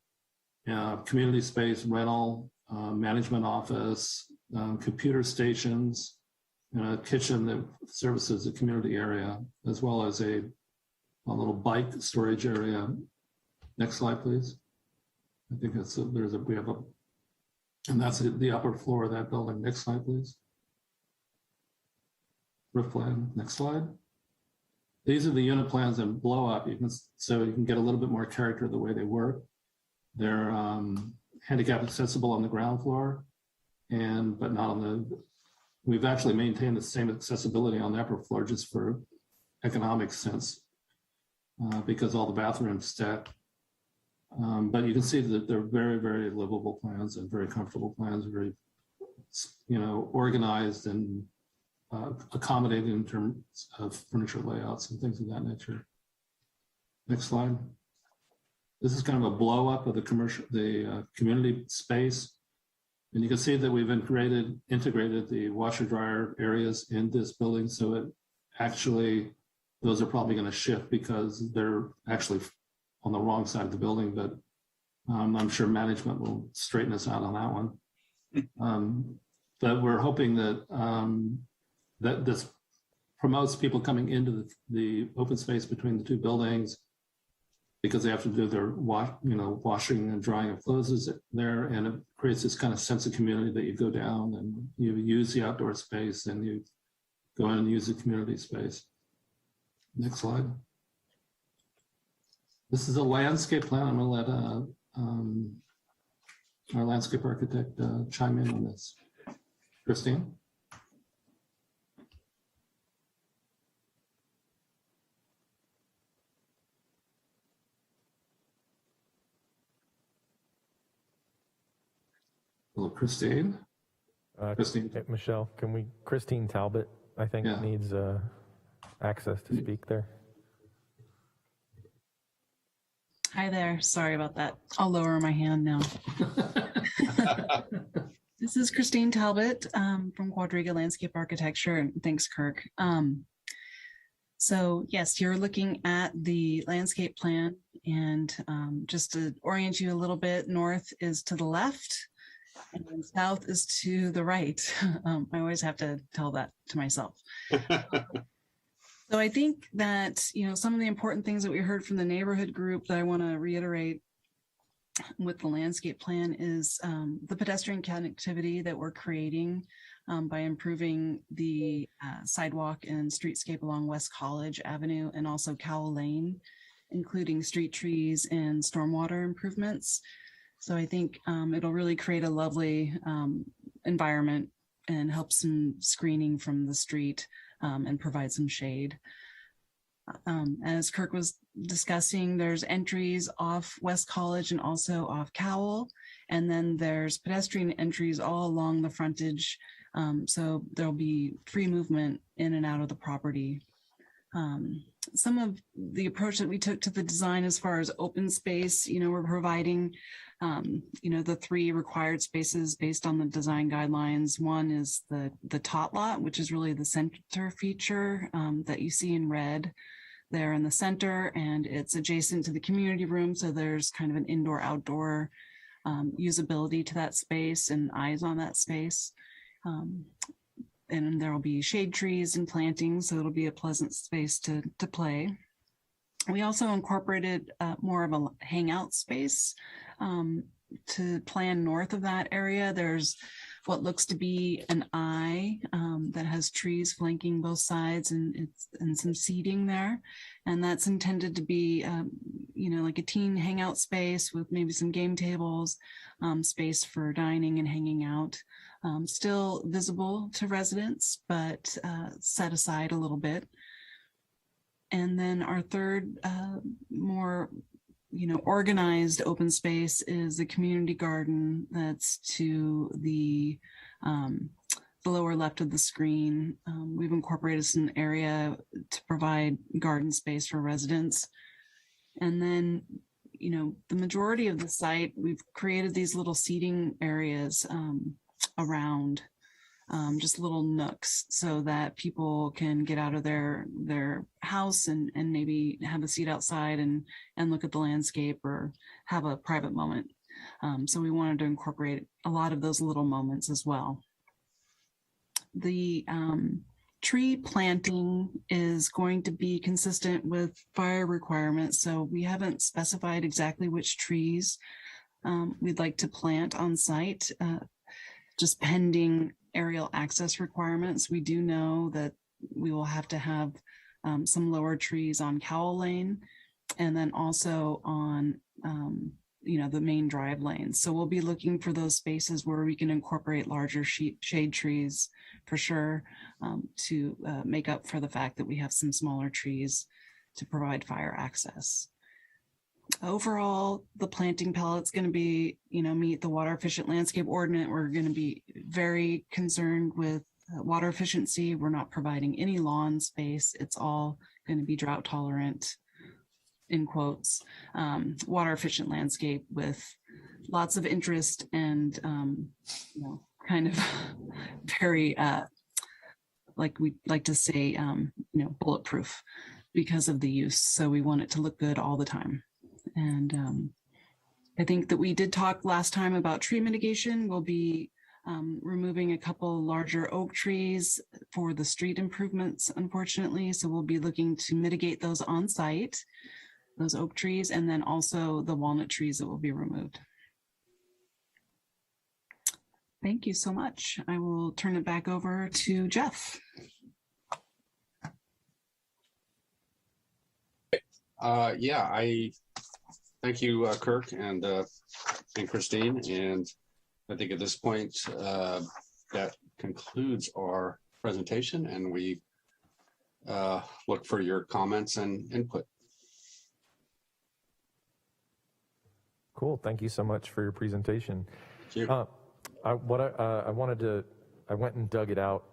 community space, rental, management office, computer stations, and a kitchen that services the community area, as well as a little bike storage area. Next slide, please. I think that's and that's the upper floor of that building. Next slide, please. Roof plan. Next slide. These are the unit plans and blow up. So you can get a little bit more character of the way they work. They're handicap accessible on the ground floor, but not on the. We've actually maintained the same accessibility on the upper floor just for economic sense, because all the bathrooms stack. But you can see that they're very, very livable plans and very comfortable plans, very, organized and accommodating in terms of furniture layouts and things of that nature. Next slide. This is kind of a blow up of the community space. And you can see that we've integrated the washer dryer areas in this building. So it actually, those are probably going to shift because they're actually on the wrong side of the building, but I'm sure management will straighten us out on that one. But we're hoping that that this promotes people coming into the open space between the two buildings, because they have to do their washing and drying of clothes there, and it creates this kind of sense of community that you go down and you use the outdoor space and you go in and use the community space. Next slide. This is a landscape plan. I'm going to let our landscape architect chime in on this. Christine? Hello, Christine. Christine. Michelle, Christine Talbot, I think, needs access to speak there. Hi there. Sorry about that. I'll lower my hand now. This is Christine Talbot from Quadriga Landscape Architecture, and thanks, Kirk. So yes, you're looking at the landscape plan, and just to orient you a little bit, north is to the left, and then south is to the right. I always have to tell that to myself. So I think that, some of the important things that we heard from the neighborhood group that I want to reiterate with the landscape plan is the pedestrian connectivity that we're creating by improving the sidewalk and streetscape along West College Avenue and also Cowell Lane, including street trees and stormwater improvements. So I think it'll really create a lovely environment and help some screening from the street and provide some shade. As Kirk was discussing, there's entries off West College and also off Cowell, and then there's pedestrian entries all along the frontage. So there'll be free movement in and out of the property. Some of the approach that we took to the design as far as open space, we're providing the 3 required spaces based on the design guidelines. One is the tot lot, which is really the center feature that you see in red there in the center, and it's adjacent to the community room. So there's kind of an indoor-outdoor usability to that space and eyes on that space. And there will be shade trees and plantings, so it'll be a pleasant space to play. We also incorporated more of a hangout space to plan north of that area. There's what looks to be an eye that has trees flanking both sides and some seating there. And that's intended to be, like a teen hangout space with maybe some game tables, space for dining and hanging out. Still visible to residents, but set aside a little bit. And then our third, more organized open space is the community garden that's to the lower left of the screen. We've incorporated some area to provide garden space for residents. And then, the majority of the site, we've created these little seating areas around, just little nooks so that people can get out of their house and maybe have a seat outside and look at the landscape or have a private moment. So we wanted to incorporate a lot of those little moments as well. The tree planting is going to be consistent with fire requirements. So we haven't specified exactly which trees we'd like to plant on site, just pending aerial access requirements. We do know that we will have to have some lower trees on Cowell Lane and then also on the main drive lanes. So we'll be looking for those spaces where we can incorporate larger shade trees for sure, to make up for the fact that we have some smaller trees to provide fire access. Overall, the planting pallette's going to be, meet the water efficient landscape ordinance. We're going to be very concerned with water efficiency. We're not providing any lawn space. It's all going to be drought tolerant, in quotes, water efficient landscape with lots of interest and, kind of very, like we like to say, bulletproof because of the use. So we want it to look good all the time. And I think that we did talk last time about tree mitigation. We'll be removing a couple larger oak trees for the street improvements, unfortunately. So we'll be looking to mitigate those on site. those oak trees, and then also the walnut trees that will be removed. Thank you so much. I will turn it back over to Jeff. Yeah, I thank you, Kirk and Christine. And I think at this point, that concludes our presentation, and we look for your comments and input. Cool. Thank you so much for your presentation. Thank you. I went and dug it out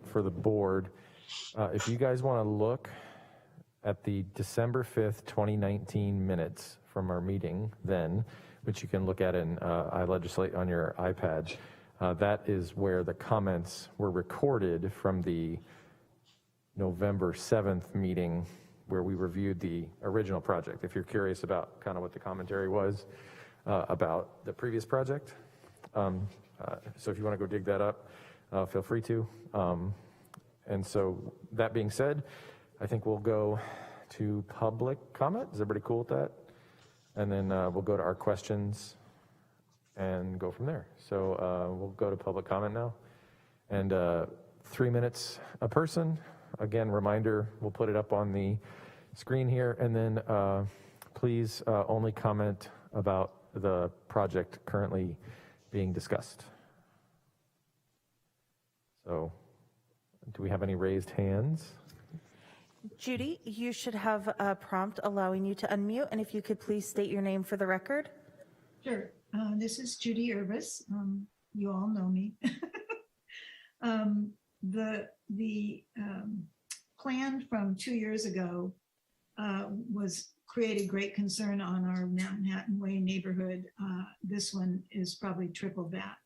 for the board. If you guys want to look at the December 5th, 2019 minutes from our meeting then, which you can look at in iLegislate on your iPad, that is where the comments were recorded from the November 7th meeting where we reviewed the original project. If you're curious about kind of what the commentary was about the previous project. So if you want to go dig that up, feel free to. And so that being said, I think we'll go to public comment. Is everybody cool with that? And then we'll go to our questions and go from there. So we'll go to public comment now. And 3 minutes a person. Again, reminder, we'll put it up on the screen here. And then please only comment about the project currently being discussed. So do we have any raised hands? Judy, you should have a prompt allowing you to unmute, and if you could please state your name for the record. Sure. This is Judy Urbis. You all know me. The plan from 2 years ago created great concern on our Manhattan Way neighborhood. This one is probably triple that.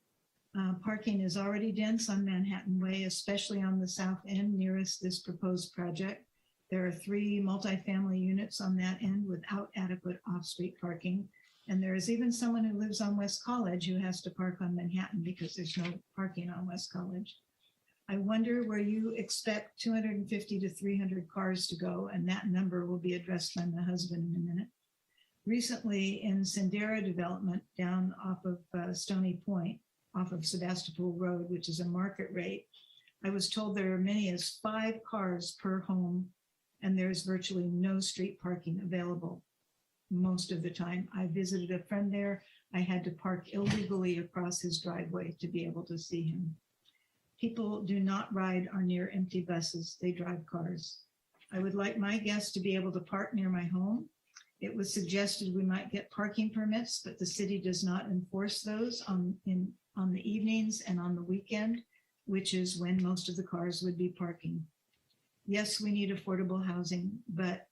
Parking is already dense on Manhattan Way, especially on the south end nearest this proposed project. There are 3 multifamily units on that end without adequate off-street parking. And there is even someone who lives on West College who has to park on Manhattan because there's no parking on West College. I wonder where you expect 250 to 300 cars to go, and that number will be addressed by my husband in a minute. Recently in Sendera development down off of Stony Point, off of Sebastopol Road, which is a market rate, I was told there are many as 5 cars per home, and there's virtually no street parking available most of the time. I visited a friend there. I had to park illegally across his driveway to be able to see him. People do not ride or near empty buses. They drive cars. I would like my guests to be able to park near my home. It was suggested we might get parking permits, but the city does not enforce those on the evenings and on the weekend, which is when most of the cars would be parking. Yes, we need affordable housing, but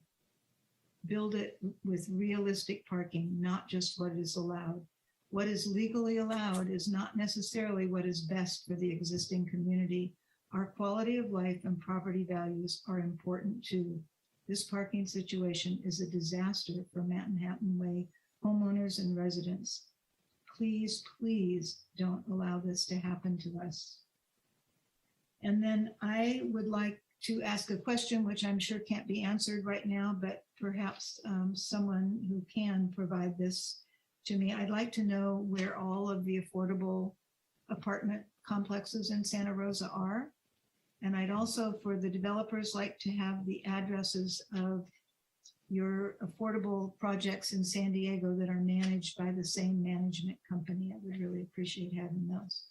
build it with realistic parking, not just what is allowed. What is legally allowed is not necessarily what is best for the existing community. Our quality of life and property values are important too. This parking situation is a disaster for Manhattan Way homeowners and residents. Please, please don't allow this to happen to us. And then I would like to ask a question, which I'm sure can't be answered right now, but perhaps someone who can provide this to me. I'd like to know where all of the affordable apartment complexes in Santa Rosa are. And I'd also, for the developers, like to have the addresses of your affordable projects in San Diego that are managed by the same management company. I would really appreciate having those.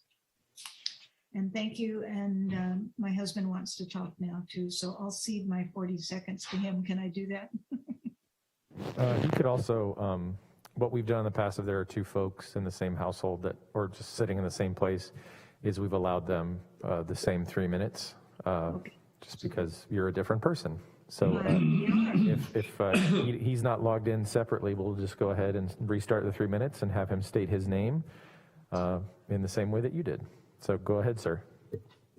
And thank you. And my husband wants to talk now too, so I'll cede my 40 seconds to him. Can I do that? You could also, what we've done in the past, if there are 2 folks in the same household that, or just sitting in the same place, is we've allowed them the same 3 minutes, just because you're a different person. So if he's not logged in separately, we'll just go ahead and restart the 3 minutes and have him state his name in the same way that you did. So go ahead, sir.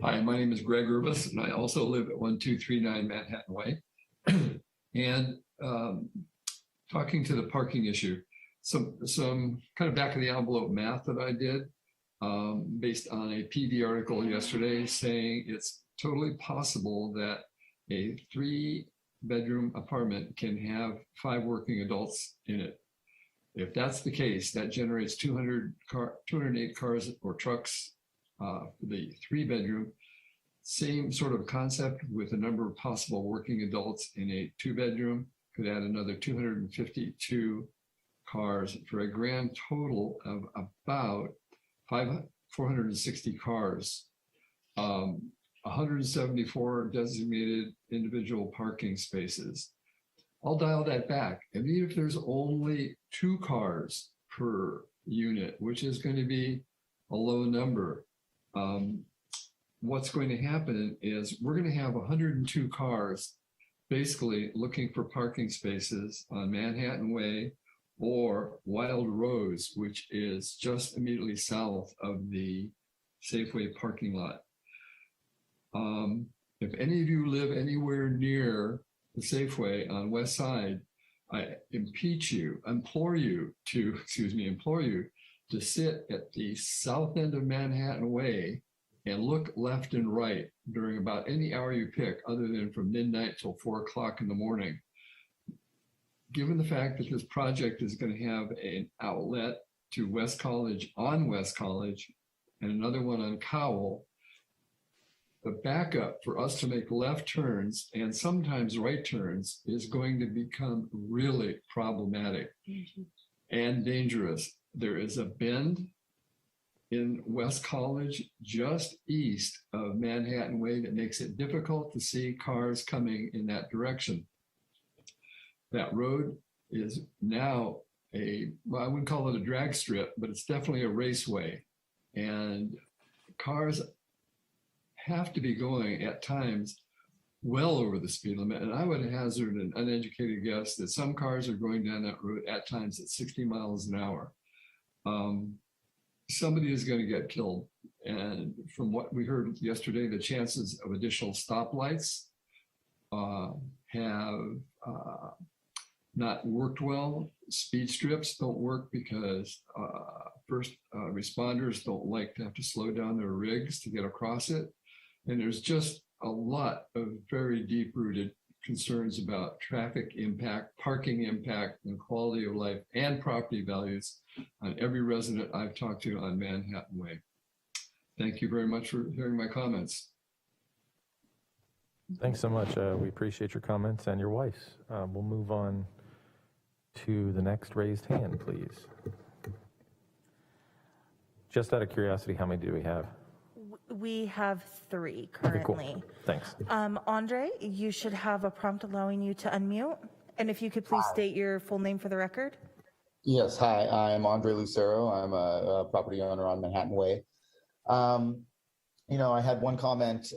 Hi, my name is Greg Urbis, and I also live at 1239 Manhattan Way. And talking to the parking issue, some kind of back of the envelope math that I did based on a PD article yesterday saying it's totally possible that a 3 bedroom apartment can have 5 working adults in it. If that's the case, that generates 208 cars or trucks for the 3-bedroom. Same sort of concept with the number of possible working adults in a 2-bedroom could add another 252 cars for a grand total of about 460 cars. 174 designated individual parking spaces. I'll dial that back. And even if there's only 2 cars per unit, which is going to be a low number, what's going to happen is we're going to have 102 cars basically looking for parking spaces on Manhattan Way or Wild Rose, which is just immediately south of the Safeway parking lot. If any of you live anywhere near the Safeway on West Side, I implore you to sit at the south end of Manhattan Way and look left and right during about any hour you pick, other than from midnight till 4 o'clock in the morning. Given the fact that this project is going to have an outlet to West College on West College and another one on Cowell, the backup for us to make left turns and sometimes right turns is going to become really problematic and dangerous. There is a bend in West College just east of Manhattan Way that makes it difficult to see cars coming in that direction. That road is now I wouldn't call it a drag strip, but it's definitely a raceway. And cars have to be going at times well over the speed limit. And I would hazard an uneducated guess that some cars are going down that road at times at 60 miles an hour. Somebody is going to get killed. And from what we heard yesterday, the chances of additional stoplights have not worked well. Speed strips don't work because first responders don't like to have to slow down their rigs to get across it. And there's just a lot of very deep-rooted concerns about traffic impact, parking impact, and quality of life and property values on every resident I've talked to on Manhattan Way. Thank you very much for hearing my comments. Thanks so much. We appreciate your comments and your wife's. We'll move on to the next raised hand, please. Just out of curiosity, how many do we have? We have 3 Okay, cool. currently. Thanks. Andre, you should have a prompt allowing you to unmute. And if you could please state your full name for the record. Yes, hi, I'm Andre Lucero. I'm a property owner on Manhattan Way. You know, I had one comment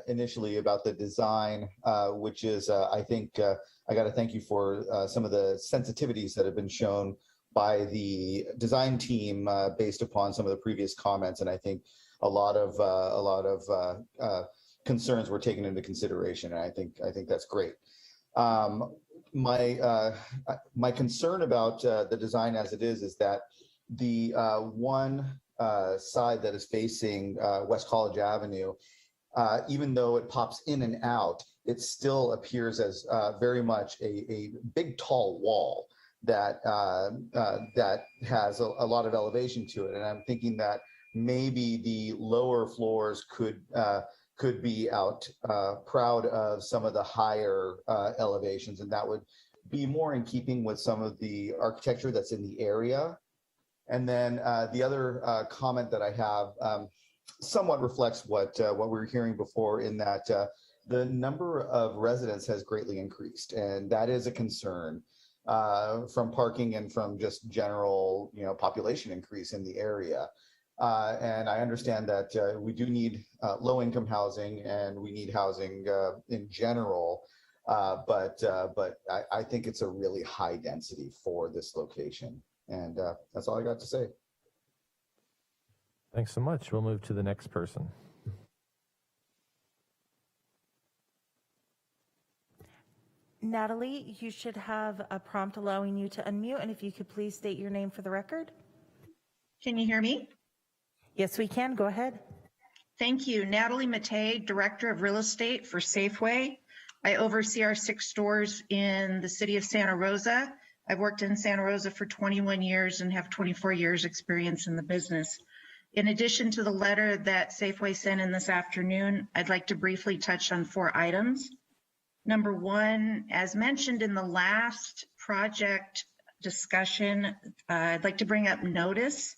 initially about the design, which is, I think, I got to thank you for some of the sensitivities that have been shown by the design team based upon some of the previous comments. And I think a lot of concerns were taken into consideration. And I think that's great. My concern about the design as it is that the one side that is facing West College Avenue, even though it pops in and out, it still appears as very much a big tall wall that has a lot of elevation to it. And I'm thinking that maybe the lower floors could be out proud of some of the higher elevations, and that would be more in keeping with some of the architecture that's in the area. And then the other comment that I have somewhat reflects what we were hearing before, in that the number of residents has greatly increased, and that is a concern from parking and from just general, population increase in the area. And I understand that we do need low-income housing, and we need housing in general, but I think it's a really high density for this location. And that's all I got to say. Thanks so much. We'll move to the next person. Natalie, you should have a prompt allowing you to unmute. And if you could please state your name for the record. Can you hear me? Yes, we can. Go ahead. Thank you. Natalie Mattei, Director of Real Estate for Safeway. I oversee our 6 stores in the city of Santa Rosa. I've worked in Santa Rosa for 21 years and have 24 years experience in the business. In addition to the letter that Safeway sent in this afternoon, I'd like to briefly touch on 4 items. Number 1, as mentioned in the last project discussion, I'd like to bring up notice.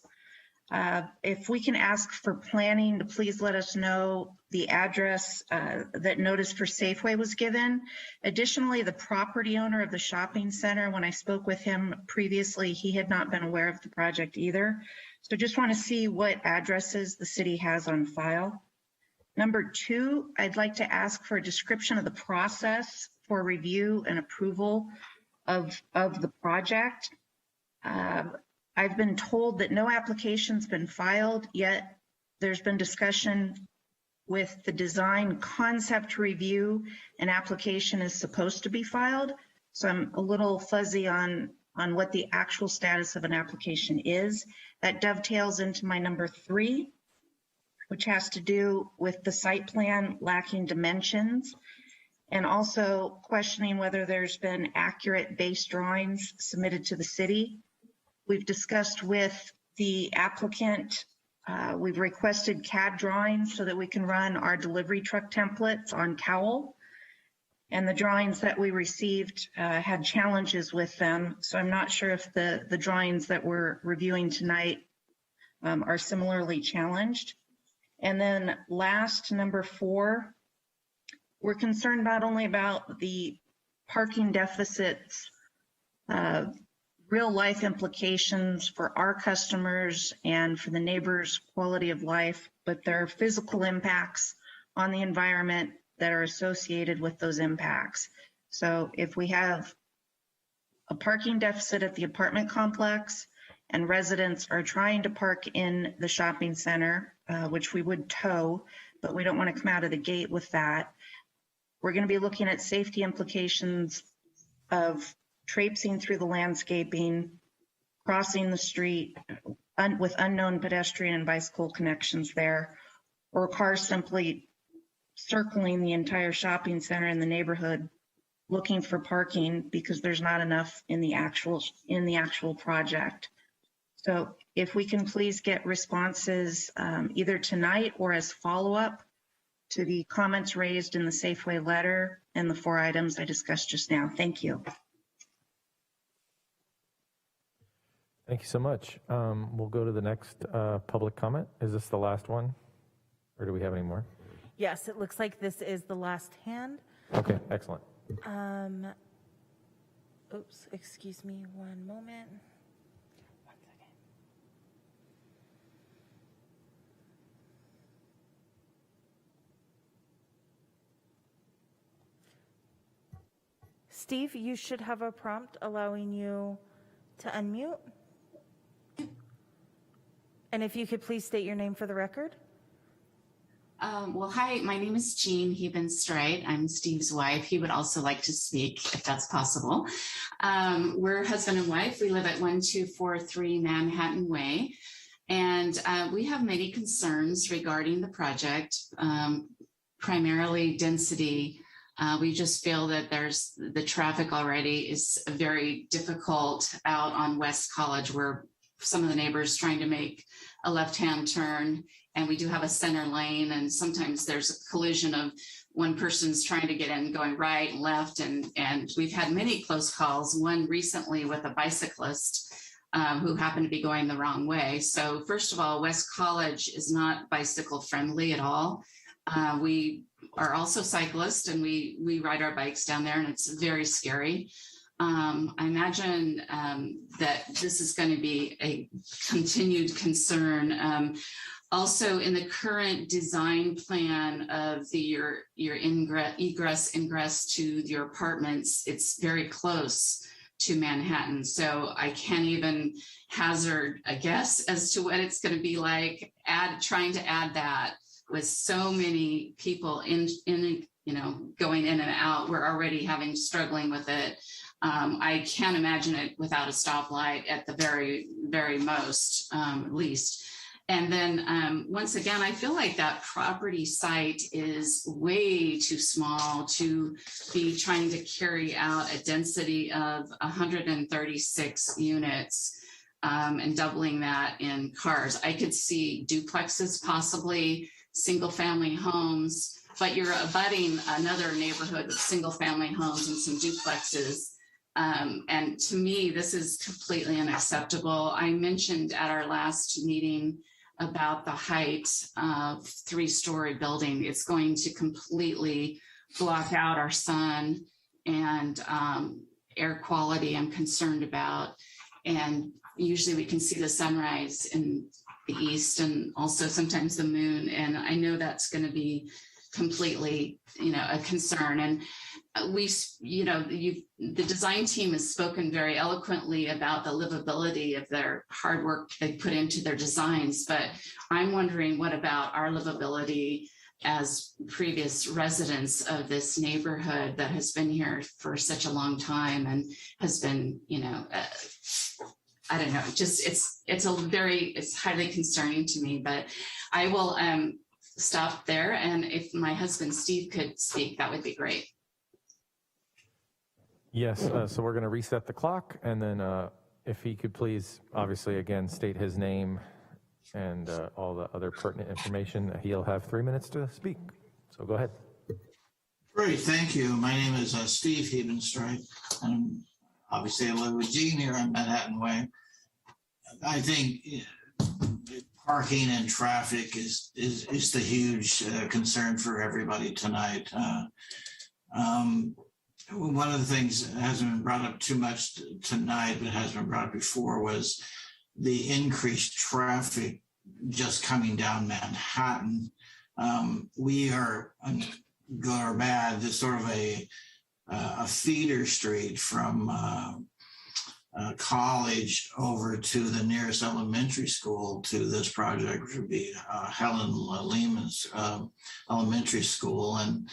If we can ask for planning to please let us know the address that notice for Safeway was given. Additionally, the property owner of the shopping center, when I spoke with him previously, he had not been aware of the project either. So just want to see what addresses the city has on file. Number 2, I'd like to ask for a description of the process for review and approval of the project. I've been told that no application's been filed, yet there's been discussion with the design concept review. An application is supposed to be filed. So I'm a little fuzzy on what the actual status of an application is. That dovetails into my number 3, which has to do with the site plan lacking dimensions, and also questioning whether there's been accurate base drawings submitted to the city. We've discussed with the applicant, we've requested CAD drawings so that we can run our delivery truck templates on Cowl. And the drawings that we received had challenges with them. So I'm not sure if the drawings that we're reviewing tonight are similarly challenged. And then last, number 4, we're concerned not only about the parking deficits, real life implications for our customers and for the neighbors' quality of life, but there are physical impacts on the environment that are associated with those impacts. So if we have a parking deficit at the apartment complex and residents are trying to park in the shopping center, which we would tow, but we don't want to come out of the gate with that, we're going to be looking at safety implications of traipsing through the landscaping, crossing the street with unknown pedestrian and bicycle connections there, or cars simply circling the entire shopping center in the neighborhood looking for parking because there's not enough in the actual project. So if we can please get responses either tonight or as follow-up to the comments raised in the Safeway letter and the 4 items I discussed just now. Thank you. Thank you so much. We'll go to the next public comment. Is this the last one, or do we have any more? Yes, it looks like this is the last hand. Okay, excellent. Oops, excuse me one moment. One second. Steve, you should have a prompt allowing you to unmute. And if you could please state your name for the record. Well, hi, my name is Jean Heben-Streit. I'm Steve's wife. He would also like to speak if that's possible. We're husband and wife. We live at 1243 Manhattan Way. And we have many concerns regarding the project, primarily density. We just feel that there's the traffic already is very difficult out on West College, where some of the neighbors trying to make a left-hand turn, and we do have a center lane, and sometimes there's a collision of one person's trying to get in going right and left, and we've had many close calls, one recently with a bicyclist who happened to be going the wrong way. So first of all, West College is not bicycle friendly at all. We are also cyclists, and we ride our bikes down there, and it's very scary. I imagine that this is going to be a continued concern. Also, in the current design plan of your egress, ingress to your apartments, it's very close to Manhattan. So I can't even hazard a guess as to what it's going to be like trying to add that with so many people in going in and out. We're already struggling with it. I can't imagine it without a stoplight at the very, very most least. And then once again, I feel like that property site is way too small to be trying to carry out a density of 136 units and doubling that in cars. I could see duplexes, possibly single family homes, but you're abutting another neighborhood with single family homes and some duplexes. And to me, this is completely unacceptable. I mentioned at our last meeting about the height of 3-story building. It's going to completely block out our sun, and air quality I'm concerned about. And usually we can see the sunrise in the east and also sometimes the moon. And I know that's going to be completely, a concern. And the design team has spoken very eloquently about the livability of their hard work they put into their designs, but I'm wondering, what about our livability as previous residents of this neighborhood that has been here for such a long time and has been, I don't know, just it's highly concerning to me. But I will stop there, and if my husband Steve could speak, that would be great. Yes, so we're going to reset the clock, and then if he could please, obviously, again, state his name and all the other pertinent information. He'll have 3 minutes to speak. So go ahead. Great, thank you. My name is Steve Hebenstreit, and obviously I live with Jean here on Manhattan Way. I think parking and traffic is the huge concern for everybody tonight. One of the things that hasn't been brought up too much tonight, but has been brought up before, was the increased traffic just coming down Manhattan. We are, good or bad, there's sort of a feeder street from College over to the nearest elementary school to this project, which would be Helen Lehman's elementary school. And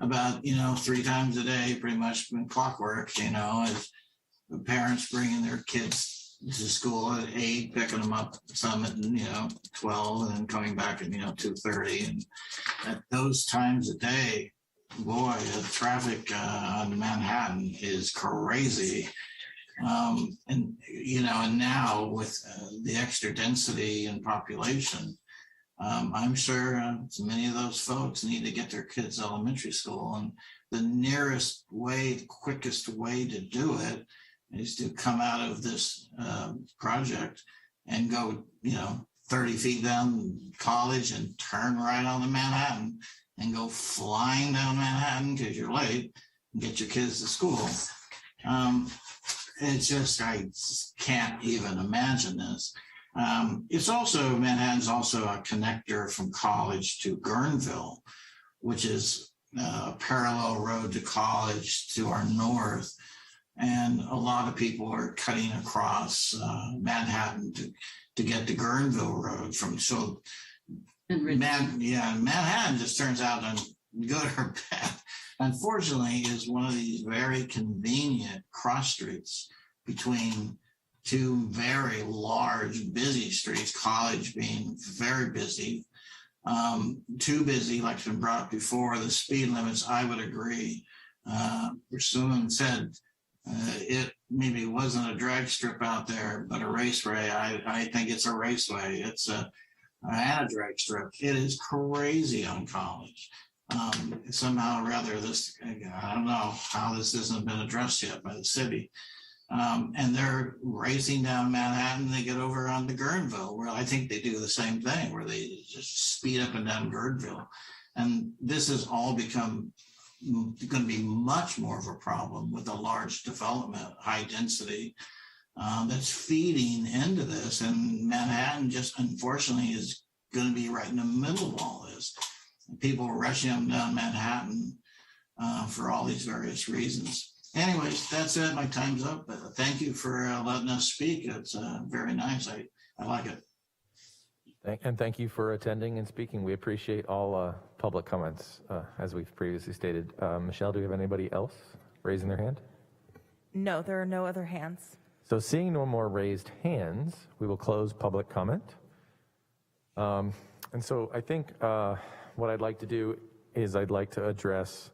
about 3 times a day, pretty much been clockwork, as the parents bringing their kids to school at 8, picking them up some at 12, and then coming back at 2:30. And at those times a day, boy, the traffic on Manhattan is crazy. And now with the extra density and population, I'm sure many of those folks need to get their kids to elementary school, and the nearest way, the quickest way to do it is to come out of this project and go, 30 feet down College and turn right on to Manhattan and go flying down Manhattan because you're late and get your kids to school. It's just, I just can't even imagine this. Manhattan's also a connector from College to Guerneville, which is a parallel road to College to our north. And a lot of people are cutting across Manhattan to get to Guerneville Road Manhattan just turns out good or bad. Unfortunately, is one of these very convenient cross streets between 2 very large, busy streets, College being very busy, too busy, like it's been brought up before. The speed limits, I would agree. Someone said it maybe wasn't a drag strip out there, but a raceway. I think it's a raceway. It's a drag strip. It is crazy on College. Somehow or other, I don't know how this hasn't been addressed yet by the city. And they're racing down Manhattan. They get over onto Guerneville, where I think they do the same thing, where they just speed up and down Guerneville. And this has all become going to be much more of a problem with a large development, high density, that's feeding into this. And Manhattan just unfortunately is going to be right in the middle of all this. People are rushing them down Manhattan for all these various reasons. Anyways, that's it. My time's up. Thank you for letting us speak. It's very nice. I like it. And thank you for attending and speaking. We appreciate all public comments, as we've previously stated. Michelle, do we have anybody else raising their hand? No, there are no other hands. So seeing no more raised hands, we will close public comment. And so I think what I'd like to do is I'd like to address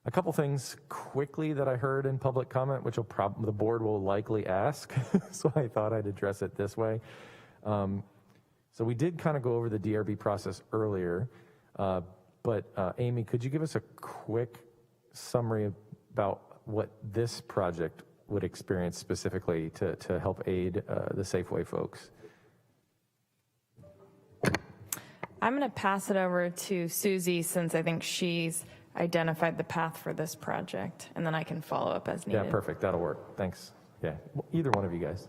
a couple things quickly that I heard in public comment, which the board will likely ask. So I thought I'd address it this way. So we did kind of go over the DRB process earlier, but Amy, could you give us a quick summary about what this project would experience specifically to help aid the Safeway folks? I'm going to pass it over to Susie since I think she's identified the path for this project, and then I can follow up as needed. Yeah, perfect. That'll work. Thanks. Yeah, either one of you guys.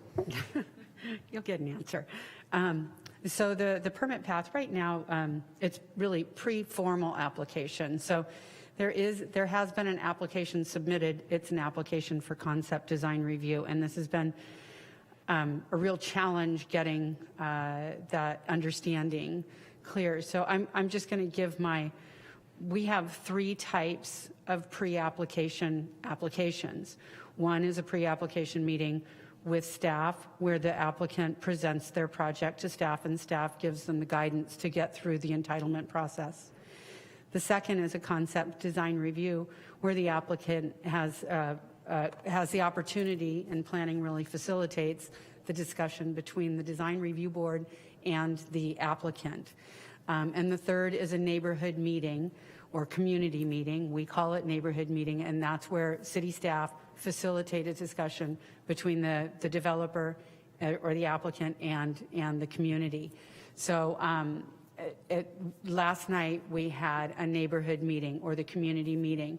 You'll get an answer. So the permit path right now, it's really pre-formal application. So there has been an application submitted. It's an application for concept design review, and this has been a real challenge getting that understanding clear. So I'm just going to give we have 3 types of pre-application applications. One is a pre-application meeting with staff where the applicant presents their project to staff and staff gives them the guidance to get through the entitlement process. The second is a concept design review where the applicant has the opportunity, and planning really facilitates the discussion between the design review board and the applicant. And the third is a neighborhood meeting or community meeting. We call it neighborhood meeting, and that's where city staff facilitate a discussion between the developer or the applicant and the community. So last night we had a neighborhood meeting or the community meeting.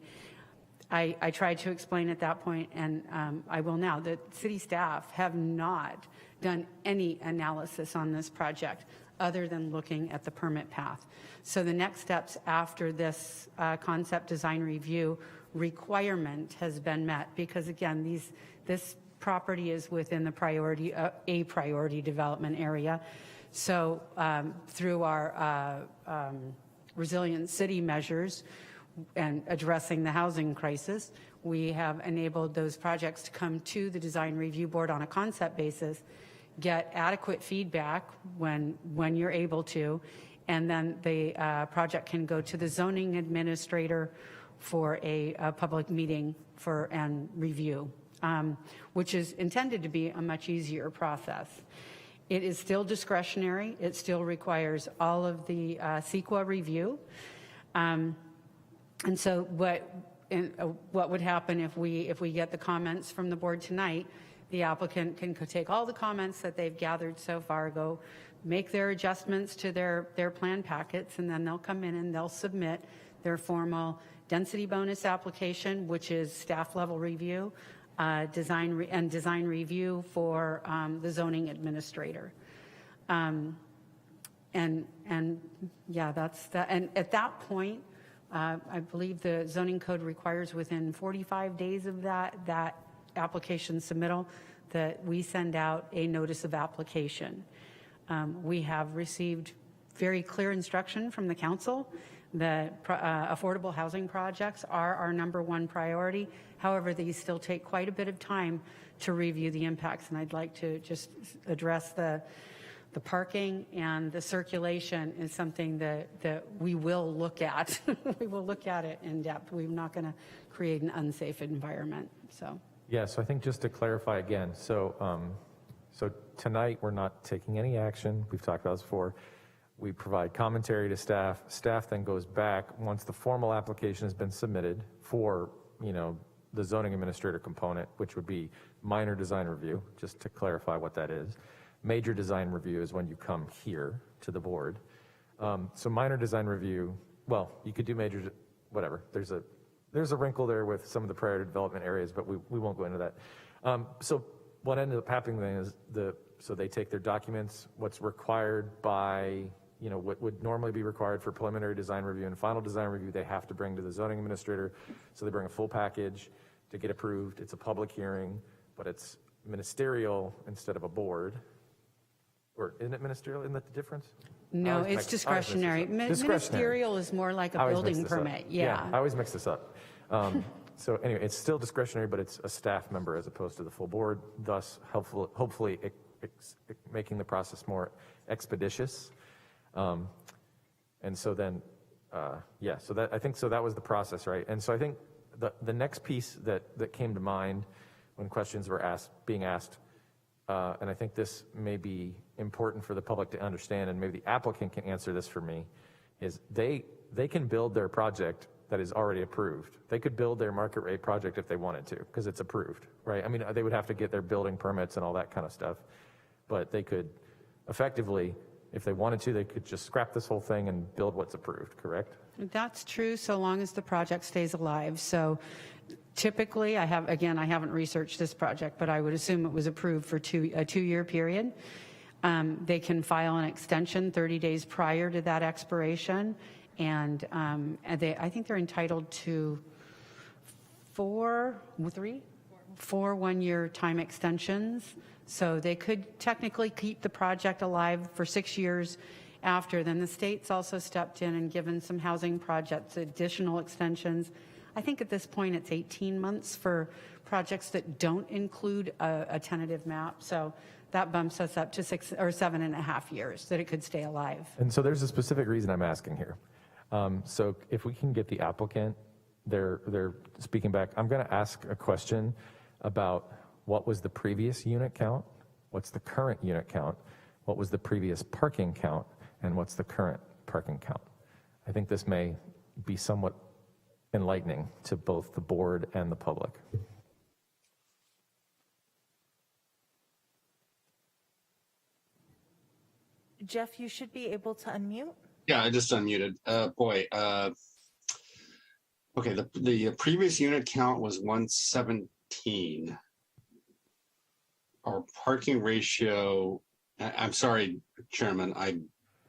I tried to explain at that point, and I will now, that city staff have not done any analysis on this project other than looking at the permit path. So the next steps after this concept design review requirement has been met, because again, this property is within the a priority development area. So through our resilient city measures and addressing the housing crisis, we have enabled those projects to come to the design review board on a concept basis, get adequate feedback when you're able to, and then the project can go to the zoning administrator for a public meeting and review, which is intended to be a much easier process. It is still discretionary. It still requires all of the CEQA review. And so what would happen if we get the comments from the board tonight? The applicant can take all the comments that they've gathered so far, go make their adjustments to their plan packets, and then they'll come in and they'll submit their formal density bonus application, which is staff level review, design review for the zoning administrator. And yeah, that's that. And at that point, I believe the zoning code requires within 45 days of that application submittal that we send out a notice of application. We have received very clear instruction from the council that affordable housing projects are our #1 priority. However, these still take quite a bit of time to review the impacts, and I'd like to just address the parking and the circulation is something that we will look at. We will look at it in depth. We're not going to create an unsafe environment. So. Yeah, so I think just to clarify again, so tonight we're not taking any action. We've talked about this before. We provide commentary to staff. Staff then goes back once the formal application has been submitted for, the zoning administrator component, which would be minor design review, just to clarify what that is. Major design review is when you come here to the board. So minor design review, well, you could do major, whatever. There's a wrinkle there with some of the prior development areas, but we won't go into that. So what ended up happening then is so they take their documents, what's required by, what would normally be required for preliminary design review and final design review, they have to bring to the zoning administrator. So they bring a full package to get approved. It's a public hearing, but it's ministerial instead of a board. Or isn't it ministerial? Isn't that the difference? No, it's discretionary. Ministerial is more like a building permit. Yeah, I always mix this up. So anyway, it's still discretionary, but it's a staff member as opposed to the full board, thus hopefully making the process more expeditious. And so then, yeah, so that, I think, so that was the process, right? And so I think the next piece that came to mind when questions were being asked, and I think this may be important for the public to understand, and maybe the applicant can answer this for me, is they can build their project that is already approved. They could build their market rate project if they wanted to, because it's approved, right? I mean, they would have to get their building permits and all that kind of stuff, but they could effectively, if they wanted to, they could just scrap this whole thing and build what's approved, correct? That's true, so long as the project stays alive. So typically, I haven't researched this project, but I would assume it was approved for a 2-year period. They can file an extension 30 days prior to that expiration, and I think they're entitled to 4 one-year time extensions. So they could technically keep the project alive for 6 years after. Then the state's also stepped in and given some housing projects additional extensions. I think at this point it's 18 months for projects that don't include a tentative map. So that bumps us up to 6 or 7.5 years that it could stay alive. And so there's a specific reason I'm asking here. So if we can get the applicant, they're speaking back, I'm going to ask a question about what was the previous unit count, what's the current unit count, what was the previous parking count, and what's the current parking count. I think this may be somewhat enlightening to both the board and the public. Jeff, you should be able to unmute. Yeah, I just unmuted. Okay, the previous unit count was 117. Our parking ratio, I'm sorry, Chairman,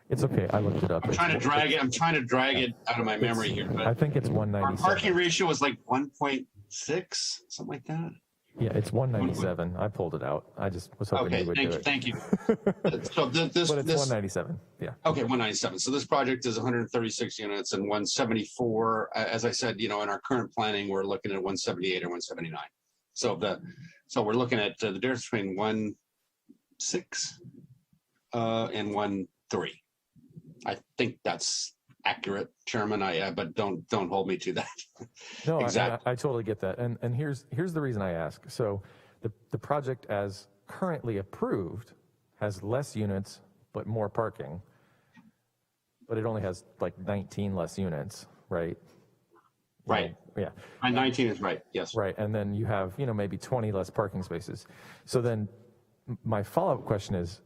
It's okay, I looked it up. I'm trying to drag it out of my memory here. But I think it's our 197. parking ratio was like 1.6, something like that. Yeah, it's 197. I pulled it out. I just was hoping you would do it. Thank you. So But it's 197, yeah. Okay, 197. So this project is 136 units and 174. As I said, in our current planning, we're looking at 178 or 179. So we're looking at the difference between 1.6 and 1.3. I think that's accurate, Chairman. But don't hold me to that. No, exactly. I totally get that. And here's the reason I ask. So the project as currently approved has less units, but more parking. But it only has like 19 less units, right? Right. Yeah. 19 is right. Yes. Right. And then you have, maybe 20 less parking spaces. So then my follow-up question is,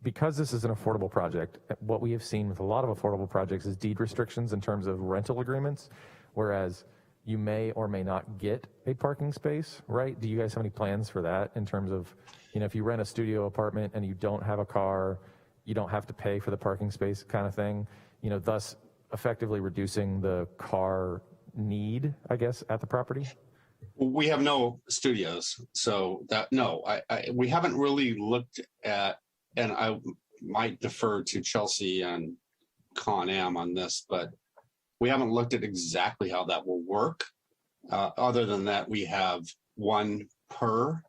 because this is an affordable project, what we have seen with a lot of affordable projects is deed restrictions in terms of rental agreements, whereas you may or may not get a parking space, right? Do you guys have any plans for that in terms of, if you rent a studio apartment and you don't have a car, you don't have to pay for the parking space kind of thing, thus effectively reducing the car need, I guess, at the property? We have no studios, so we haven't really looked at, and I might defer to Chelsea and Con Am on this, but we haven't looked at exactly how that will work. Other than that, we have one per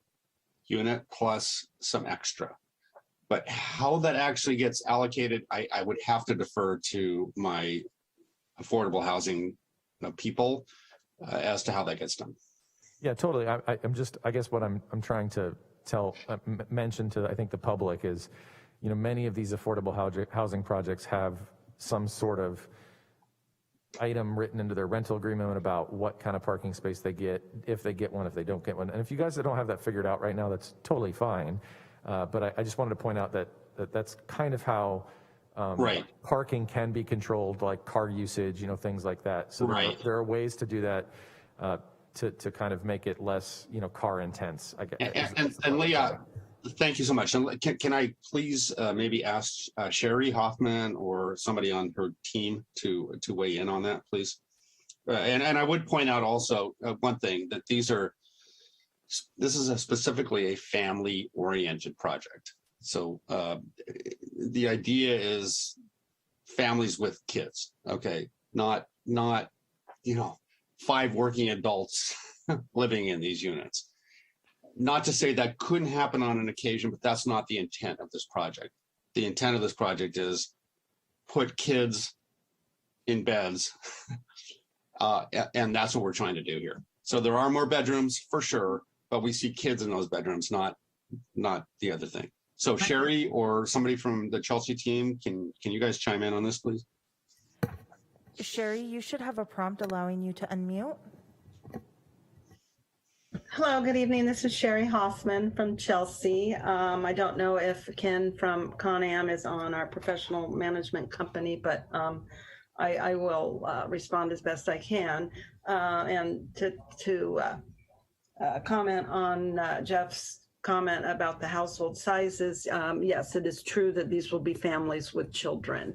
unit plus some extra. But how that actually gets allocated, I would have to defer to my affordable housing people as to how that gets done. Yeah, totally. I guess what I'm trying to mention to, I think, the public is, many of these affordable housing projects have some sort of item written into their rental agreement about what kind of parking space they get, if they get one, if they don't get one. And if you guys don't have that figured out right now, that's totally fine. But I just wanted to point out that that's kind of how parking can be controlled, like car usage, things like that. So there are ways to do that to kind of make it less, car intense, I guess. And Leah, thank you so much. And can I please maybe ask Sherry Hoffman or somebody on her team to weigh in on that, please? And I would point out also one thing, that this is specifically a family-oriented project. So the idea is families with kids, okay? Not 5 working adults living in these units. Not to say that couldn't happen on an occasion, but that's not the intent of this project. The intent of this project is put kids in beds. And that's what we're trying to do here. So there are more bedrooms for sure, but we see kids in those bedrooms, not the other thing. So Sherry or somebody from the Chelsea team, can you guys chime in on this, please? Sherry, you should have a prompt allowing you to unmute. Hello, good evening. This is Sherry Hoffman from Chelsea. I don't know if Ken from ConAm is on our professional management company, but I will respond as best I can. And to comment on Jeff's comment about the household sizes, yes, it is true that these will be families with children.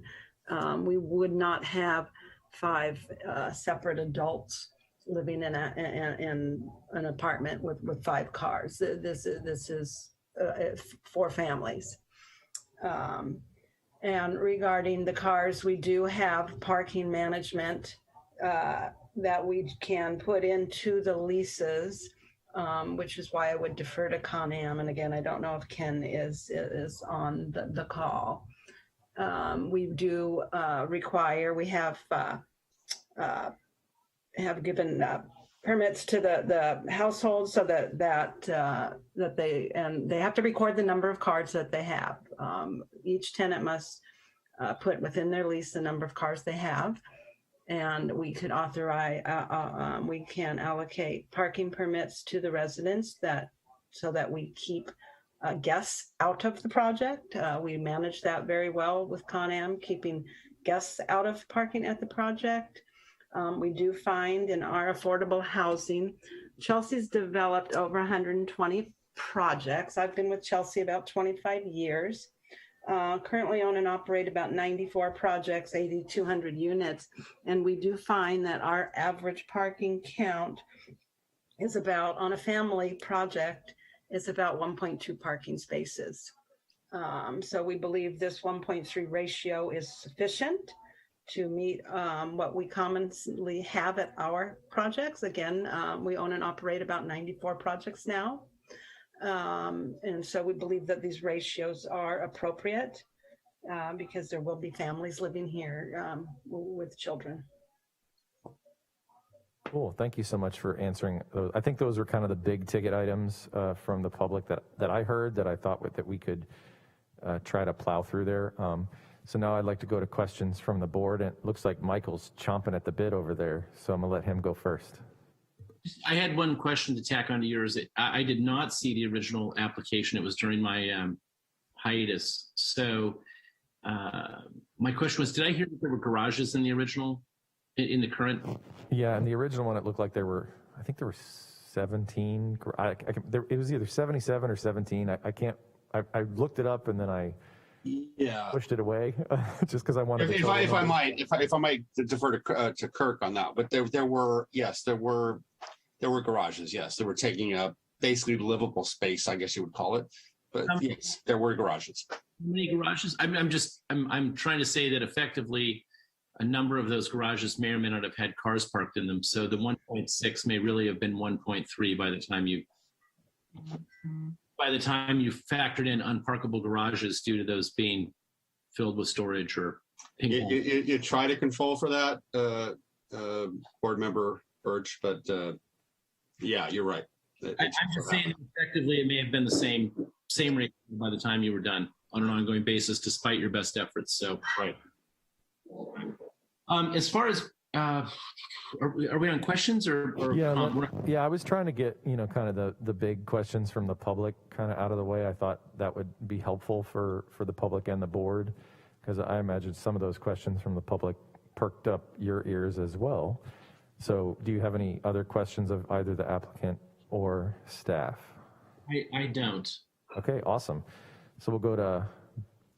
We would not have 5 separate adults living in an apartment with 5 cars. This is 4 families. And regarding the cars, we do have parking management that we can put into the leases, which is why I would defer to ConAm. And again, I don't know if Ken is on the call. We do require, we have given permits to the household so that they have to record the number of cars that they have. Each tenant must put within their lease the number of cars they have, and we could authorize, we can allocate parking permits to the residents so that we keep guests out of the project. We manage that very well with ConAm, keeping guests out of parking at the project. We do find in our affordable housing, Chelsea's developed over 120 projects. I've been with Chelsea about 25 years. Currently own and operate about 94 projects, 8,200 units. And we do find that our average parking count is about, on a family project, is about 1.2 parking spaces. So we believe this 1.3 ratio is sufficient to meet what we commonly have at our projects. Again, we own and operate about 94 projects now. And so we believe that these ratios are appropriate because there will be families living here with children. Cool. Thank you so much for answering those. I think those were kind of the big ticket items from the public that I heard that I thought that we could try to plow through there. So now I'd like to go to questions from the board. And it looks like Michael's chomping at the bit over there. So I'm gonna let him go first. I had one question to tack onto yours. I did not see the original application. It was during my hiatus. So my question was, did I hear that there were garages in the original, in the current? Yeah, in the original one, it looked like I think there were 17. It was either 77 or 17. I looked it up and then I pushed it away just because I wanted to. If I might defer to Kirk on that, but there were garages. Yes, they were taking up basically livable space, I guess you would call it. But yes, there were garages. How many garages? I'm trying to say that effectively, a number of those garages may or may not have had cars parked in them. So the 1.6 may really have been 1.3 by the time you factored in unparkable garages due to those being filled with storage or ping pong. You try to control for that, board member Birch, but yeah, you're right. I'm just saying effectively it may have been the same rate by the time you were done on an ongoing basis, despite your best efforts. So, right. As far as are we on questions or yeah, I was trying to get kind of the big questions from the public kind of out of the way. I thought that would be helpful for the public and the board, because I imagine some of those questions from the public perked up your ears as well. So do you have any other questions of either the applicant or staff? I don't. Okay, awesome. So we'll go to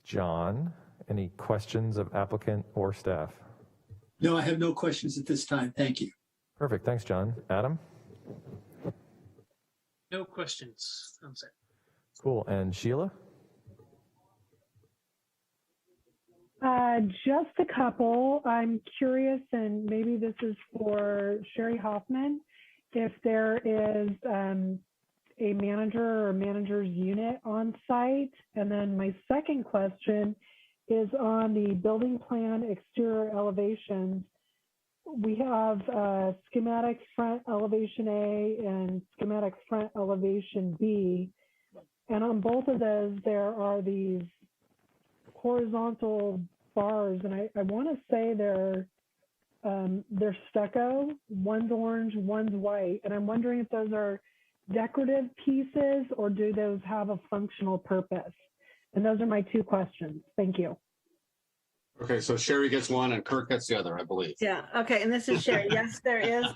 John. Any questions of applicant or staff? No, I have no questions at this time. Thank you. Perfect. Thanks, John. Adam? No questions. I'm sorry. Cool. And Sheila? Just a couple. I'm curious, and maybe this is for Sherry Hoffman, if there is a manager or manager's unit on site. And then my second question is on the building plan exterior elevations. We have schematic front elevation A and schematic front elevation B. And on both of those, there are these horizontal bars. And I want to say they're stucco. One's orange, one's white. And I'm wondering if those are decorative pieces or do those have a functional purpose? And those are my two questions. Thank you. Okay, so Sherry gets one and Kirk gets the other, I believe. Yeah, okay, and this is Sherry. Yes, there is.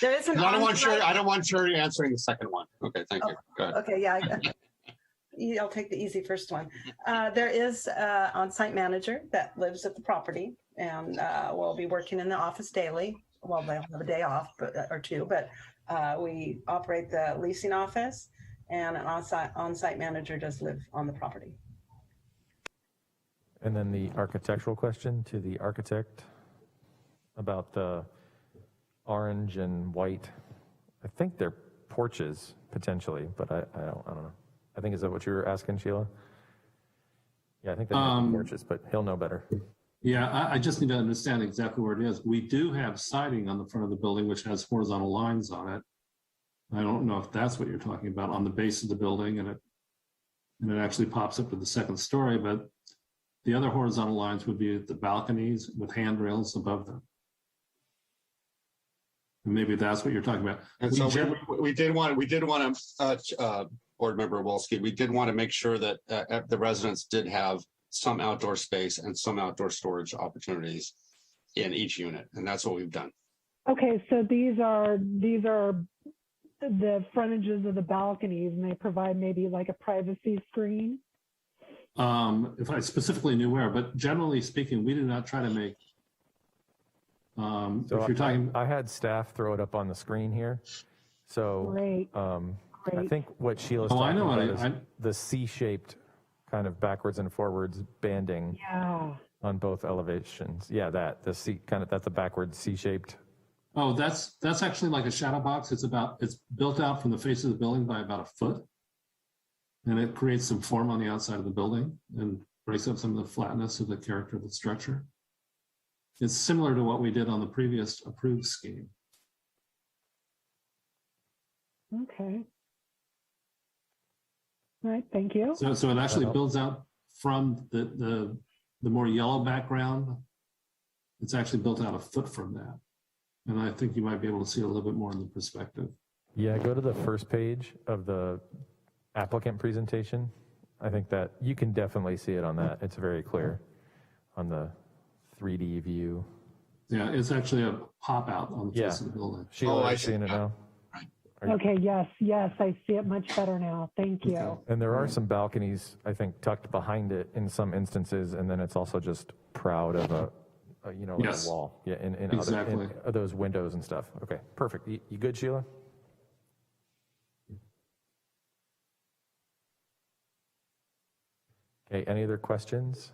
There is an I don't want on-site- Sherry. I don't want Sherry answering the second one. Okay, thank you. Go ahead. Okay, yeah. I'll take the easy first one. There is an on-site manager that lives at the property and will be working in the office daily. Well, they'll have a day off or two, but we operate the leasing office and an on-site manager does live on the property. And then the architectural question to the architect about the orange and white. I think they're porches potentially, but I don't know. I think, is that what you were asking, Sheila? Yeah, I think they're porches, but he'll know better. Yeah, I just need to understand exactly where it is. We do have siding on the front of the building, which has horizontal lines on it. I don't know if that's what you're talking about on the base of the building, and it actually pops up to the second story, but the other horizontal lines would be at the balconies with handrails above them. And maybe that's what you're talking about. And so we did want to, Board Member Wolski, we did want to make sure that the residents did have some outdoor space and some outdoor storage opportunities in each unit, and that's what we've done. Okay, so these are the frontages of the balconies, and they provide maybe like a privacy screen. If I specifically knew where, but generally speaking, we do not try to make. So if you're talking, I had staff throw it up on the screen here. So Great. I think what Sheila's talking about is the C-shaped kind of backwards and forwards banding on both elevations. Yeah, the C that's a backwards C-shaped. Oh, that's actually like a shadow box. It's built out from the face of the building by about a foot. And it creates some form on the outside of the building and breaks up some of the flatness of the character of the structure. It's similar to what we did on the previous approved scheme. Okay. All right, thank you. So it actually builds out from the more yellow background. It's actually built out a foot from that. And I think you might be able to see a little bit more in the perspective. Yeah, go to the first page of the applicant presentation. I think that you can definitely see it on that. It's very clear on the 3D view. Yeah, it's actually a pop out on the face of the building. Sheila, I've seen it now. Okay, yes, I see it much better now. Thank you. And there are some balconies, I think, tucked behind it in some instances, and then it's also just proud of a wall. Yeah, in exactly. other those windows and stuff. Okay, perfect. You good, Sheila? Okay, any other questions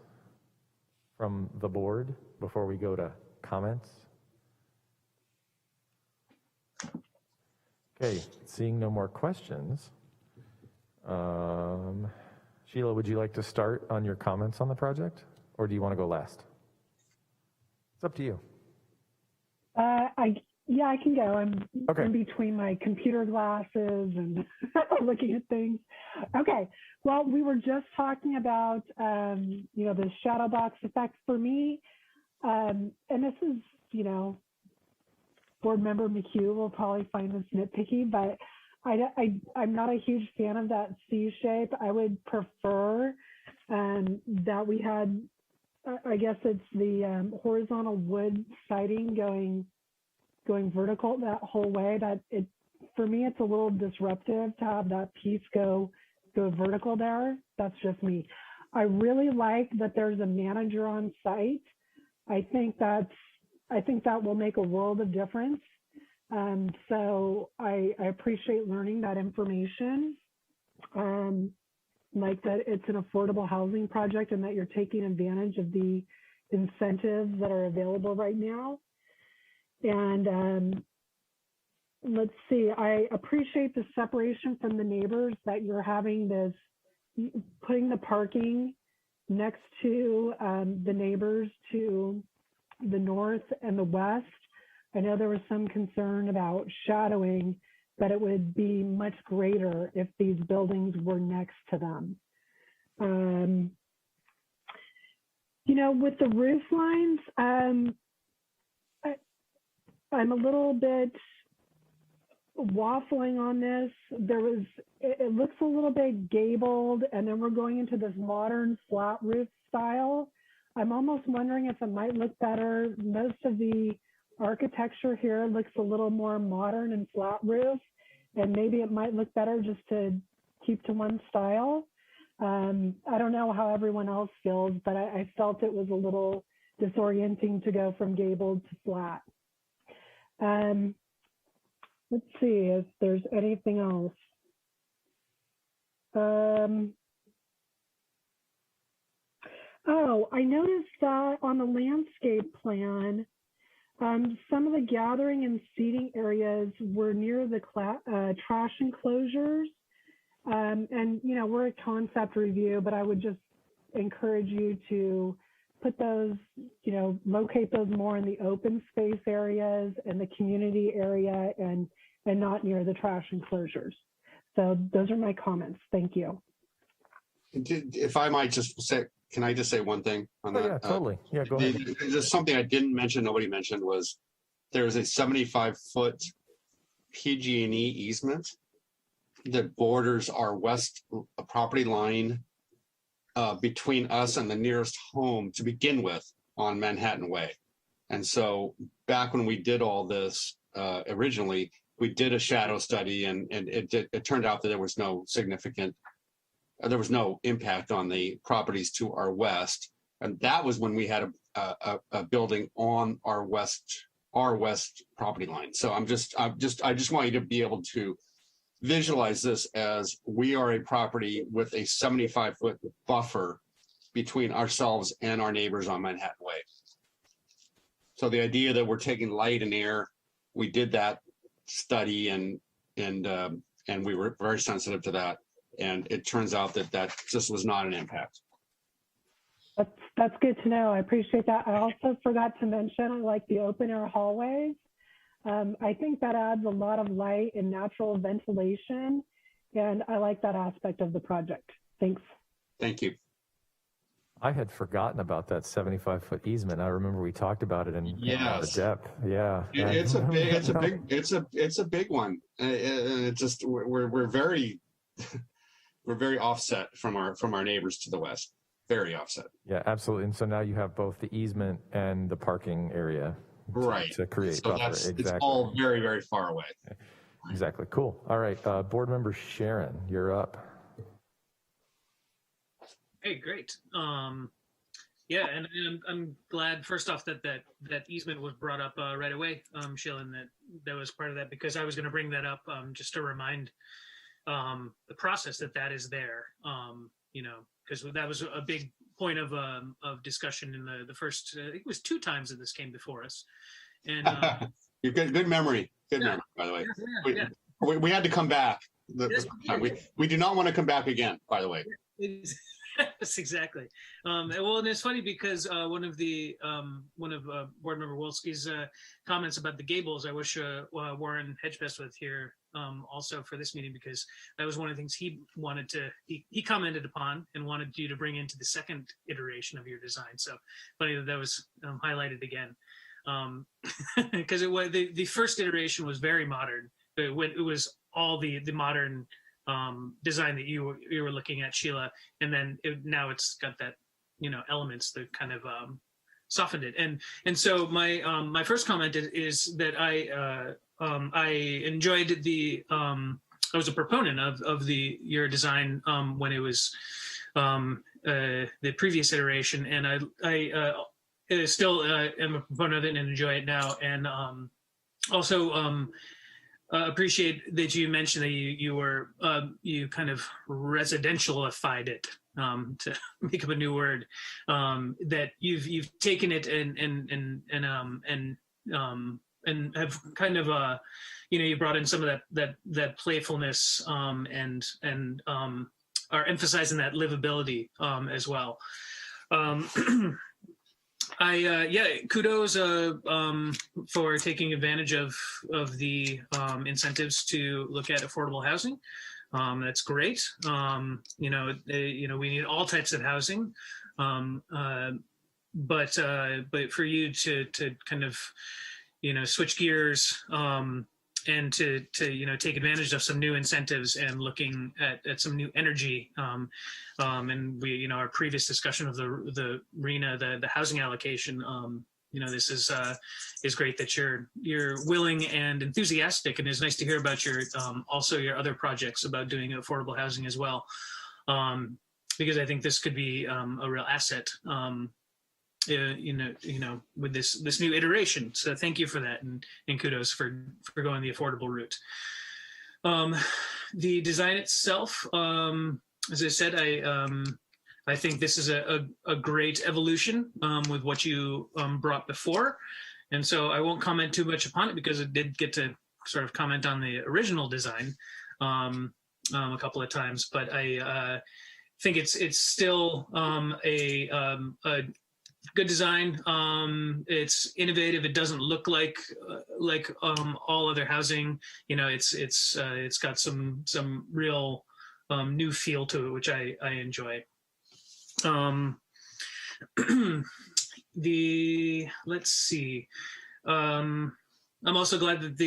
from the board before we go to comments? Okay, seeing no more questions. Sheila, would you like to start on your comments on the project, or do you want to go last? It's up to you. I can go. I'm in between my computer glasses and looking at things. Okay. Well, we were just talking about, the shadow box effect for me. And this is, Board Member McHugh will probably find this nitpicky, but I'm not a huge fan of that C shape. I would prefer that we had, I guess it's the horizontal wood siding going vertical that whole way. For me, it's a little disruptive to have that piece go vertical there. That's just me. I really like that there's a manager on site. I think that will make a world of difference. So I appreciate learning that information. Like that it's an affordable housing project and that you're taking advantage of the incentives that are available right now. And let's see, I appreciate the separation from the neighbors, that you're having this, putting the parking next to the neighbors to the north and the west. I know there was some concern about shadowing, but it would be much greater if these buildings were next to them. You know, with the roof lines, I'm a little bit waffling on this. It looks a little bit gabled, and then we're going into this modern flat roof style. I'm almost wondering if it might look better. Most of the architecture here looks a little more modern and flat roof, and maybe it might look better just to keep to one style. I don't know how everyone else feels, but I felt it was a little disorienting to go from gabled to flat. Let's see if there's anything else. Oh, I noticed that on the landscape plan, some of the gathering and seating areas were near the trash enclosures. And, you know, we're a concept review, but I would just encourage you to put those, you know, locate those more in the open space areas and the community area and not near the trash enclosures. So those are my comments. Thank you. If I might just say, can I just say one thing on that? Yeah, totally. Yeah, go ahead. There's something I didn't mention, nobody mentioned, was there's a 75-foot PG&E easement that borders our west property line between us and the nearest home to begin with on Manhattan Way. And so back when we did all this originally, we did a shadow study, and it turned out that there was no significant, there was no impact on the properties to our west. And that was when we had a building on our west property line. So I just want you to be able to visualize this as we are a property with a 75-foot buffer between ourselves and our neighbors on Manhattan Way. So the idea that we're taking light and air, we did that study and we were very sensitive to that. And it turns out that just was not an impact. That's good to know. I appreciate that. I also forgot to mention, I like the open air hallways. I think that adds a lot of light and natural ventilation, and I like that aspect of the project. Thanks. Thank you. I had forgotten about that 75-foot easement. I remember we talked about it in a lot of depth. Yeah, it's a big one. It just we're very offset from our neighbors to the west. Very offset. Yeah, absolutely. And so now you have both the easement and the parking area. Right. To create so buffer. Exactly. It's all very, very far away. Exactly. Cool. All right. Board member Sharon, you're up. Hey, great. Yeah, and I'm glad first off that easement was brought up right away, Sheila, and that was part of that, because I was going to bring that up just to remind the process that is there. You know, because that was a big point of discussion in the first, I think it was 2 times that this came before us. And you've got good memory. Good memory, by the way. We had to come back. We do not want to come back again, by the way. Yes, exactly. Well, and it's funny because one of Board Member Wolski's comments about the gables, I wish Warren Hedgebest was here also for this meeting, because that was one of the things he wanted to, he commented upon and wanted you to bring into the second iteration of your design. So funny that was highlighted again, because the first iteration was very modern, but it was all the modern design that you were looking at, Sheila, and then now it's got that, you know, elements that kind of softened it. And so my first comment is that I enjoyed I was a proponent of your design when it was the previous iteration, and I still am a proponent of it and enjoy it now. And also appreciate that you mentioned that you kind of residentialified it, to make up a new word, that you've taken it and have kind of you know, you brought in some of that playfulness and are emphasizing that livability as well. Kudos for taking advantage of the incentives to look at affordable housing. That's great. We need all types of housing, but for you to kind of switch gears and to take advantage of some new incentives and looking at some new energy. And we, our previous discussion of the RENA, the housing allocation, this is great that you're willing and enthusiastic, and it's nice to hear about your also your other projects about doing affordable housing as well, because I think this could be a real asset. With this new iteration. So thank you for that, and kudos for going the affordable route. The design itself, as I said, I think this is a great evolution with what you brought before, and so I won't comment too much upon it because it did get to sort of comment on the original design a couple of times, but I think it's still a good design. It's innovative. It doesn't look like all other housing. It's got some real new feel to it, which I enjoy. Let's see. I'm also glad that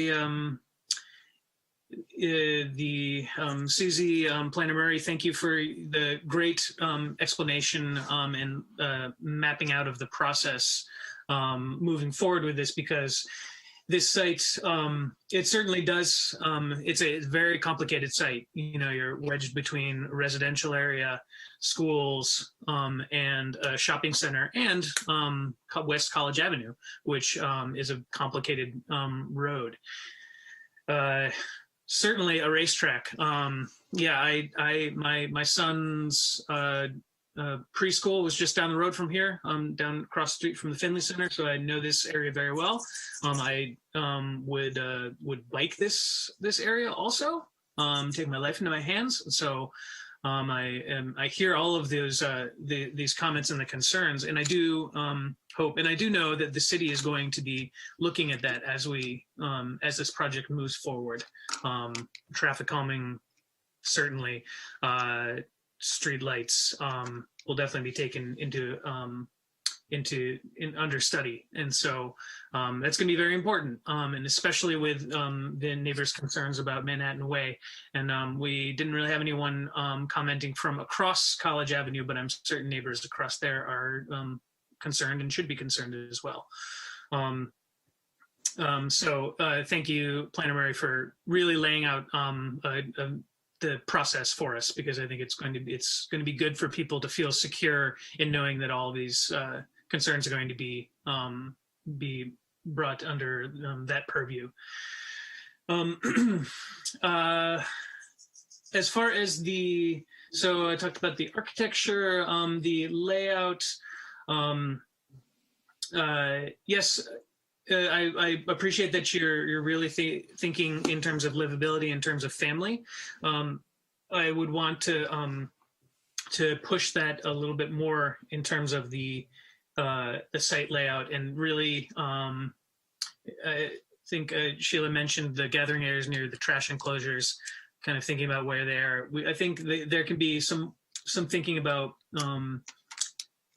the Susie Planner Murray, thank you for the great explanation and mapping out of the process moving forward with this, because this site, it certainly does, it's a very complicated site. You're wedged between a residential area, schools, and a shopping center, and West College Avenue, which is a complicated road. Certainly a racetrack. My son's preschool was just down the road from here, down across the street from the Finley Center, so I know this area very well. I would bike this area also, take my life into my hands. So I hear all of those these comments and the concerns, and I do hope, and I do know that the city is going to be looking at that as this project moves forward. Traffic calming, certainly, street lights will definitely be taken into under study, and so that's going to be very important, and especially with the neighbors' concerns about Manhattan Way. And we didn't really have anyone commenting from across College Avenue, but I'm certain neighbors across there are concerned and should be concerned as well. So thank you, Planner Murray, for really laying out the process for us, because I think it's going to be good for people to feel secure in knowing that all of these concerns are going to be brought under that purview. As far as so I talked about the architecture, the layout. Yes, I appreciate that you're really thinking in terms of livability, in terms of family. I would want to push that a little bit more in terms of the site layout, and really, I think Sheila mentioned the gathering areas near the trash enclosures, kind of thinking about where they are. I think there can be some thinking about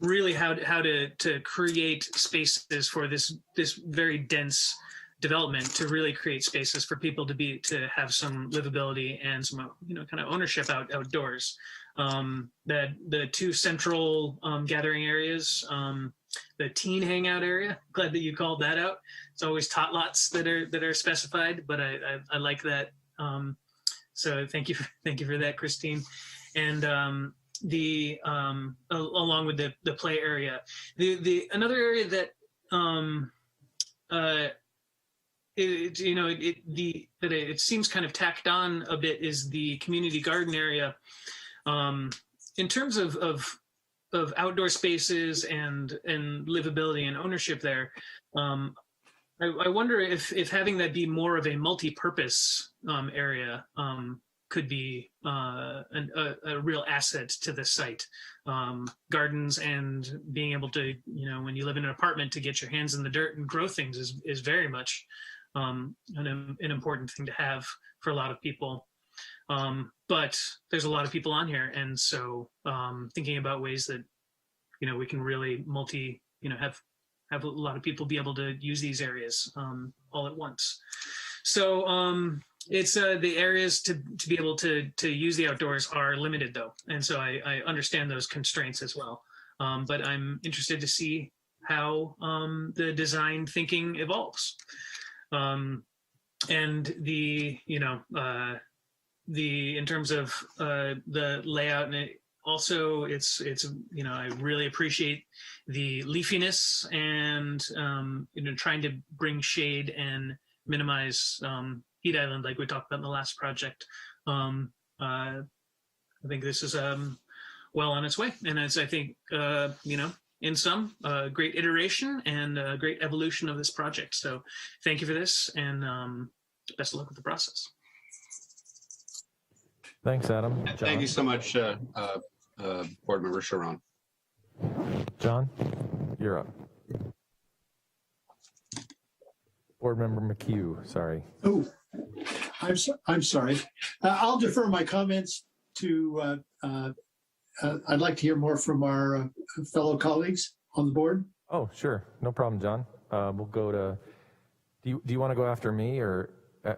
really how to create spaces for this very dense development, to really create spaces for people to have some livability and some kind of ownership outdoors. That the two central gathering areas, the teen hangout area, glad that you called that out. It's always tot lots that are specified, but I like that. So thank you for that, Christine. And along with the play area, another area that it seems kind of tacked on a bit is the community garden area. In terms of outdoor spaces and livability and ownership there, I wonder if having that be more of a multi-purpose area could be a real asset to the site. Gardens and being able to, when you live in an apartment, to get your hands in the dirt and grow things is very much an important thing to have for a lot of people. But there's a lot of people on here, and so thinking about ways that we can really have a lot of people be able to use these areas all at once. So it's the areas to be able to use the outdoors are limited, though, and so I understand those constraints as well. But I'm interested to see how the design thinking evolves, and the in terms of the layout, and also it's I really appreciate the leafiness and trying to bring shade and minimize heat island like we talked about in the last project. I think this is well on its way, and it's, I think, in some great iteration and great evolution of this project. So thank you for this, and best of luck with the process. Thanks, Adam. John? Thank you so much, Board Member Sharon. John, you're up. Board Member McHugh, sorry. Oh, I'm sorry. I'll defer my comments to, I'd like to hear more from our fellow colleagues on the board. Oh, sure. No problem, John. We'll go to, do you want to go after me, or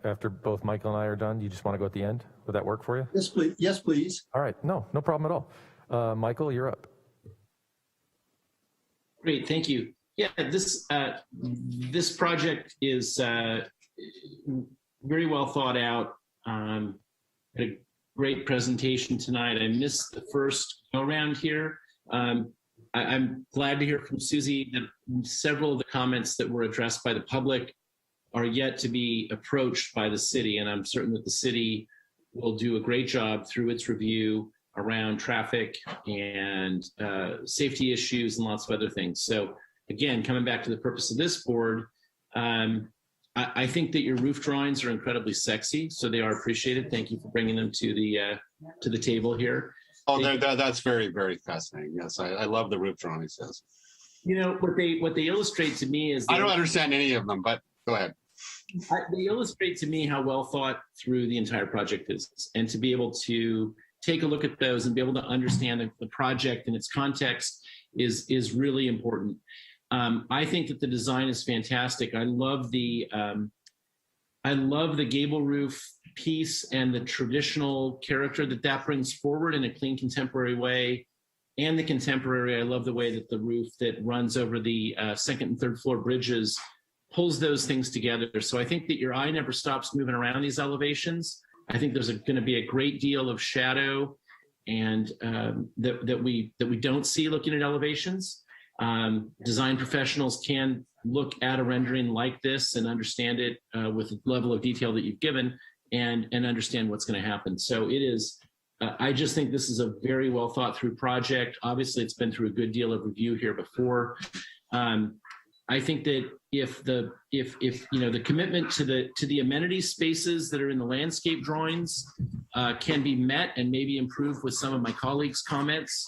after both Michael and I are done? Do you just want to go at the end? Would that work for you? Yes, please. Yes, please. All right. No problem at all. Michael, you're up. Great, thank you. Yeah, this project is very well thought out. Had a great presentation tonight. I missed the first go around here. I'm glad to hear from Susie that several of the comments that were addressed by the public are yet to be approached by the city, and I'm certain that the city will do a great job through its review around traffic and safety issues and lots of other things. So again, coming back to the purpose of this board, I think that your roof drawings are incredibly sexy, so they are appreciated. Thank you for bringing them to the table here. Oh, that's very, very fascinating. Yes, I love the roof drawings. Yes. What they illustrate to me is I don't understand any of them, but go ahead. They illustrate to me how well thought through the entire project is, and to be able to take a look at those and be able to understand the project and its context is really important. I think that the design is fantastic. I love the gable roof piece and the traditional character that brings forward in a clean, contemporary way. And the contemporary, I love the way that the roof that runs over the second and third floor bridges pulls those things together. So I think that your eye never stops moving around these elevations. I think there's going to be a great deal of shadow and that we don't see looking at elevations. Design professionals can look at a rendering like this and understand it with the level of detail that you've given and understand what's going to happen. So it is, I just think this is a very well thought through project. Obviously, it's been through a good deal of review here before. I think that if the commitment to the amenity spaces that are in the landscape drawings can be met and maybe improved with some of my colleagues' comments,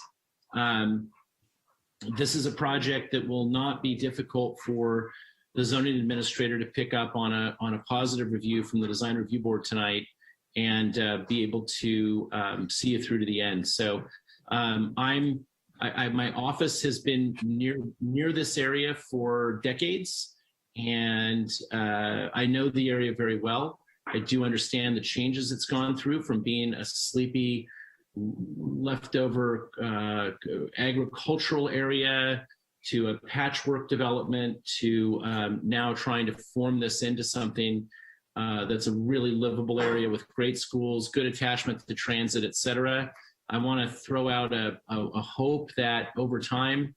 this is a project that will not be difficult for the zoning administrator to pick up on a positive review from the design review board tonight and be able to see it through to the end. So my office has been near this area for decades, and I know the area very well. I do understand the changes it's gone through from being a sleepy, leftover agricultural area to a patchwork development to now trying to form this into something that's a really livable area with great schools, good attachment to transit, et cetera. I want to throw out a hope that over time,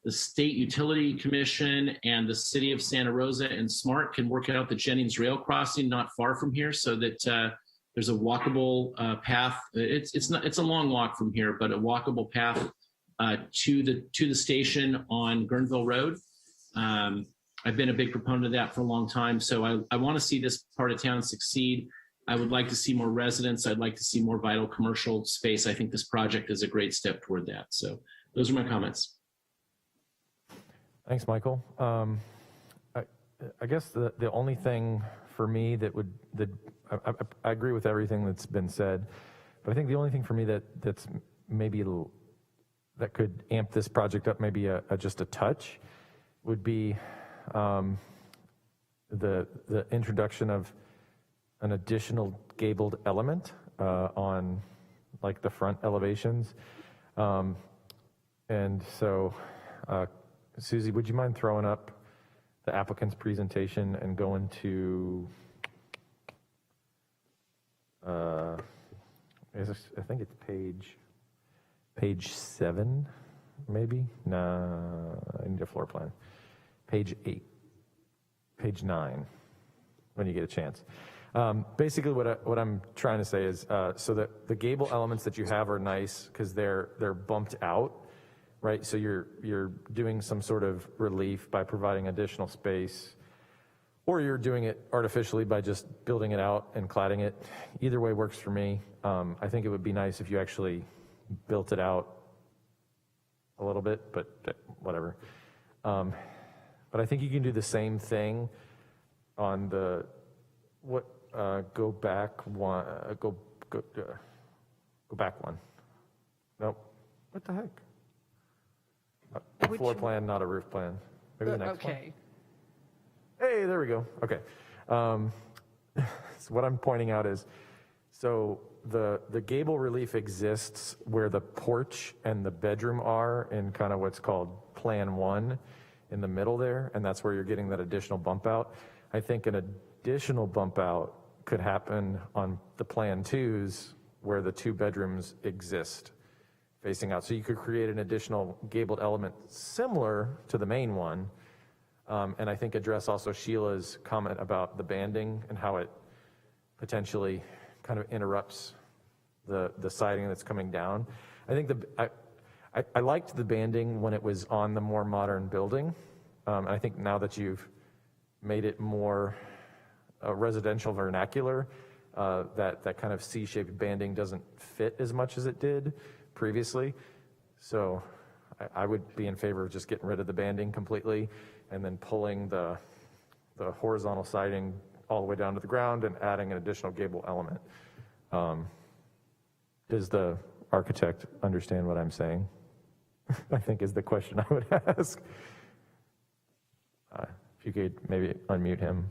the State Utility Commission and the City of Santa Rosa and SMART can work out the Jennings Rail Crossing not far from here, so that there's a walkable path. It's a long walk from here, but a walkable path to the station on Guerneville Road. I've been a big proponent of that for a long time, so I want to see this part of town succeed. I would like to see more residents. I'd like to see more vital commercial space. I think this project is a great step toward that. So those are my comments. Thanks, Michael. I guess the only thing for me I agree with everything that's been said, but I think the only thing for me that's maybe that could amp this project up maybe just a touch would be the introduction of an additional gabled element on like the front elevations. And so, Susie, would you mind throwing up the applicant's presentation and going to, I think it's page 7, maybe? No, I need a floor plan. Page 8, page 9, when you get a chance. Basically, what I'm trying to say is, so that the gable elements that you have are nice because they're bumped out, right? So you're doing some sort of relief by providing additional space, or you're doing it artificially by just building it out and cladding it. Either way works for me. I think it would be nice if you actually built it out a little bit, but whatever. But I think you can do the same thing on the go back one. Go back one. Nope. What the heck? A floor plan, not a roof plan. Maybe the next one. Okay. Hey, there we go. Okay. So what I'm pointing out is, so the gable relief exists where the porch and the bedroom are in kind of what's called Plan 1 in the middle there, and that's where you're getting that additional bump out. I think an additional bump out could happen on the Plan 2s where the 2 bedrooms exist facing out. So you could create an additional gabled element similar to the main one, and I think address also Sheila's comment about the banding and how it potentially kind of interrupts the siding that's coming down. I think I liked the banding when it was on the more modern building. I think now that you've made it more residential vernacular, that kind of C-shaped banding doesn't fit as much as it did previously. So I would be in favor of just getting rid of the banding completely and then pulling the horizontal siding all the way down to the ground and adding an additional gable element. Does the architect understand what I'm saying? I think is the question I would ask. If you could maybe unmute him.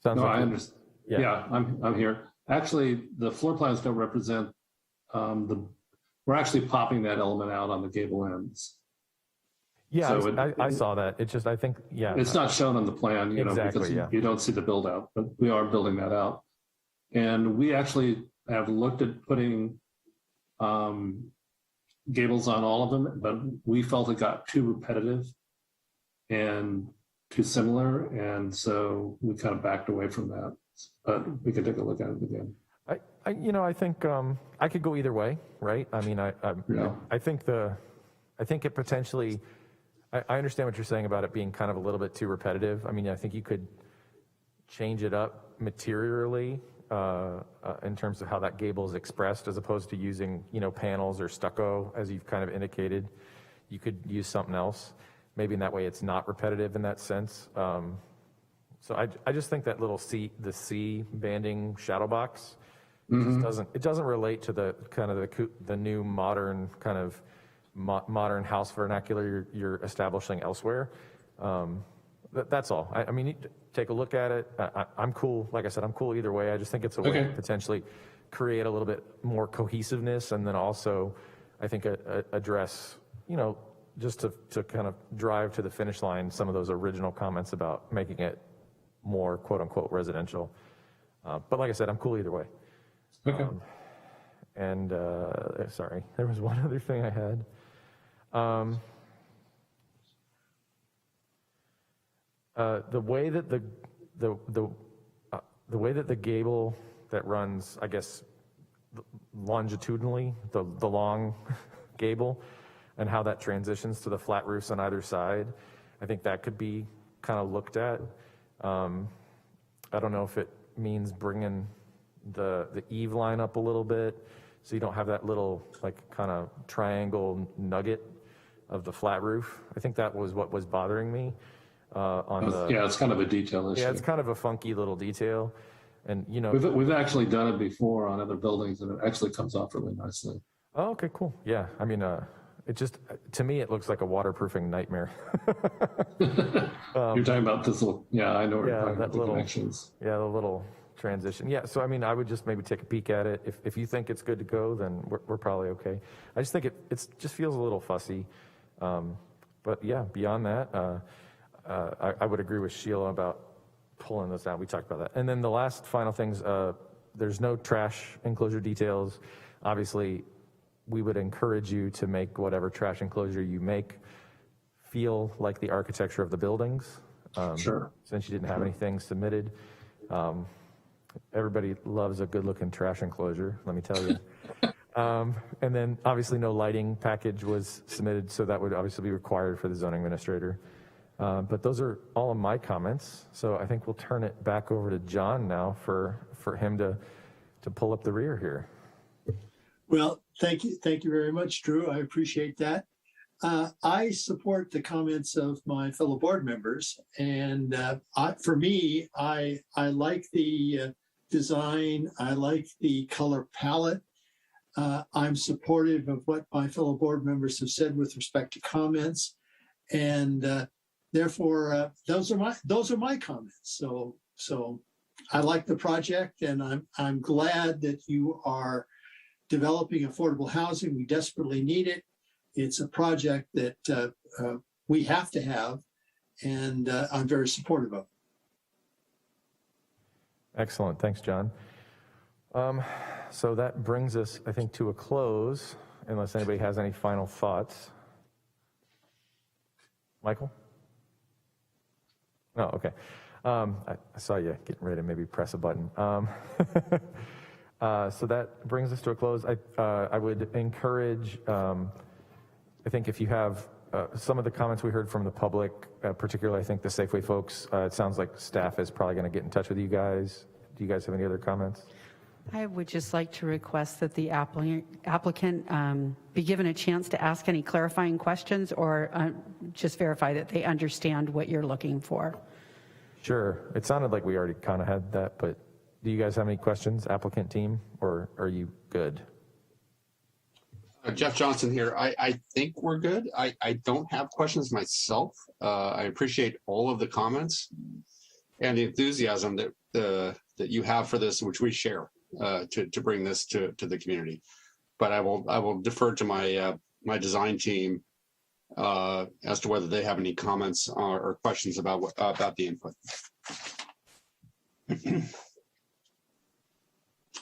Sounds no, like I understand. Yeah, I'm here. Actually, the floor plans don't represent we're actually popping that element out on the gable ends. Yeah, so I saw that. It's just, I think, yeah. It's not shown on the plan, exactly, because you don't see the build out, but we are building that out. And we actually have looked at putting gables on all of them, but we felt it got too repetitive and too similar. And so we kind of backed away from that, but we could take a look at it again. I think I could go either way, right? I mean, I think it potentially, I understand what you're saying about it being kind of a little bit too repetitive. I mean, I think you could change it up materially in terms of how that gable is expressed, as opposed to using, panels or stucco, as you've kind of indicated. You could use something else. Maybe in that way it's not repetitive in that sense. So I just think that little the C banding shadow box, it doesn't relate to the kind of the new modern kind of modern house vernacular you're establishing elsewhere. That's all. I mean, take a look at it. I'm cool. Like I said, I'm cool either way. I just think it's a way to potentially create a little bit more cohesiveness, and then also, I think, address, just to kind of drive to the finish line some of those original comments about making it more quote unquote residential. But like I said, I'm cool either way. Okay. Sorry, there was one other thing I had. The way that the gable that runs, I guess, longitudinally, the long gable, and how that transitions to the flat roofs on either side, I think that could be kind of looked at. I don't know if it means bringing the eave line up a little bit, so you don't have that little like kind of triangle nugget of the flat roof. I think that was what was bothering me Yeah, it's kind of a detail issue. Yeah, it's kind of a funky little detail. And, you know, we've actually done it before on other buildings, and it actually comes off really nicely. Oh, okay, cool. Yeah, I mean, it just, to me, it looks like a waterproofing nightmare. You're talking about this little, yeah, I know what you're talking about, the little connections. Yeah, the little transition. Yeah, so I mean, I would just maybe take a peek at it. If you think it's good to go, then we're probably okay. I just think it just feels a little fussy. But yeah, beyond that, I would agree with Sheila about pulling this out. We talked about that. And then the last final things, there's no trash enclosure details. Obviously, we would encourage you to make whatever trash enclosure you make feel like the architecture of the buildings. Sure. Since you didn't have anything submitted. Everybody loves a good-looking trash enclosure, let me tell you. And then obviously no lighting package was submitted, so that would obviously be required for the zoning administrator. But those are all of my comments. So I think we'll turn it back over to John now for him to pull up the rear here. Well, thank you very much, Drew. I appreciate that. I support the comments of my fellow board members, and for me, I like the design. I like the color palette. I'm supportive of what my fellow board members have said with respect to comments, and therefore, those are my comments. So I like the project, and I'm glad that you are developing affordable housing. We desperately need it. It's a project that we have to have, and I'm very supportive of it. Excellent, thanks, John. So that brings us, I think, to a close, unless anybody has any final thoughts. Michael? No, okay. I saw you getting ready to maybe press a button. So that brings us to a close. I would encourage, I think if you have some of the comments we heard from the public, particularly I think the Safeway folks, it sounds like staff is probably going to get in touch with you guys. Do you guys have any other comments? I would just like to request that the applicant be given a chance to ask any clarifying questions, or just verify that they understand what you're looking for. Sure. It sounded like we already kind of had that, but do you guys have any questions, applicant team, or are you good? Jeff Johnson here. I think we're good. I don't have questions myself. I appreciate all of the comments and the enthusiasm that you have for this, which we share to bring this to the community. But I will defer to my design team as to whether they have any comments or questions about the input.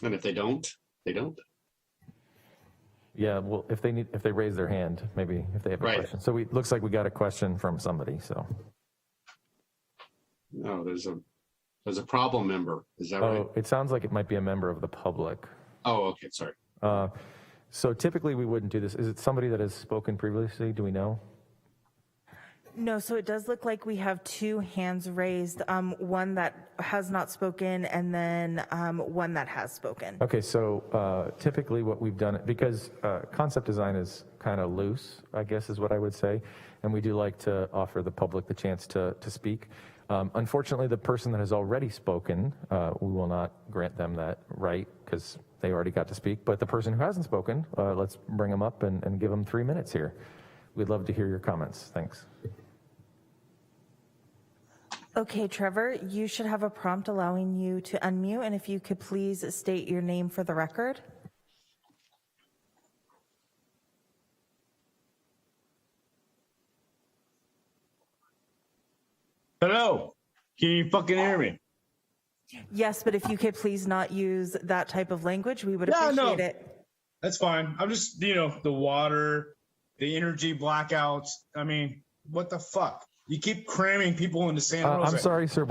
And if they don't, they don't. Yeah, well, if they raise their hand, maybe if they have a question. So looks like we got a question from somebody, so. No, there's a problem member. Is that right? Oh, it sounds like it might be a member of the public. Oh, okay, sorry. So typically we wouldn't do this. Is it somebody that has spoken previously? Do we know? No, so it does look like we have two hands raised, one that has not spoken and then one that has spoken. Okay, so typically what we've done, because concept design is kind of loose, I guess is what I would say, and we do like to offer the public the chance to speak. Unfortunately, the person that has already spoken, we will not grant them that right because they already got to speak, but the person who hasn't spoken, let's bring them up and give them 3 minutes here. We'd love to hear your comments. Thanks. Okay, Trevor, you should have a prompt allowing you to unmute, and if you could please state your name for the record. Hello, can you fucking hear me? Yes, but if you could please not use that type of language, we would appreciate it. That's fine. I'm just, the water, the energy blackouts. I mean, what the fuck? You keep cramming people into Santa Rosa. I'm sorry, sir.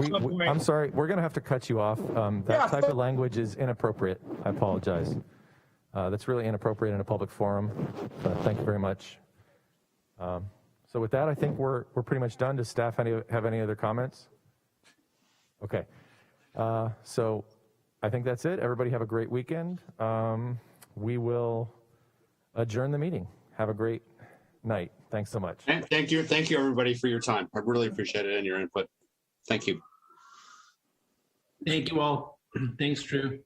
I'm sorry. We're going to have to cut you off. That type of language is inappropriate. I apologize. That's really inappropriate in a public forum. Thank you very much. So with that, I think we're pretty much done. Does staff have any other comments? Okay. So I think that's it. Everybody have a great weekend. We will adjourn the meeting. Have a great night. Thanks so much. And thank you, everybody, for your time. I really appreciate it and your input. Thank you. Thank you all. Thanks, Drew.